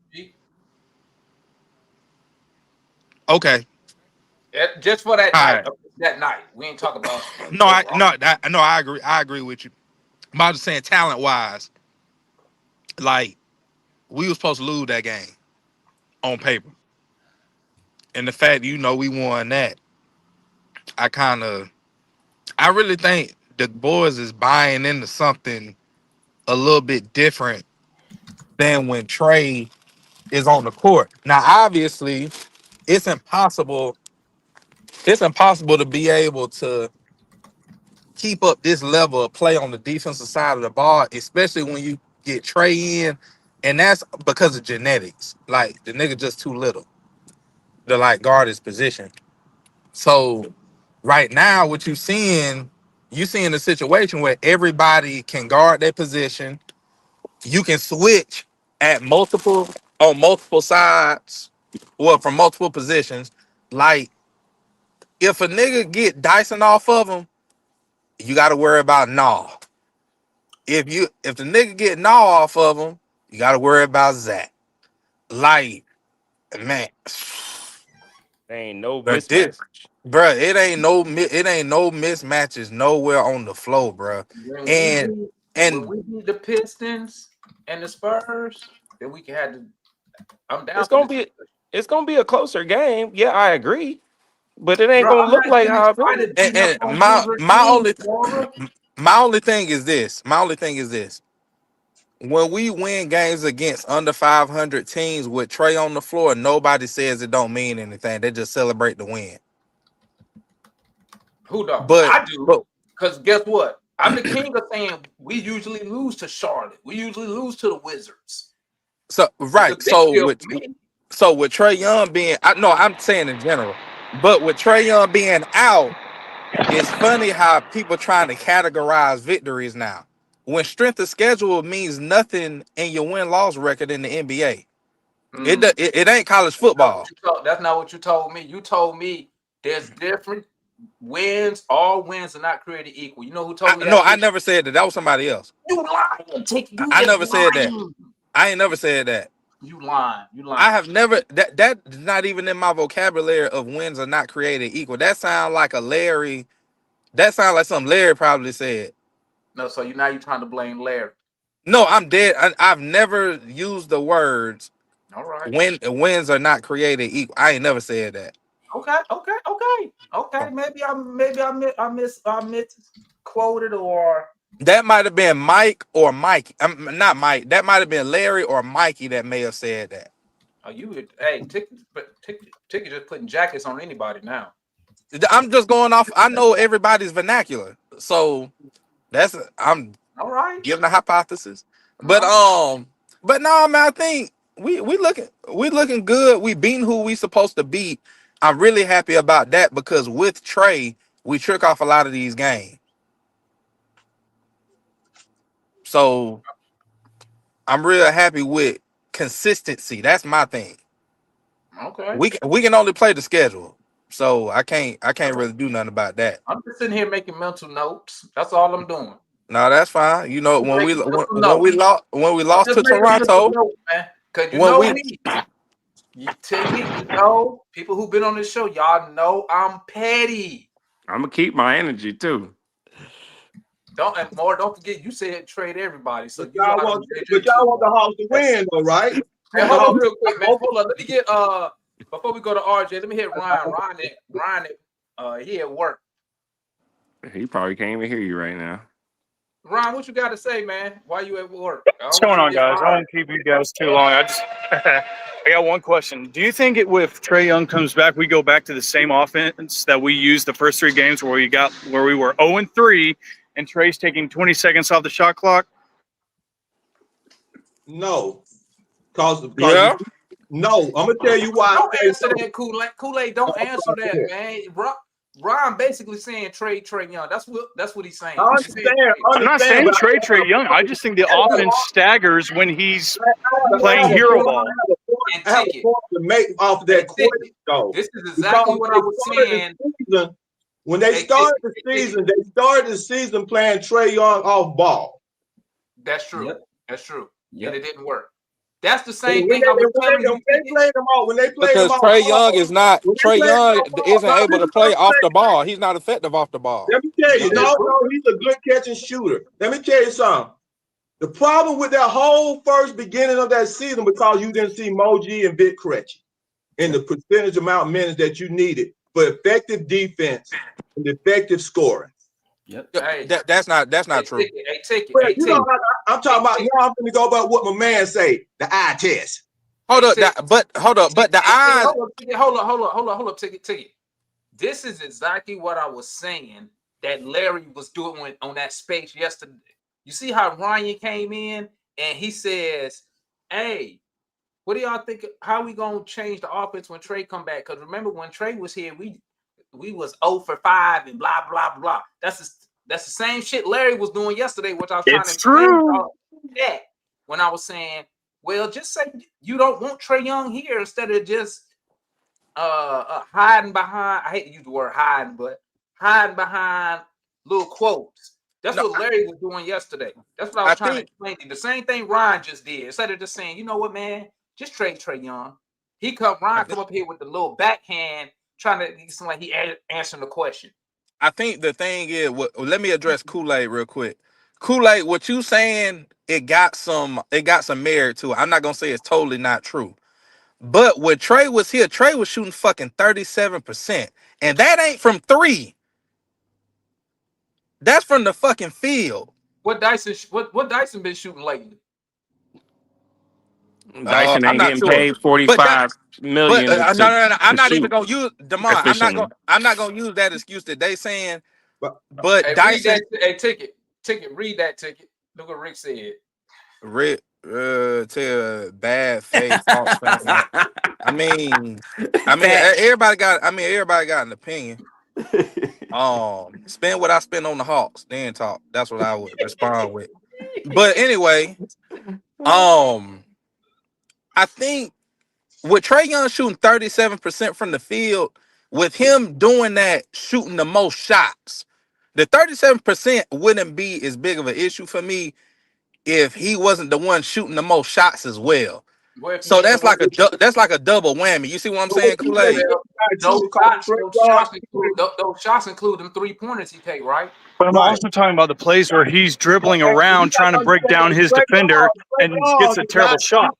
[SPEAKER 8] okay,
[SPEAKER 3] Just for that
[SPEAKER 8] all
[SPEAKER 3] night.
[SPEAKER 8] right.
[SPEAKER 3] That night. We ain't talking about
[SPEAKER 8] No,
[SPEAKER 3] overall.
[SPEAKER 8] I agree. I agree with you. But I'm just saying, talent wise, like we was supposed to lose that game on paper, and the fact we won that, I really think the boys is buying into something a little bit different than when Trey is on the court. Now, obviously, it's impossible. It's impossible to be able to keep up this level of play on the defensive side of the ball, especially when you get Trey in, and that's because of genetics. Like the nigga just too little to like guard his position. So right now, what you seeing a situation where everybody can guard their position. You can switch on multiple sides, well, from multiple positions. Like if a nigga get Dyson off of him, you got to worry about Nah. If the nigga get Nah off of him, you got to worry about Zach. Like, man,
[SPEAKER 6] There ain't no
[SPEAKER 8] but this,
[SPEAKER 6] mismatch.
[SPEAKER 8] bruh, it ain't no mismatches nowhere on the floor, bruh.
[SPEAKER 3] When
[SPEAKER 8] And
[SPEAKER 3] we beat the Pistons and the Spurs, then we can have the. I'm down
[SPEAKER 6] It's
[SPEAKER 3] for
[SPEAKER 6] gonna
[SPEAKER 3] this.
[SPEAKER 6] be a closer game. Yeah, I agree. But it ain't
[SPEAKER 3] Bro,
[SPEAKER 6] gonna
[SPEAKER 3] I'm
[SPEAKER 6] look
[SPEAKER 3] not
[SPEAKER 6] like
[SPEAKER 3] getting
[SPEAKER 6] how
[SPEAKER 3] excited
[SPEAKER 6] it
[SPEAKER 3] beating up
[SPEAKER 8] and
[SPEAKER 3] on
[SPEAKER 8] my
[SPEAKER 3] Denver
[SPEAKER 8] my
[SPEAKER 3] teams,
[SPEAKER 8] only
[SPEAKER 3] Florida.
[SPEAKER 8] my only thing is this. My only thing is this. When we win games against under 500 teams with Trey on the floor, nobody says it don't mean anything. They just celebrate the win.
[SPEAKER 3] Who don't?
[SPEAKER 8] But
[SPEAKER 3] I do.
[SPEAKER 8] but
[SPEAKER 3] Because guess what? I'm the king of saying we usually lose to Charlotte. We usually lose to the Wizards.
[SPEAKER 8] so
[SPEAKER 3] It's a
[SPEAKER 8] right.
[SPEAKER 3] big deal for me.
[SPEAKER 8] So with Trey Young being, I'm saying in general, but with Trey Young being out, it's funny how people trying to categorize victories now. When strength of schedule means nothing in your win-loss record in the NBA. It ain't college football.
[SPEAKER 3] That's not what you told me. You told me there's different wins. All wins are not created equal. You know who told me that?
[SPEAKER 8] I never said that. That was somebody else.
[SPEAKER 3] You lying. You
[SPEAKER 8] I
[SPEAKER 3] just
[SPEAKER 8] never said that.
[SPEAKER 3] lying.
[SPEAKER 8] I ain't never said that.
[SPEAKER 3] You lying. You lying.
[SPEAKER 8] I have never that's not even in my vocabulary of wins are not created equal. That sounds like that sounds like something Larry probably said.
[SPEAKER 3] No, so now you're trying to blame Larry.
[SPEAKER 8] No, I'm dead. I've never used the words
[SPEAKER 3] All right.
[SPEAKER 8] wins are not created equal. I ain't never said that.
[SPEAKER 3] Okay. Maybe I misquoted or
[SPEAKER 8] That might have been Mike or Mike. Not Mike. That might have been Larry or Mikey that may have said that.
[SPEAKER 3] Ticket just putting jackets on anybody now.
[SPEAKER 8] I'm just going off. I know everybody's vernacular, so I'm
[SPEAKER 3] all right
[SPEAKER 8] giving a hypothesis. But no, man. I think we looking good. We beating who we supposed to beat. I'm really happy about that because with Trey, we trick off a lot of these games. So I'm real happy with consistency. That's my thing.
[SPEAKER 3] Okay.
[SPEAKER 8] We can only play the schedule, so I can't really do nothing about that.
[SPEAKER 3] I'm just sitting here making mental notes. That's all I'm doing.
[SPEAKER 8] No, that's fine. You know, when we lost to Toronto,
[SPEAKER 3] because you know me. People who've been on this show, y'all know I'm petty.
[SPEAKER 6] I'm gonna keep my energy too.
[SPEAKER 3] Don't forget you said trade everybody. So
[SPEAKER 4] y'all want the Hawks to win, though, right?
[SPEAKER 3] Hey, hold on real quick, man. Hold on. Let me get before we go to RJ, let me hit Ryan. Ryan, he at work.
[SPEAKER 6] He probably can't even hear you right now.
[SPEAKER 3] Ryan, what you got to say, man? Why you at work?
[SPEAKER 9] What's going on, guys? I won't keep you guys too long. I got one question. Do you think if Trey Young comes back, we go back to the same offense that we used the first three games where we were 0-3 and Trey's taking 20 seconds off the shot clock?
[SPEAKER 4] No.
[SPEAKER 8] Yeah.
[SPEAKER 4] No, I'm gonna tell you why.
[SPEAKER 3] Don't answer that, Kool-Aid. Don't answer that, man. Ryan basically saying trade Trey Young. That's what he's saying.
[SPEAKER 9] I'm not saying trade Trey Young. I just think the offense staggers when he's playing hero ball.
[SPEAKER 4] have a point to make off that question, though.
[SPEAKER 3] This is exactly what I was saying.
[SPEAKER 4] When they started the season playing Trae Young off ball.
[SPEAKER 3] That's true.
[SPEAKER 7] Yep.
[SPEAKER 3] That's true.
[SPEAKER 7] Yep.
[SPEAKER 3] And it didn't work. That's the same thing I was telling you.
[SPEAKER 5] Because Trae Young isn't able to play off the ball. He's not effective off the ball.
[SPEAKER 4] Let me tell you, no, he's a good catching shooter. Let me tell you something. The problem with that whole first beginning of that season, because you didn't see Moji and Vic Krejci in the percentage amount of minutes that you needed for effective defense and effective scoring.
[SPEAKER 7] Yep.
[SPEAKER 5] Hey, that's not true.
[SPEAKER 4] I'm talking about now. I'm going to go about what my man say. The eye test.
[SPEAKER 5] But the eyes.
[SPEAKER 3] Hold up. Ticket. This is exactly what I was saying that Larry was doing on that space yesterday. You see how Ryan came in and he says, "Hey, what do y'all think? How we gonna change the offense when Trae come back? Because remember when Trae was here, we was 0 for 5 and blah blah blah. That's the same shit Larry was doing yesterday, which I was trying to explain that when I was saying, well, just say you don't want Trae Young here instead of just hiding behind. I hate to use the word hiding, but hiding behind little quotes. That's what Larry was doing yesterday. That's what I was trying to explain to you. The same thing Ryan just did. Instead of just saying, you know what, man, just trade Trae Young. Ryan come up here with the little backhand, trying to seem like he answering the question.
[SPEAKER 5] I think the thing is, let me address Kool-Aid real quick. Kool-Aid, what you saying, it got some merit to it. I'm not gonna say it's totally not true. But when Trae was here, Trae was shooting fucking 37%. And that ain't from 3. That's from the fucking field.
[SPEAKER 3] What Dyson been shooting lately?
[SPEAKER 6] Dyson ain't getting paid $45 million.
[SPEAKER 5] No. I'm not even gonna use DeMar. I'm not gonna use that excuse that they saying. But
[SPEAKER 3] hey,
[SPEAKER 5] Dyson,
[SPEAKER 3] ticket. Read that ticket. Look what Rick said.
[SPEAKER 5] Rick, tell bad faith. I mean, everybody got an opinion. Spend what I spend on the Hawks, then talk. That's what I would respond with. But anyway, I think with Trae Young shooting 37% from the field, with him doing that, shooting the most shots, the 37% wouldn't be as big of an issue for me if he wasn't the one shooting the most shots as well. So that's like a double whammy. You see what I'm saying, Kool-Aid?
[SPEAKER 3] Those shots include them 3-pointers he take, right?
[SPEAKER 9] But I'm also talking about the plays where he's dribbling around trying to break down his defender and gets a terrible shot.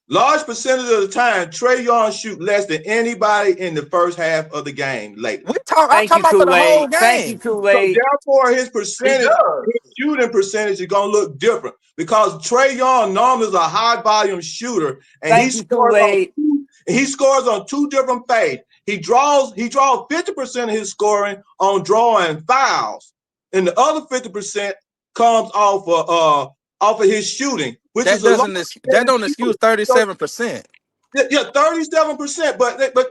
[SPEAKER 4] Large percentage of the time, Trae Young shoot less than anybody in the first half of the game lately.
[SPEAKER 5] I'm talking about for the whole game.
[SPEAKER 10] Thank you, Kool-Aid.
[SPEAKER 4] So therefore, his shooting percentage is going to look different because Trae Young normally is a high volume shooter, and he scores on 2 different fades. He draws 50% of his scoring on drawing fouls, and the other 50% comes off of his shooting. Which
[SPEAKER 5] that don't excuse 37%.
[SPEAKER 4] Yeah, 37%.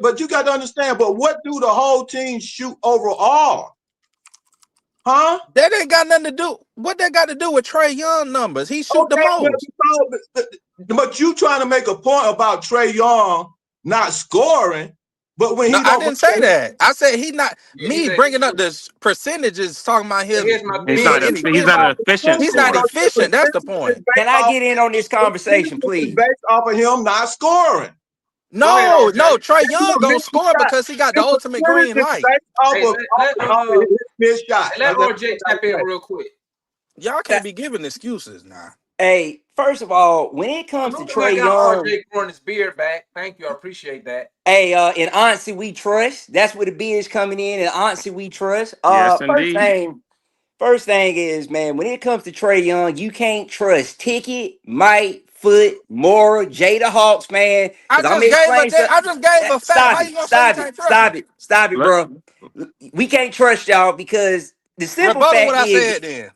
[SPEAKER 4] But you got to understand. But what do the whole team shoot overall? Huh?
[SPEAKER 5] That ain't got nothing to do. What that got to do with Trae Young numbers? He shoot the most.
[SPEAKER 4] But you trying to make a point about Trae Young not scoring. But when
[SPEAKER 5] I didn't say that. I said he not. Bringing up the percentages talking about him.
[SPEAKER 6] He's not efficient.
[SPEAKER 5] He's not efficient. That's the point.
[SPEAKER 10] Can I get in on this conversation, please?
[SPEAKER 4] Based off of him not scoring.
[SPEAKER 5] No, Trae Young gonna score because he got the ultimate green light.
[SPEAKER 3] Let RJ tap in real quick.
[SPEAKER 5] Y'all can't be giving excuses now.
[SPEAKER 10] Hey, first of all, when it comes to Trae Young,
[SPEAKER 3] RJ growing his beard back. Thank you, I appreciate that.
[SPEAKER 10] Hey, in honesty, we trust. That's where the beard's coming in. In honesty, we trust.
[SPEAKER 6] Yes, indeed.
[SPEAKER 10] First thing is, man, when it comes to Trae Young, you can't trust Ticket, Mike, Foot, Mora, Jada Hawks, man.
[SPEAKER 5] I just gave a fact.
[SPEAKER 10] Stop it, bro. We can't trust y'all because the simple
[SPEAKER 5] fact
[SPEAKER 10] what
[SPEAKER 5] is,
[SPEAKER 10] I said then.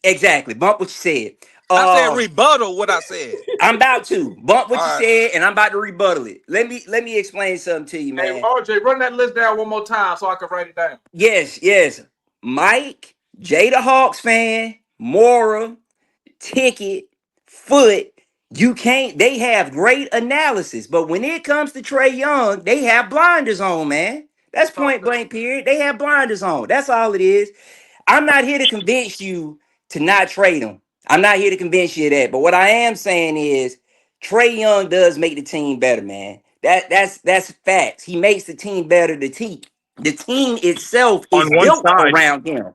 [SPEAKER 10] Exactly. Bump what you said.
[SPEAKER 5] I said rebuttal what I said.
[SPEAKER 10] I'm about to bump what you said, and I'm about to rebuttal it. Let me explain something to you, man.
[SPEAKER 3] Hey, RJ, run that list down one more time so I can write it down.
[SPEAKER 10] Yes. Mike, Jada Hawks fan, Mora, Ticket, Foot, You can't, they have great analysis, but when it comes to Trae Young, they have blinders on, man. That's point blank, period. They have blinders on. That's all it is. I'm not here to convince you to not trade him. I'm not here to convince you of that. But what I am saying is Trae Young does make the team better, man. That's facts. He makes the team better. The team itself is
[SPEAKER 9] On one
[SPEAKER 10] built
[SPEAKER 9] side,
[SPEAKER 10] around him.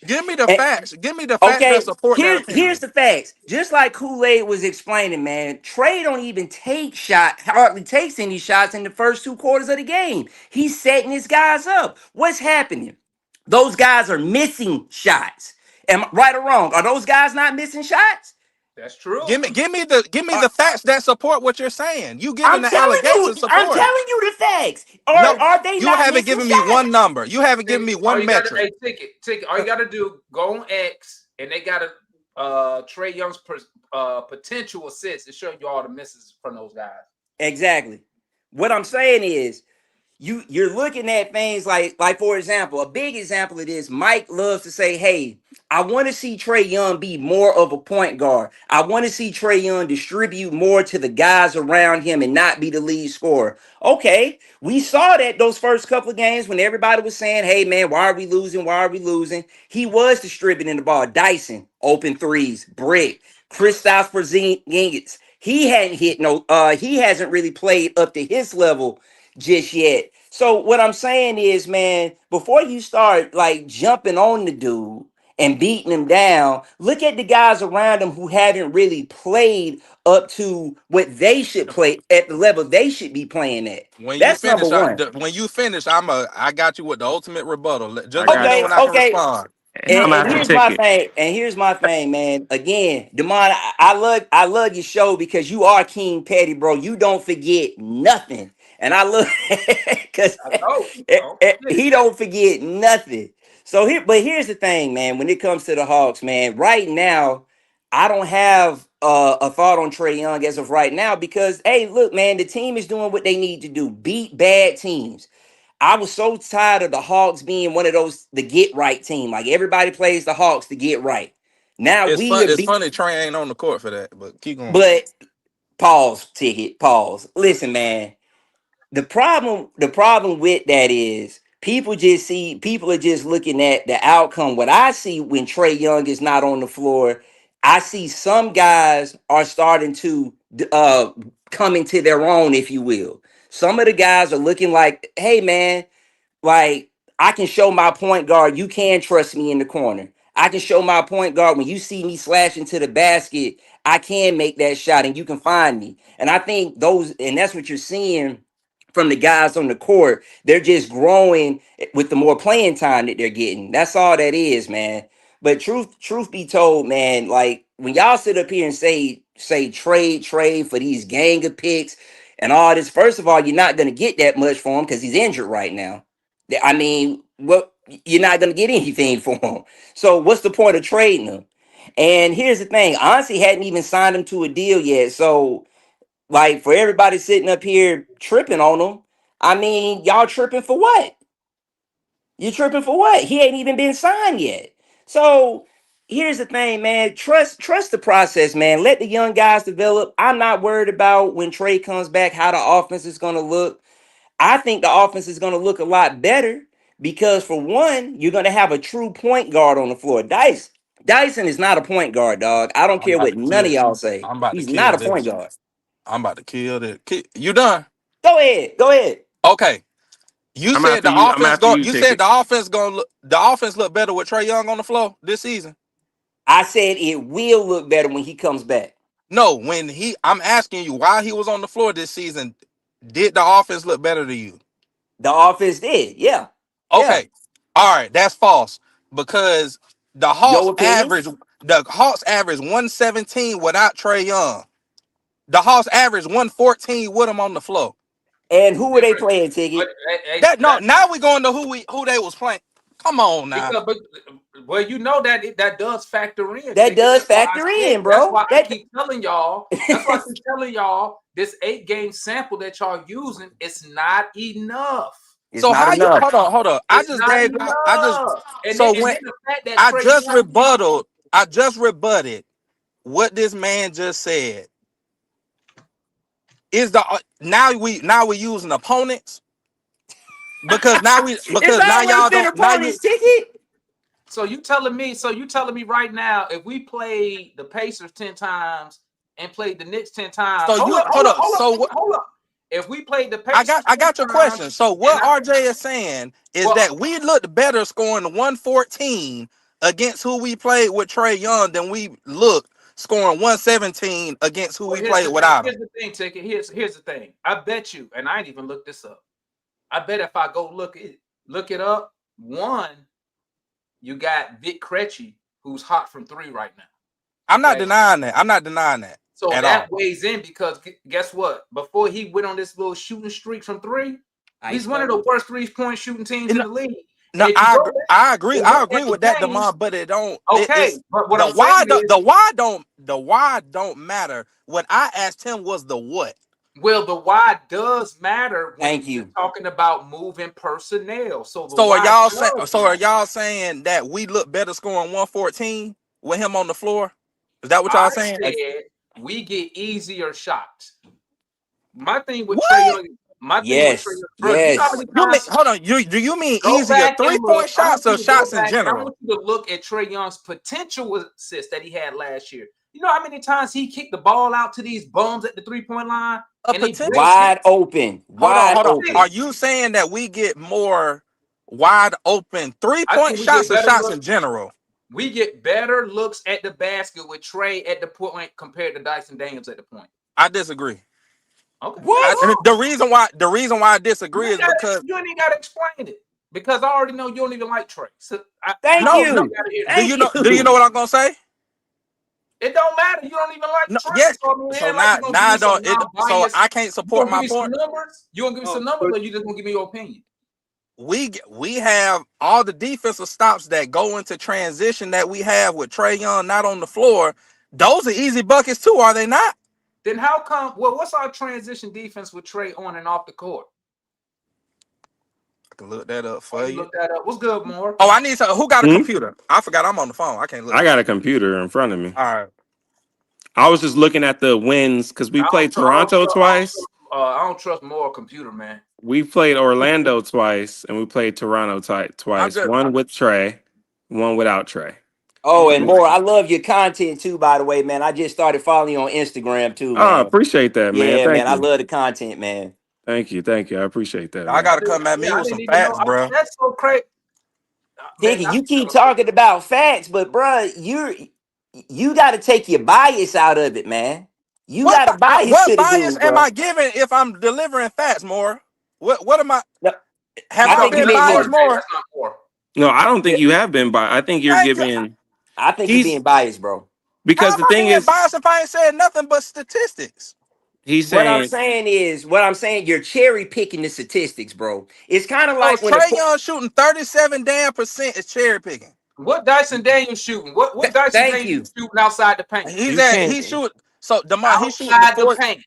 [SPEAKER 8] Give me the
[SPEAKER 10] And-
[SPEAKER 8] facts. Give me the facts that
[SPEAKER 10] okay,
[SPEAKER 8] support that
[SPEAKER 10] here's
[SPEAKER 8] opinion.
[SPEAKER 10] the facts. Just like Kool-Aid was explaining, man, Trae don't even take hardly takes any shots in the first 2 quarters of the game. He's setting his guys up. What's happening? Those guys are missing shots. Am I right or wrong? Are those guys not missing shots?
[SPEAKER 3] That's true.
[SPEAKER 8] Give me the facts that support what you're saying. You giving
[SPEAKER 10] I'm
[SPEAKER 8] the
[SPEAKER 10] telling you,
[SPEAKER 8] allegations
[SPEAKER 10] I'm
[SPEAKER 8] support.
[SPEAKER 10] telling you the facts.
[SPEAKER 8] No,
[SPEAKER 10] Are they
[SPEAKER 8] you
[SPEAKER 10] not
[SPEAKER 8] haven't
[SPEAKER 10] missing
[SPEAKER 8] given me
[SPEAKER 10] shots?
[SPEAKER 8] one number. You haven't given me
[SPEAKER 3] All
[SPEAKER 8] one
[SPEAKER 3] you gotta,
[SPEAKER 8] metric.
[SPEAKER 3] hey, ticket. All you gotta do, go on X, and they got a Trae Young's potential assists to show you all the misses from those guys.
[SPEAKER 10] Exactly. What I'm saying is you're looking at things like for example, a big example of this, Mike loves to say, hey, I want to see Trae Young be more of a point guard. I want to see Trae Young distribute more to the guys around him and not be the lead scorer. Okay, we saw that those first couple of games when everybody was saying, hey man, why are we losing? Why are we losing? He was distributing the ball. Dyson, open threes, brick, Kristaps Porzingis. He hadn't hit he hasn't really played up to his level just yet. So what I'm saying is, man, before you start like jumping on the dude and beating him down, look at the guys around him who haven't really played up to what they should play at the level they should be playing at.
[SPEAKER 8] When you
[SPEAKER 10] That's number
[SPEAKER 8] finish,
[SPEAKER 10] one.
[SPEAKER 8] I got you with the ultimate rebuttal. Just
[SPEAKER 6] I
[SPEAKER 8] let me
[SPEAKER 6] got
[SPEAKER 8] know
[SPEAKER 10] Okay,
[SPEAKER 6] you.
[SPEAKER 8] when I can
[SPEAKER 10] okay.
[SPEAKER 8] respond.
[SPEAKER 6] I'm
[SPEAKER 10] And
[SPEAKER 6] after
[SPEAKER 10] here's my
[SPEAKER 6] ticket.
[SPEAKER 10] thing. And here's my thing, man. Again, Demond, I love your show because you are King Petty, bro. You don't forget nothing. And I look because
[SPEAKER 3] I know.
[SPEAKER 10] he don't forget nothing. So here's the thing, man. When it comes to the Hawks, man, right now, I don't have a thought on Trae Young as of right now because, hey, look, man, the team is doing what they need to do. Beat bad teams. I was so tired of the Hawks being one of those the get right team. Like everybody plays the Hawks to get right. Now
[SPEAKER 8] It's
[SPEAKER 10] we
[SPEAKER 8] fun.
[SPEAKER 10] are
[SPEAKER 8] It's funny Trey ain't on the court for that, but keep going.
[SPEAKER 10] but pause, ticket, pause. Listen, man. The problem with that is people are just looking at the outcome. What I see when Trae Young is not on the floor, I see some guys are starting to come into their own, if you will. Some of the guys are looking like, hey man, like I can show my point guard, you can trust me in the corner. I can show my point guard when you see me slash into the basket, I can make that shot and you can find me. And I think that's what you're seeing from the guys on the court. They're just growing with the more playing time that they're getting. That's all that is, man. But truth be told, man, like when y'all sit up here and say trade for these gang of picks and all this, first of all, you're not going to get that much for him because he's injured right now. I mean, what you're not going to get anything for him. So what's the point of trading him? And here's the thing, honestly, hadn't even signed him to a deal yet. So like for everybody sitting up here tripping on him, I mean, y'all tripping for what? You tripping for what? He ain't even been signed yet. So here's the thing, man. Trust the process, man. Let the young guys develop. I'm not worried about when Trae comes back, how the offense is going to look. I think the offense is going to look a lot better because, for one, you're going to have a true point guard on the floor. Dyson is not a point guard, dog. I don't
[SPEAKER 8] I'm
[SPEAKER 10] care
[SPEAKER 8] about
[SPEAKER 10] what
[SPEAKER 8] to
[SPEAKER 10] none
[SPEAKER 8] kill.
[SPEAKER 10] of y'all say.
[SPEAKER 8] I'm about to
[SPEAKER 10] He's not
[SPEAKER 8] kill
[SPEAKER 10] a point
[SPEAKER 8] this.
[SPEAKER 10] guard.
[SPEAKER 8] I'm about to kill this. You done?
[SPEAKER 10] Go ahead. Go ahead.
[SPEAKER 8] Okay. You
[SPEAKER 6] I'm
[SPEAKER 8] said
[SPEAKER 6] after
[SPEAKER 8] the
[SPEAKER 6] you. I'm
[SPEAKER 8] offense
[SPEAKER 6] after
[SPEAKER 8] go.
[SPEAKER 6] you,
[SPEAKER 8] You said
[SPEAKER 6] ticket.
[SPEAKER 8] the offense gonna look. The offense look better with Trae Young on the floor this season.
[SPEAKER 10] I said it will look better when he comes back.
[SPEAKER 8] No, I'm asking you while he was on the floor this season. Did the offense look better to you?
[SPEAKER 10] The offense did. Yeah. Yeah.
[SPEAKER 8] Okay. All right, that's false because
[SPEAKER 10] Your opinion?
[SPEAKER 8] the Hawks average 117 without Trae Young. The Hawks average 114 with him on the floor.
[SPEAKER 10] And who were they
[SPEAKER 3] Different.
[SPEAKER 10] playing,
[SPEAKER 3] But
[SPEAKER 10] Ticket?
[SPEAKER 8] Now we going to who they was playing. Come on now.
[SPEAKER 3] Well, you know that does factor in.
[SPEAKER 10] That does factor in,
[SPEAKER 3] That's
[SPEAKER 10] bro.
[SPEAKER 3] why I keep telling y'all. That's why I keep telling y'all this 8-game sample that y'all using is not enough.
[SPEAKER 10] It's
[SPEAKER 8] So
[SPEAKER 10] not
[SPEAKER 8] how you
[SPEAKER 10] enough.
[SPEAKER 8] hold on. I
[SPEAKER 3] It's
[SPEAKER 8] just
[SPEAKER 3] not
[SPEAKER 8] gave
[SPEAKER 3] enough. And
[SPEAKER 8] so
[SPEAKER 3] then
[SPEAKER 8] when
[SPEAKER 3] the fact that
[SPEAKER 8] I
[SPEAKER 3] Trae
[SPEAKER 8] just
[SPEAKER 3] Young,
[SPEAKER 8] rebutted what this man just said. is the now we using opponents because now
[SPEAKER 10] It's always been opponent's ticket.
[SPEAKER 3] So you telling me right now, if we played the Pacers 10 times and played the Knicks 10 times, hold up. If we played the Pacers,
[SPEAKER 8] I got your question. So what RJ is saying is that we looked better scoring 114 against who we played with Trae Young than we looked scoring 117 against who we played without him.
[SPEAKER 3] Here's the thing, Ticket. Here's the thing. I bet you, and I ain't even looked this up. I bet if I go look it up, one, you got Vic Krejci, who's hot from 3 right now.
[SPEAKER 8] I'm not denying that.
[SPEAKER 3] So that weighs in because guess what? Before he went on this little shooting streak from 3, he's one of the worst 3-point shooting teams in the league.
[SPEAKER 8] No, I agree. I agree with that, Demar, but it don't.
[SPEAKER 3] Okay, but what
[SPEAKER 8] the why don't matter. What I asked him was the what.
[SPEAKER 3] Well, the why does matter when
[SPEAKER 10] you're
[SPEAKER 3] talking about moving personnel. So
[SPEAKER 8] are y'all saying that we look better scoring 114 with him on the floor? Is that what y'all saying?
[SPEAKER 3] We get easier shots. My thing with Trae Young.
[SPEAKER 8] Hold on. Do you mean easier 3-point shots or shots in general?
[SPEAKER 3] I want you to look at Trae Young's potential assist that he had last year. You know how many times he kicked the ball out to these bums at the 3-point line?
[SPEAKER 10] Wide open.
[SPEAKER 8] Hold on. Are you saying that we get more wide open 3-point shots or shots in general?
[SPEAKER 3] We get better looks at the basket with Trae at the point compared to Dyson Daniels at the point.
[SPEAKER 8] I disagree.
[SPEAKER 3] Okay.
[SPEAKER 8] The reason why I disagree is because
[SPEAKER 3] you ain't even gotta explain it. Because I already know you don't even like Trae. So
[SPEAKER 10] Thank you.
[SPEAKER 8] Do you know what I'm gonna say?
[SPEAKER 3] It don't matter. You don't even like Trae.
[SPEAKER 8] Yes. So I can't support my point.
[SPEAKER 3] You gonna give me some numbers, or you just gonna give me your opinion?
[SPEAKER 8] We have all the defensive stops that go into transition that we have with Trae Young not on the floor. Those are easy buckets too, are they not?
[SPEAKER 3] Then how come? Well, what's our transition defense with Trae on and off the court?
[SPEAKER 8] I can look that up for you.
[SPEAKER 3] Look that up. What's good, more?
[SPEAKER 8] Oh, I need to. Who got a computer? I forgot I'm on the phone. I can't look.
[SPEAKER 6] I got a computer in front of me.
[SPEAKER 8] All right.
[SPEAKER 6] I was just looking at the wins because we played Toronto twice.
[SPEAKER 3] I don't trust more computer, man.
[SPEAKER 6] We played Orlando twice, and we played Toronto twice. One with Trae, one without Trae.
[SPEAKER 10] Oh, and more. I love your content too, by the way, man. I just started following you on Instagram too, man.
[SPEAKER 6] Oh, appreciate that, man.
[SPEAKER 10] Yeah,
[SPEAKER 6] Thank
[SPEAKER 10] man.
[SPEAKER 6] you.
[SPEAKER 10] I love the content, man.
[SPEAKER 6] Thank you. I appreciate that.
[SPEAKER 8] I gotta come at me with some facts, bro.
[SPEAKER 3] That's so crazy.
[SPEAKER 10] Diggy, you keep talking about facts, but bro, you got to take your bias out of it, man. You got a bias.
[SPEAKER 8] What bias am I giving if I'm delivering facts, more? What am I? Have I been biased more?
[SPEAKER 6] No, I don't think you have been biased. I think you're giving.
[SPEAKER 10] I think he's being biased, bro.
[SPEAKER 6] Because the thing is,
[SPEAKER 8] biased if I ain't said nothing but statistics.
[SPEAKER 6] He's saying.
[SPEAKER 10] What I'm saying, you're cherry picking the statistics, bro. It's kind of like when
[SPEAKER 8] Trae Young shooting 37% is cherry picking.
[SPEAKER 3] What Dyson Daniels shooting? What Dyson Daniels shooting outside the paint?
[SPEAKER 8] He's shooting. So DeMar, he's shooting
[SPEAKER 3] the paint.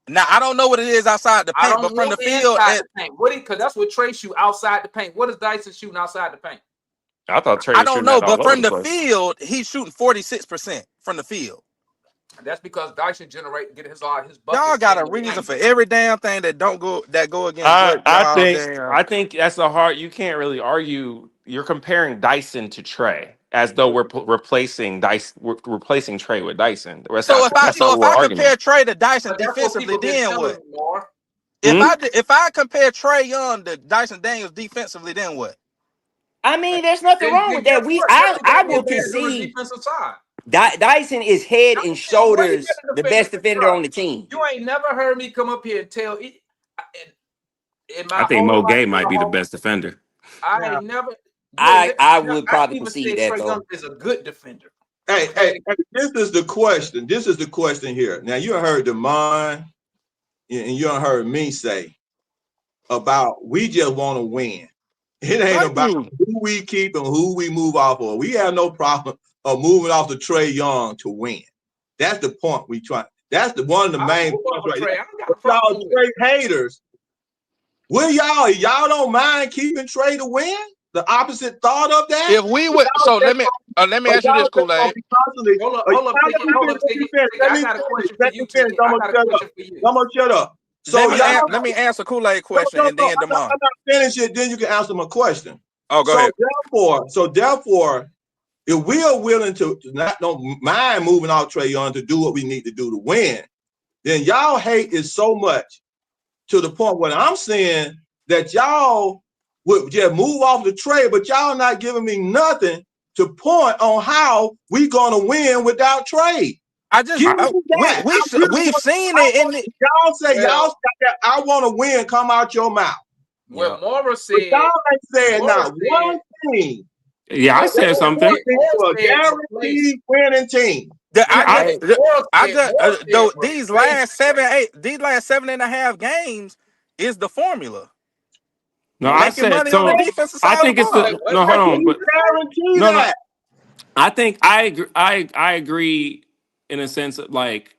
[SPEAKER 8] Now I don't know what it is outside the paint, but from the field,
[SPEAKER 3] because that's what Trae shoot outside the paint. What is Dyson shooting outside the paint?
[SPEAKER 6] I thought Trae.
[SPEAKER 8] I don't know, but from the field, he's shooting 46% from the field.
[SPEAKER 3] That's because Dyson get his buckets.
[SPEAKER 8] Y'all got a reason for every damn thing that go against.
[SPEAKER 11] I think that's a hard. You can't really argue. You're comparing Dyson to Trae as though we're replacing Trae with Dyson.
[SPEAKER 8] So if I compare Trae to Dyson defensively, then what? If I compare Trae Young to Dyson Daniels defensively, then what?
[SPEAKER 10] I mean, there's nothing wrong with that. I will concede. Dyson is head and shoulders the best defender on the team.
[SPEAKER 3] You ain't never heard me come up here and tell it.
[SPEAKER 6] I think Mo Gay might be the best defender.
[SPEAKER 3] I ain't never.
[SPEAKER 10] I would probably concede that though.
[SPEAKER 3] Is a good defender.
[SPEAKER 4] Hey, this is the question. This is the question here. Now you heard DeMond and you heard me say about we just want to win. It ain't about who we keep and who we move off of. We have no problem of moving off to Trae Young to win. That's the point we try. That's one of the main points right there. Y'all Trae haters. Will y'all don't mind keeping Trae to win? the opposite thought of that?
[SPEAKER 8] If we would, so let me ask you this, Kool-Aid.
[SPEAKER 3] Hold up, Tiggy. I got a question for you, Tiggy. I got a question for you.
[SPEAKER 4] I'm gonna shut up. So
[SPEAKER 8] let me answer Kool-Aid question and then
[SPEAKER 4] I'm not finished it. Then you can answer my question.
[SPEAKER 8] Oh, go ahead.
[SPEAKER 4] Therefore, if we are willing to not don't mind moving out Trae Young to do what we need to do to win, then y'all hate is so much to the point where I'm saying that y'all would just move off the Trae, but y'all not giving me nothing to point on how we gonna win without Trae.
[SPEAKER 8] We've seen it in the
[SPEAKER 4] y'all say y'all that I want to win come out your mouth.
[SPEAKER 3] Well, Mora said
[SPEAKER 4] y'all ain't said not one thing.
[SPEAKER 6] Yeah, I said something.
[SPEAKER 4] For a guaranteed winning team.
[SPEAKER 8] These last 7.5 games is the formula.
[SPEAKER 6] No, I said so. I think it's the no. Hold on, but no. I think I agree in a sense that, like,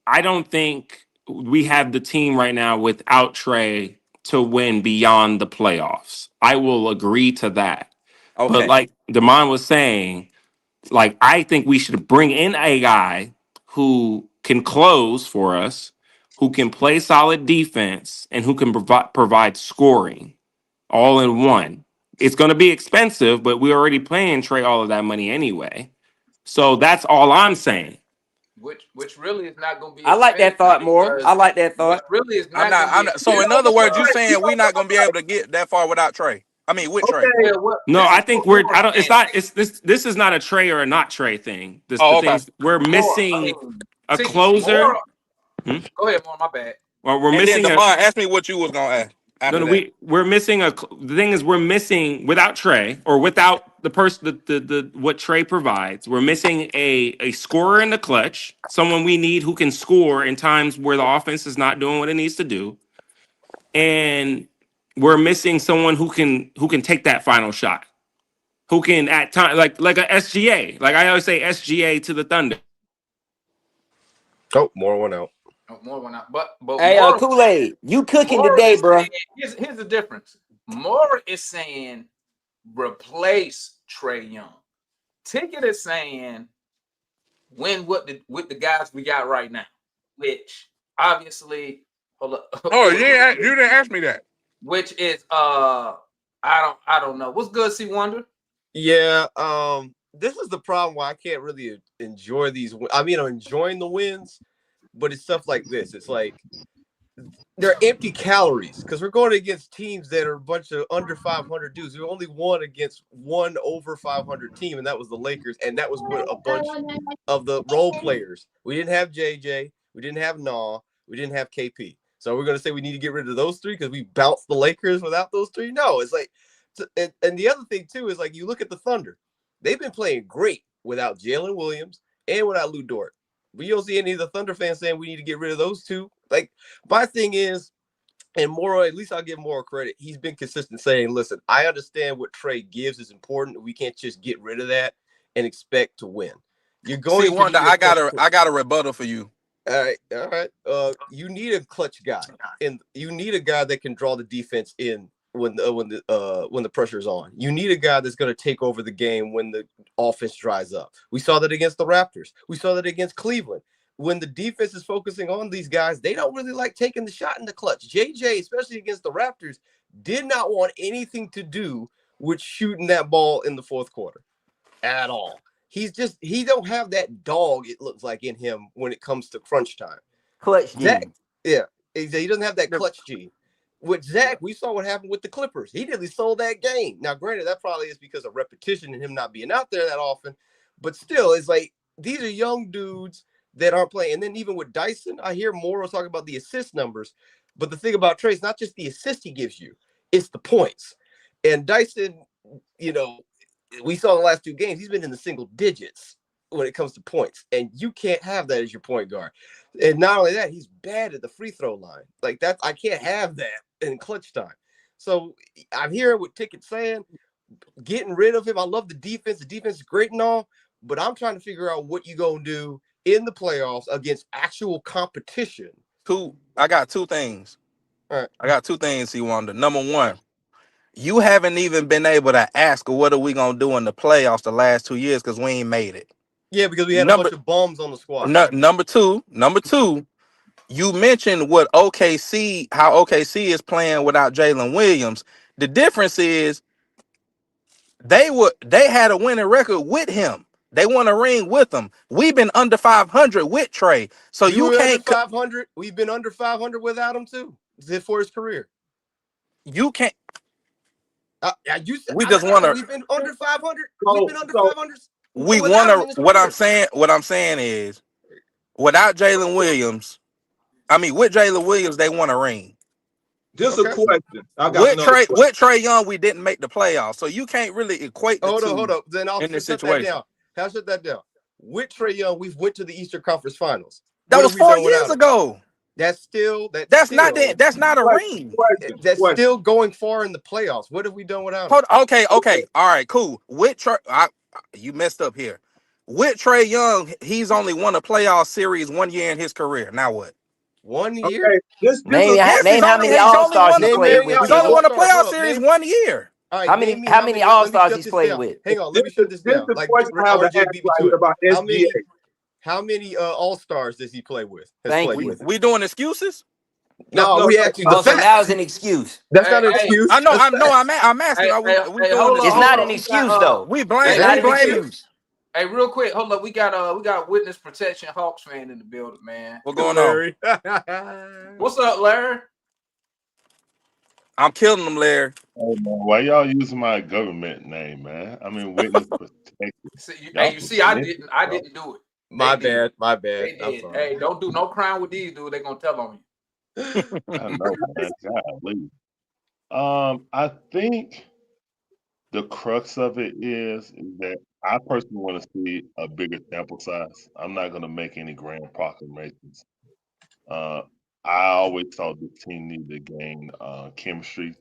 [SPEAKER 6] I don't think we have the team right now without Trae to win beyond the playoffs. I will agree to that. Okay. But like Damon was saying, like, I think we should bring in a guy who can close for us, who can play solid defense, and who can provide scoring all in one. It's going to be expensive, but we're already paying Trae all of that money anyway. So that's all I'm saying.
[SPEAKER 3] Which really is not going to be.
[SPEAKER 10] I like that thought more. I like that thought.
[SPEAKER 3] Really is not.
[SPEAKER 8] I'm not. So in other words, you're saying we're not going to be able to get that far without Trae. I mean, with Trae.
[SPEAKER 6] No, I think we're. I don't. It's not. It's this. This is not a Trae or a not Trae thing. This we're missing a closer.
[SPEAKER 3] Go ahead, More. My bad.
[SPEAKER 6] Well, we're missing.
[SPEAKER 8] Ask me what you was going to ask.
[SPEAKER 6] No, we're missing the thing is we're missing without Trae or without the person the what Trae provides. We're missing a scorer in the clutch, someone we need who can score in times where the offense is not doing what it needs to do, and we're missing someone who can take that final shot, who can at time like a SGA. Like I always say, SGA to the Thunder.
[SPEAKER 12] Oh, more one out.
[SPEAKER 3] More one out. But
[SPEAKER 10] hey, Kool-Aid, you cooking today, bro?
[SPEAKER 3] Here's the difference. More is saying replace Trae Young. Ticket is saying win with the guys we got right now, which obviously. Hold up.
[SPEAKER 8] Oh yeah, you didn't ask me that.
[SPEAKER 3] Which is I don't know. What's good, C Wonder?
[SPEAKER 12] Yeah, this is the problem why I can't really enjoy these. I mean, I'm enjoying the wins, but it's stuff like this. It's like they're empty calories because we're going against teams that are a bunch of under 500 dudes. We only won against one over 500 team, and that was the Lakers, and that was with a bunch of the role players. We didn't have JJ, we didn't have Nah, we didn't have KP. So we're going to say we need to get rid of those three because we bounced the Lakers without those three? No, it's like, and the other thing too is like you look at the Thunder. They've been playing great without Jalen Williams and without Lou Dort. We don't see any of the Thunder fans saying we need to get rid of those two. Like, my thing is, and Moro, at least I'll give Moro credit. He's been consistent saying, listen, I understand what Trae gives is important. We can't just get rid of that and expect to win. You're going to
[SPEAKER 8] I got a rebuttal for you.
[SPEAKER 12] All right. You need a clutch guy, and you need a guy that can draw the defense in when the pressure's on. You need a guy that's going to take over the game when the offense dries up. We saw that against the Raptors. We saw that against Cleveland. When the defense is focusing on these guys, they don't really like taking the shot in the clutch. JJ, especially against the Raptors, did not want anything to do with shooting that ball in the fourth quarter at all. He don't have that dog, it looks like, in him when it comes to crunch time.
[SPEAKER 10] Clutch G.
[SPEAKER 12] Zach, yeah, he doesn't have that clutch G. With Zach, we saw what happened with the Clippers. He nearly sold that game. Now, granted, that probably is because of repetition and him not being out there that often. But still, it's like these are young dudes that aren't playing. And then even with Dyson, I hear Moro talking about the assist numbers. But the thing about Trae is not just the assist he gives you, it's the points. And Dyson, we saw in the last two games, he's been in the single digits when it comes to points. And you can't have that as your point guard. And not only that, he's bad at the free throw line. Like that, I can't have that in clutch time. So I'm hearing what Ticket's saying, getting rid of him. I love the defense. The defense is great and all, but I'm trying to figure out what you're going to do in the playoffs against actual competition.
[SPEAKER 8] I got two things.
[SPEAKER 12] All right.
[SPEAKER 8] I got two things he wanted. Number one,
[SPEAKER 13] You haven't even been able to ask, what are we gonna do in the playoffs the last 2 years because we ain't made it.
[SPEAKER 12] Yeah, because we had a bunch of bums on the squad.
[SPEAKER 13] Number two, you mentioned what OKC, how OKC is playing without Jalen Williams. The difference is they had a winning record with him. They won a ring with him. We've been under 500 with Trey. So you can't.
[SPEAKER 12] Under 500. We've been under 500 without him too. For his career.
[SPEAKER 13] You can't.
[SPEAKER 12] You said,
[SPEAKER 13] we just want to.
[SPEAKER 12] We've been under 500. We've been under 500.
[SPEAKER 13] We want to. What I'm saying is, without Jalen Williams, with Jalen Williams, they won a ring.
[SPEAKER 4] Just a question. I got
[SPEAKER 13] with Trey Young, we didn't make the playoffs, so you can't really equate the two.
[SPEAKER 12] Hold up. Then I'll shut that down. I'll shut that down. With Trey Young, we've went to the Eastern Conference Finals.
[SPEAKER 13] That was 4 years ago.
[SPEAKER 12] That's still
[SPEAKER 13] that's not a ring.
[SPEAKER 12] That's still going far in the playoffs. What have we done without him?
[SPEAKER 13] Okay. All right, cool. With Trey, you messed up here. With Trey Young, he's only won a playoff series 1 year in his career. Now what?
[SPEAKER 12] 1 year?
[SPEAKER 10] Name how many All-Stars he played with.
[SPEAKER 13] He's only won a playoff series 1 year.
[SPEAKER 10] Right, how many All-Stars he's played with?
[SPEAKER 12] Hang on, let me shut this down. How many All-Stars does he play with?
[SPEAKER 13] We doing excuses?
[SPEAKER 12] No, we actually.
[SPEAKER 10] So that was an excuse.
[SPEAKER 12] That's not an excuse.
[SPEAKER 13] I'm asking.
[SPEAKER 10] It's not an excuse though.
[SPEAKER 13] We blame.
[SPEAKER 3] Hey, real quick, hold up. We got witness protection Hawks fan in the building, man.
[SPEAKER 13] What going on?
[SPEAKER 3] What's up, Larry?
[SPEAKER 13] I'm killing them, Larry.
[SPEAKER 14] Hey, man, why y'all using my government name, man? I mean, witness protection.
[SPEAKER 3] I didn't do it.
[SPEAKER 12] My bad.
[SPEAKER 3] I'm sorry. Hey, don't do no crime with these dudes. They're gonna tell on you.
[SPEAKER 14] I know, man. Golly. I think the crux of it is that I personally want to see a bigger sample size. I'm not going to make any grand proclamations. I always thought the team needed to gain chemistry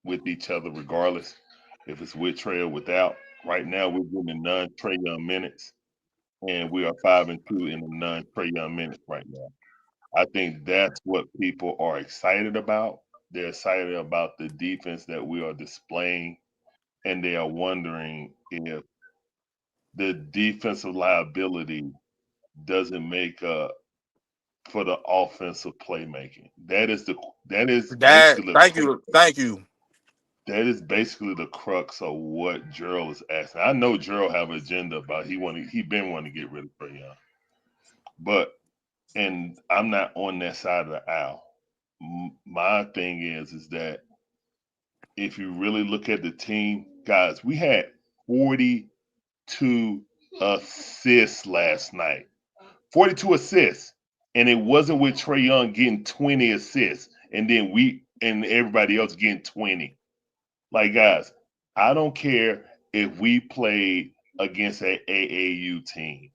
[SPEAKER 14] with each other, regardless if it's with Trey or without. Right now, we're getting non-Trey Young minutes, and we are 5-2 in the non-Trey Young minutes right now. I think that's what people are excited about. They're excited about the defense that we are displaying, and they are wondering if the defensive liability doesn't make up for the offensive playmaking. Thank
[SPEAKER 13] you.
[SPEAKER 14] That is basically the crux of what Gerald is asking. I know Gerald have an agenda about he been wanting to get rid of Trey Young, and I'm not on that side of the aisle. My thing is that if you really look at the team, guys, we had 42 assists last night. 42 assists. And it wasn't with Trey Young getting 20 assists and then everybody else getting 20. Like, guys, I don't care if we played against an AAU team.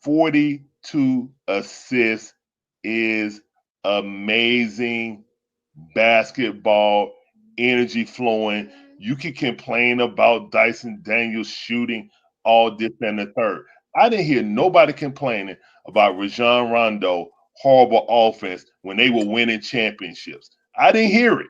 [SPEAKER 14] 42 assists is amazing basketball, energy flowing. You can complain about Dyson Daniels shooting all this and the third. I didn't hear nobody complaining about Rajon Rondo horrible offense when they were winning championships. I didn't hear it.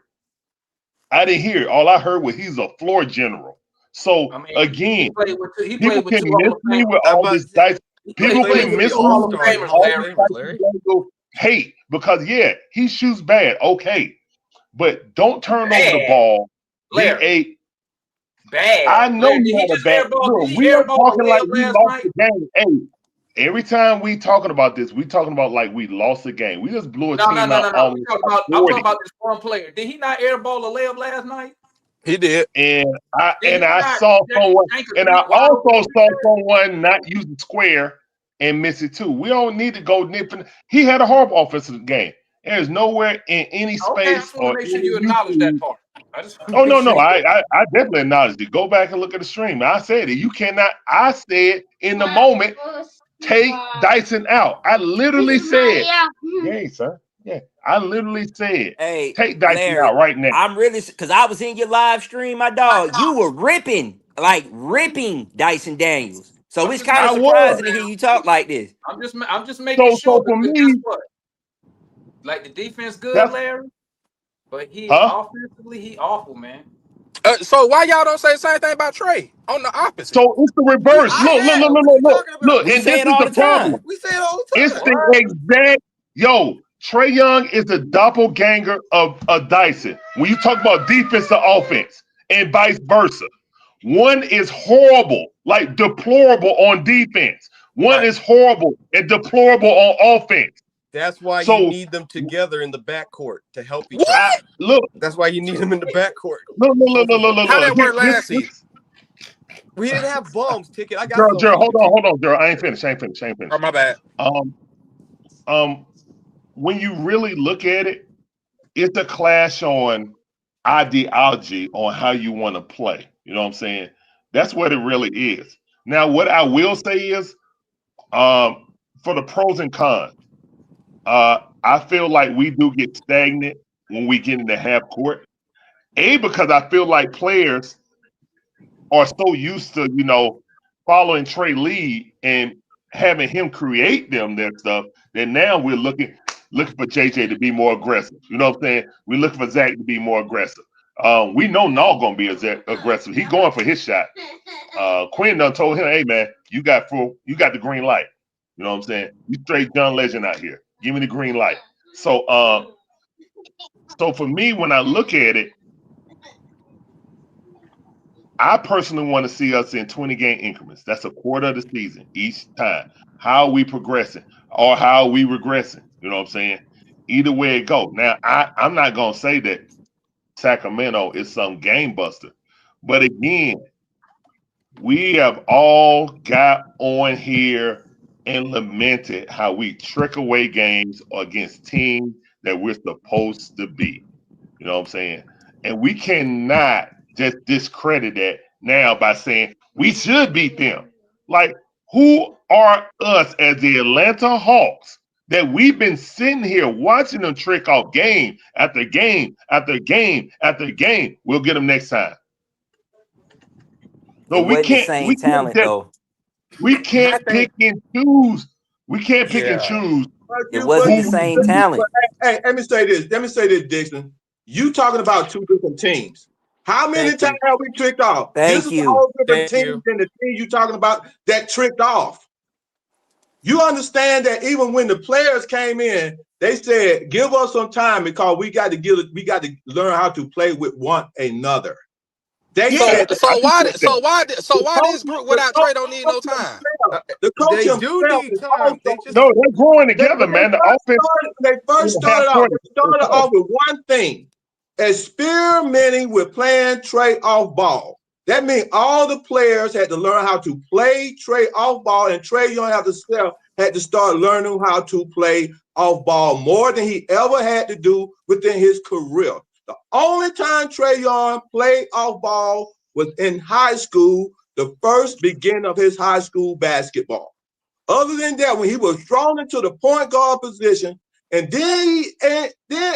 [SPEAKER 14] All I heard was he's a floor general. So again, people can miss me with all this Dyson. People can miss all the hate because he shoots bad. Okay, but don't turn over the ball.
[SPEAKER 3] Bad.
[SPEAKER 14] I know you had a bad. We are talking like we lost the game. Hey, every time we talking about this, we talking about like we lost the game. We just blew a team out.
[SPEAKER 3] I'm talking about this one player. Did he not airball a layup last night?
[SPEAKER 13] He did.
[SPEAKER 14] And I saw someone, and I also saw someone not use the square and miss it too. We don't need to go nipping. He had a horrible offensive game. There's nowhere in any space.
[SPEAKER 3] Okay, make sure you acknowledge that part.
[SPEAKER 14] No. I definitely acknowledge it. Go back and look at the stream. I said it. You cannot. I said in the moment, take Dyson out. I literally said, "Yeah, sir. Yeah." I literally said,
[SPEAKER 10] "Hey,
[SPEAKER 14] take Dyson out right now."
[SPEAKER 10] I'm really because I was in your live stream, my dog. You were ripping Dyson Daniels. So it's kind of surprising to hear you talk like this.
[SPEAKER 3] I'm just making sure.
[SPEAKER 14] So for me,
[SPEAKER 3] like the defense good, Larry, but offensively he awful, man.
[SPEAKER 13] So why y'all don't say the same thing about Trey on the opposite?
[SPEAKER 14] So it's the reverse.
[SPEAKER 12] I
[SPEAKER 14] Look,
[SPEAKER 12] have. What are you talking about?
[SPEAKER 14] look.
[SPEAKER 10] We
[SPEAKER 14] And
[SPEAKER 10] say
[SPEAKER 14] this
[SPEAKER 10] it
[SPEAKER 14] is
[SPEAKER 10] all
[SPEAKER 14] the
[SPEAKER 10] the
[SPEAKER 14] problem.
[SPEAKER 10] time.
[SPEAKER 12] We say it all the
[SPEAKER 14] It's
[SPEAKER 12] time.
[SPEAKER 14] the exact Trey Young is the doppelganger of Dyson. When you talk about defense to offense and vice versa, one is horrible, like deplorable on defense. One
[SPEAKER 13] Right.
[SPEAKER 14] is horrible and deplorable on offense.
[SPEAKER 12] That's why you
[SPEAKER 14] So
[SPEAKER 12] need them together in the backcourt to help each
[SPEAKER 13] What?
[SPEAKER 12] other.
[SPEAKER 14] look,
[SPEAKER 12] That's why you need them in the backcourt.
[SPEAKER 14] look.
[SPEAKER 13] How that worked last season?
[SPEAKER 12] We didn't have bums. Ticket. I got
[SPEAKER 14] Gerald,
[SPEAKER 12] something for you.
[SPEAKER 14] hold on, Gerald. I ain't finished.
[SPEAKER 13] Oh, my bad.
[SPEAKER 14] When you really look at it, it's a clash on ideology on how you want to play. You know what I'm saying? That's what it really is. Now, what I will say is, for the pros and cons, I feel like we do get stagnant when we get into half court. Because I feel like players are so used to, following Trey lead and having him create their stuff, that now we're looking for JJ to be more aggressive. You know what I'm saying? We're looking for Zach to be more aggressive. We know Nall gonna be aggressive. He's going for his shot. Quinn done told him, hey man, you got the green light. You know what I'm saying? You straight John Legend out here. Give me the green light. So for me, when I look at it, I personally want to see us in 20-game increments. That's a quarter of the season each time. How are we progressing or how are we regressing? You know what I'm saying? Either way it go. Now, I'm not going to say that Sacramento is some game buster. But again, we have all got on here and lamented how we trick away games against teams that we're supposed to be. You know what I'm saying? And we cannot just discredit that now by saying we should beat them. Like, who are us as the Atlanta Hawks that we've been sitting here watching them trick off game after game after game after game? We'll get them next time. No,
[SPEAKER 10] It wasn't the same talent though.
[SPEAKER 14] We can't pick and choose. We can't pick and choose.
[SPEAKER 10] It wasn't the same talent.
[SPEAKER 4] Hey, let me say this, Dixon. You talking about two different teams. How many times have we tricked off? This is a whole different team than the team you talking about that tricked off. You understand that even when the players came in, they said, give us some time because we got to learn how to play with one another.
[SPEAKER 13] So why this group without Trey don't need no time?
[SPEAKER 4] The coach
[SPEAKER 12] they do need time.
[SPEAKER 14] They're growing together, man.
[SPEAKER 4] They first started off with one thing: experimenting with playing Trey off ball. That means all the players had to learn how to play Trey off ball, and Trey Young had to start learning how to play off ball more than he ever had to do within his career. The only time Trey Young played off ball was in high school, the first beginning of his high school basketball. Other than that, when he was thrown into the point guard position, and then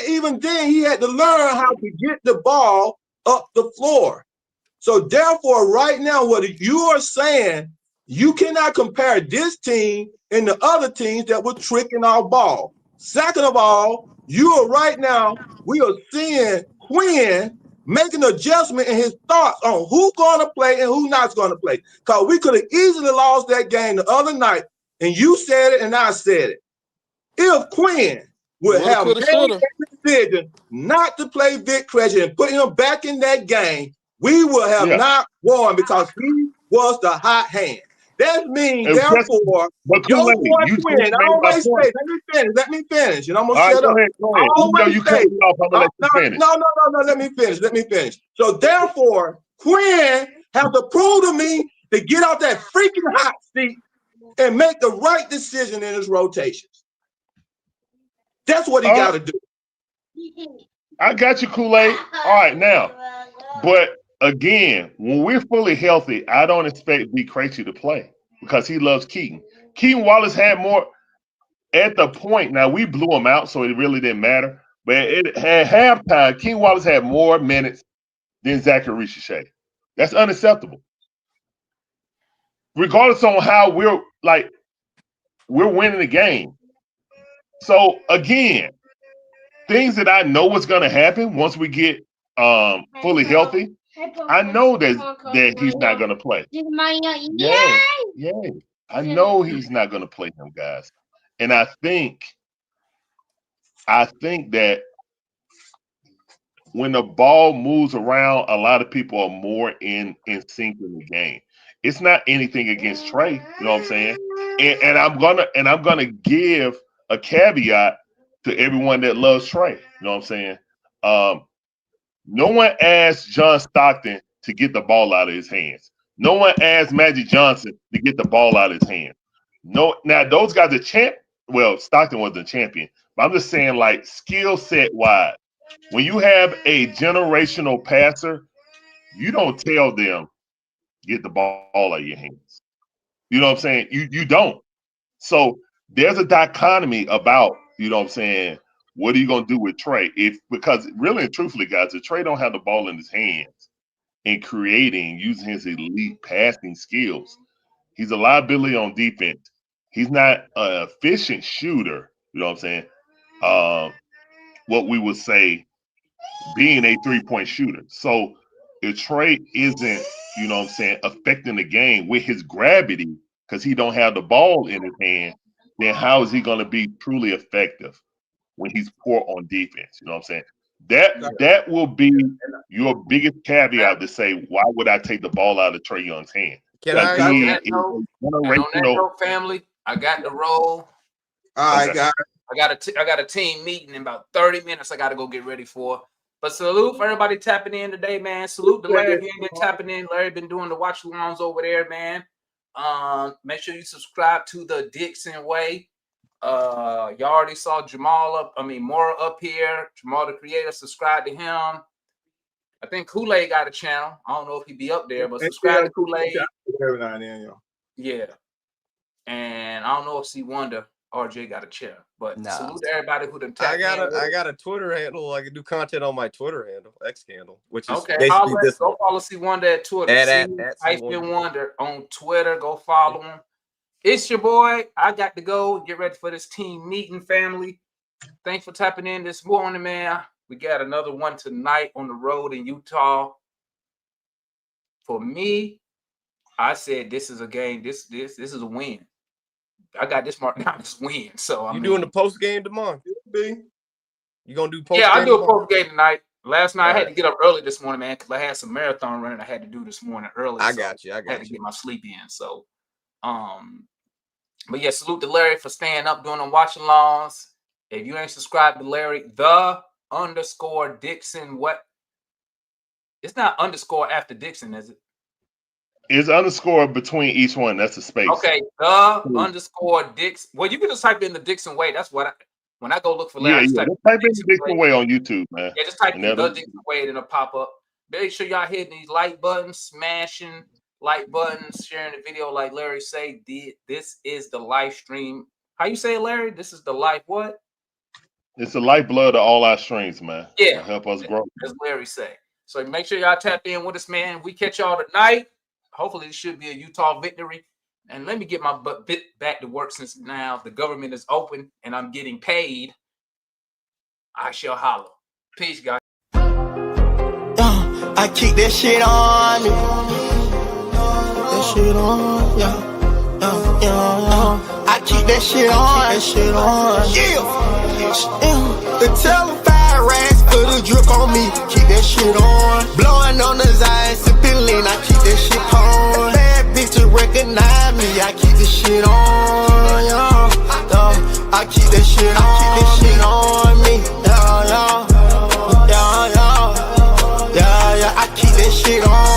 [SPEAKER 4] even then he had to learn how to get the ball up the floor. So therefore, right now, what you are saying, you cannot compare this team and the other teams that were tricking our ball. Second of all, you are right now, we are seeing Quinn making an adjustment in his thoughts on who's going to play and who's not going to play. Because we could have easily lost that game the other night, and you said it and I said it. If Quinn would have made that decision not to play Vic Krejci and put him back in that game, we would have not won because he was the hot hand. That means, therefore, your boy Quinn, I always say, let me finish, and I'm going to shut up. I always say, no, let me finish. So therefore, Quinn has to prove to me to get out that freaking hot seat and make the right decision in his rotations. That's what he got to do.
[SPEAKER 14] I got you, Kool-Aid. All right, now, but again, when we're fully healthy, I don't expect Vic Krejci to play because he loves Keaton. Keaton Wallace had more at the point. Now, we blew him out, so it really didn't matter. But at halftime, Keaton Wallace had more minutes than Zachary Richey. That's unacceptable. Regardless on how we're winning the game. So, again, things that I know what's going to happen once we get fully healthy I know that he's not going to play. Yeah. I know he's not going to play him, guys. And I think that when the ball moves around, a lot of people are more in sync in the game. It's not anything against Trey, you know what I'm saying? And I'm gonna give a caveat to everyone that loves Trey, you know what I'm saying? No one asked John Stockton to get the ball out of his hands. No one asked Magic Johnson to get the ball out of his hands. No, now those guys are champ. Well, Stockton was the champion, but I'm just saying, like, skill set wise, when you have a generational passer, you don't tell them get the ball out of your hands. You know what I'm saying? You don't. So there's a dichotomy about, you know what I'm saying, what are you gonna do with Trey? Because really and truthfully, guys, if Trey don't have the ball in his hands and creating, using his elite passing skills, he's a liability on defense. He's not an efficient shooter, you know what I'm saying? What we would say being a three-point shooter. So if Trey isn't, you know what I'm saying, affecting the game with his gravity because he don't have the ball in his hand, then how is he going to be truly effective when he's poor on defense? You know what I'm saying? That will be your biggest caveat to say, why would I take the ball out of Trae Young's hand?
[SPEAKER 3] On that note, family, I got the roll.
[SPEAKER 15] All right, guys.
[SPEAKER 3] I got a team meeting in about 30 minutes. I got to go get ready for. But salute for everybody tapping in today, man. Salute to Larry. He ain't been tapping in. Larry been doing the watch alongs over there, man. Make sure you subscribe to the Dixon Way. You already saw Jamal Mora up here. Jamal the Creator. Subscribe to him. I think Kool-Aid got a channel. I don't know if he be up there, but subscribe to Kool-Aid.
[SPEAKER 15] Every now and then, yo.
[SPEAKER 3] Yeah. And I don't know if C Wonder RJ got a chair, but salute to everybody who done tapped
[SPEAKER 12] I got a Twitter handle. I can do content on my Twitter handle, X handle, which is
[SPEAKER 3] okay.
[SPEAKER 12] basically this.
[SPEAKER 3] Go follow C Wonder at Twitter. Wonder on Twitter. Go follow him. It's your boy. I got to go. Get ready for this team meeting, family. Thanks for tapping in this morning, man. We got another one tonight on the road in Utah. For me, I said this is a game. This is a win. I got this marked down as win. So you
[SPEAKER 12] doing the post game tomorrow? You gonna do post?
[SPEAKER 3] Yeah, I do a post game tonight. Last night I had to get up early this morning, man, because I had some marathon running I had to do this morning early.
[SPEAKER 12] I got you.
[SPEAKER 3] I had to get my sleep in. So, but yeah, salute to Larry for staying up doing them watch alongs. If you ain't subscribed to Larry, _ Dixon. What? It's not underscore after Dixon, is it?
[SPEAKER 14] It's underscore between each one. That's a space.
[SPEAKER 3] Okay, _ Dixon. Well, you can just type in the Dixon Way. That's what when I go look for Larry.
[SPEAKER 14] Yeah. Just type in the Dixon Way on YouTube, man.
[SPEAKER 3] Yeah, just type in the Dixon Way and it'll pop up. Make sure y'all hitting these like buttons, smashing like buttons, sharing the video like Larry say. This is the live stream. How you say it, Larry? This is the life what?
[SPEAKER 14] It's the lifeblood of all our streams, man.
[SPEAKER 3] Yeah.
[SPEAKER 14] To help us grow.
[SPEAKER 3] As Larry say. So make sure y'all tap in with us, man. We catch y'all tonight. Hopefully, it should be a Utah victory. And let me get my bit back to work since now the government is open and I'm getting paid. I shall holler. Peace, guys.
[SPEAKER 16] I keep that shit on. That shit on, yeah. I keep that shit on. Yeah. The telephone racks put a drip on me. Keep that shit on. Blowing on the Zion, sipping lean. I keep that shit on. Bad bitches recognize me. I keep this shit on. Yeah. I keep that shit on. I keep that shit on me. Yeah. I keep that shit on.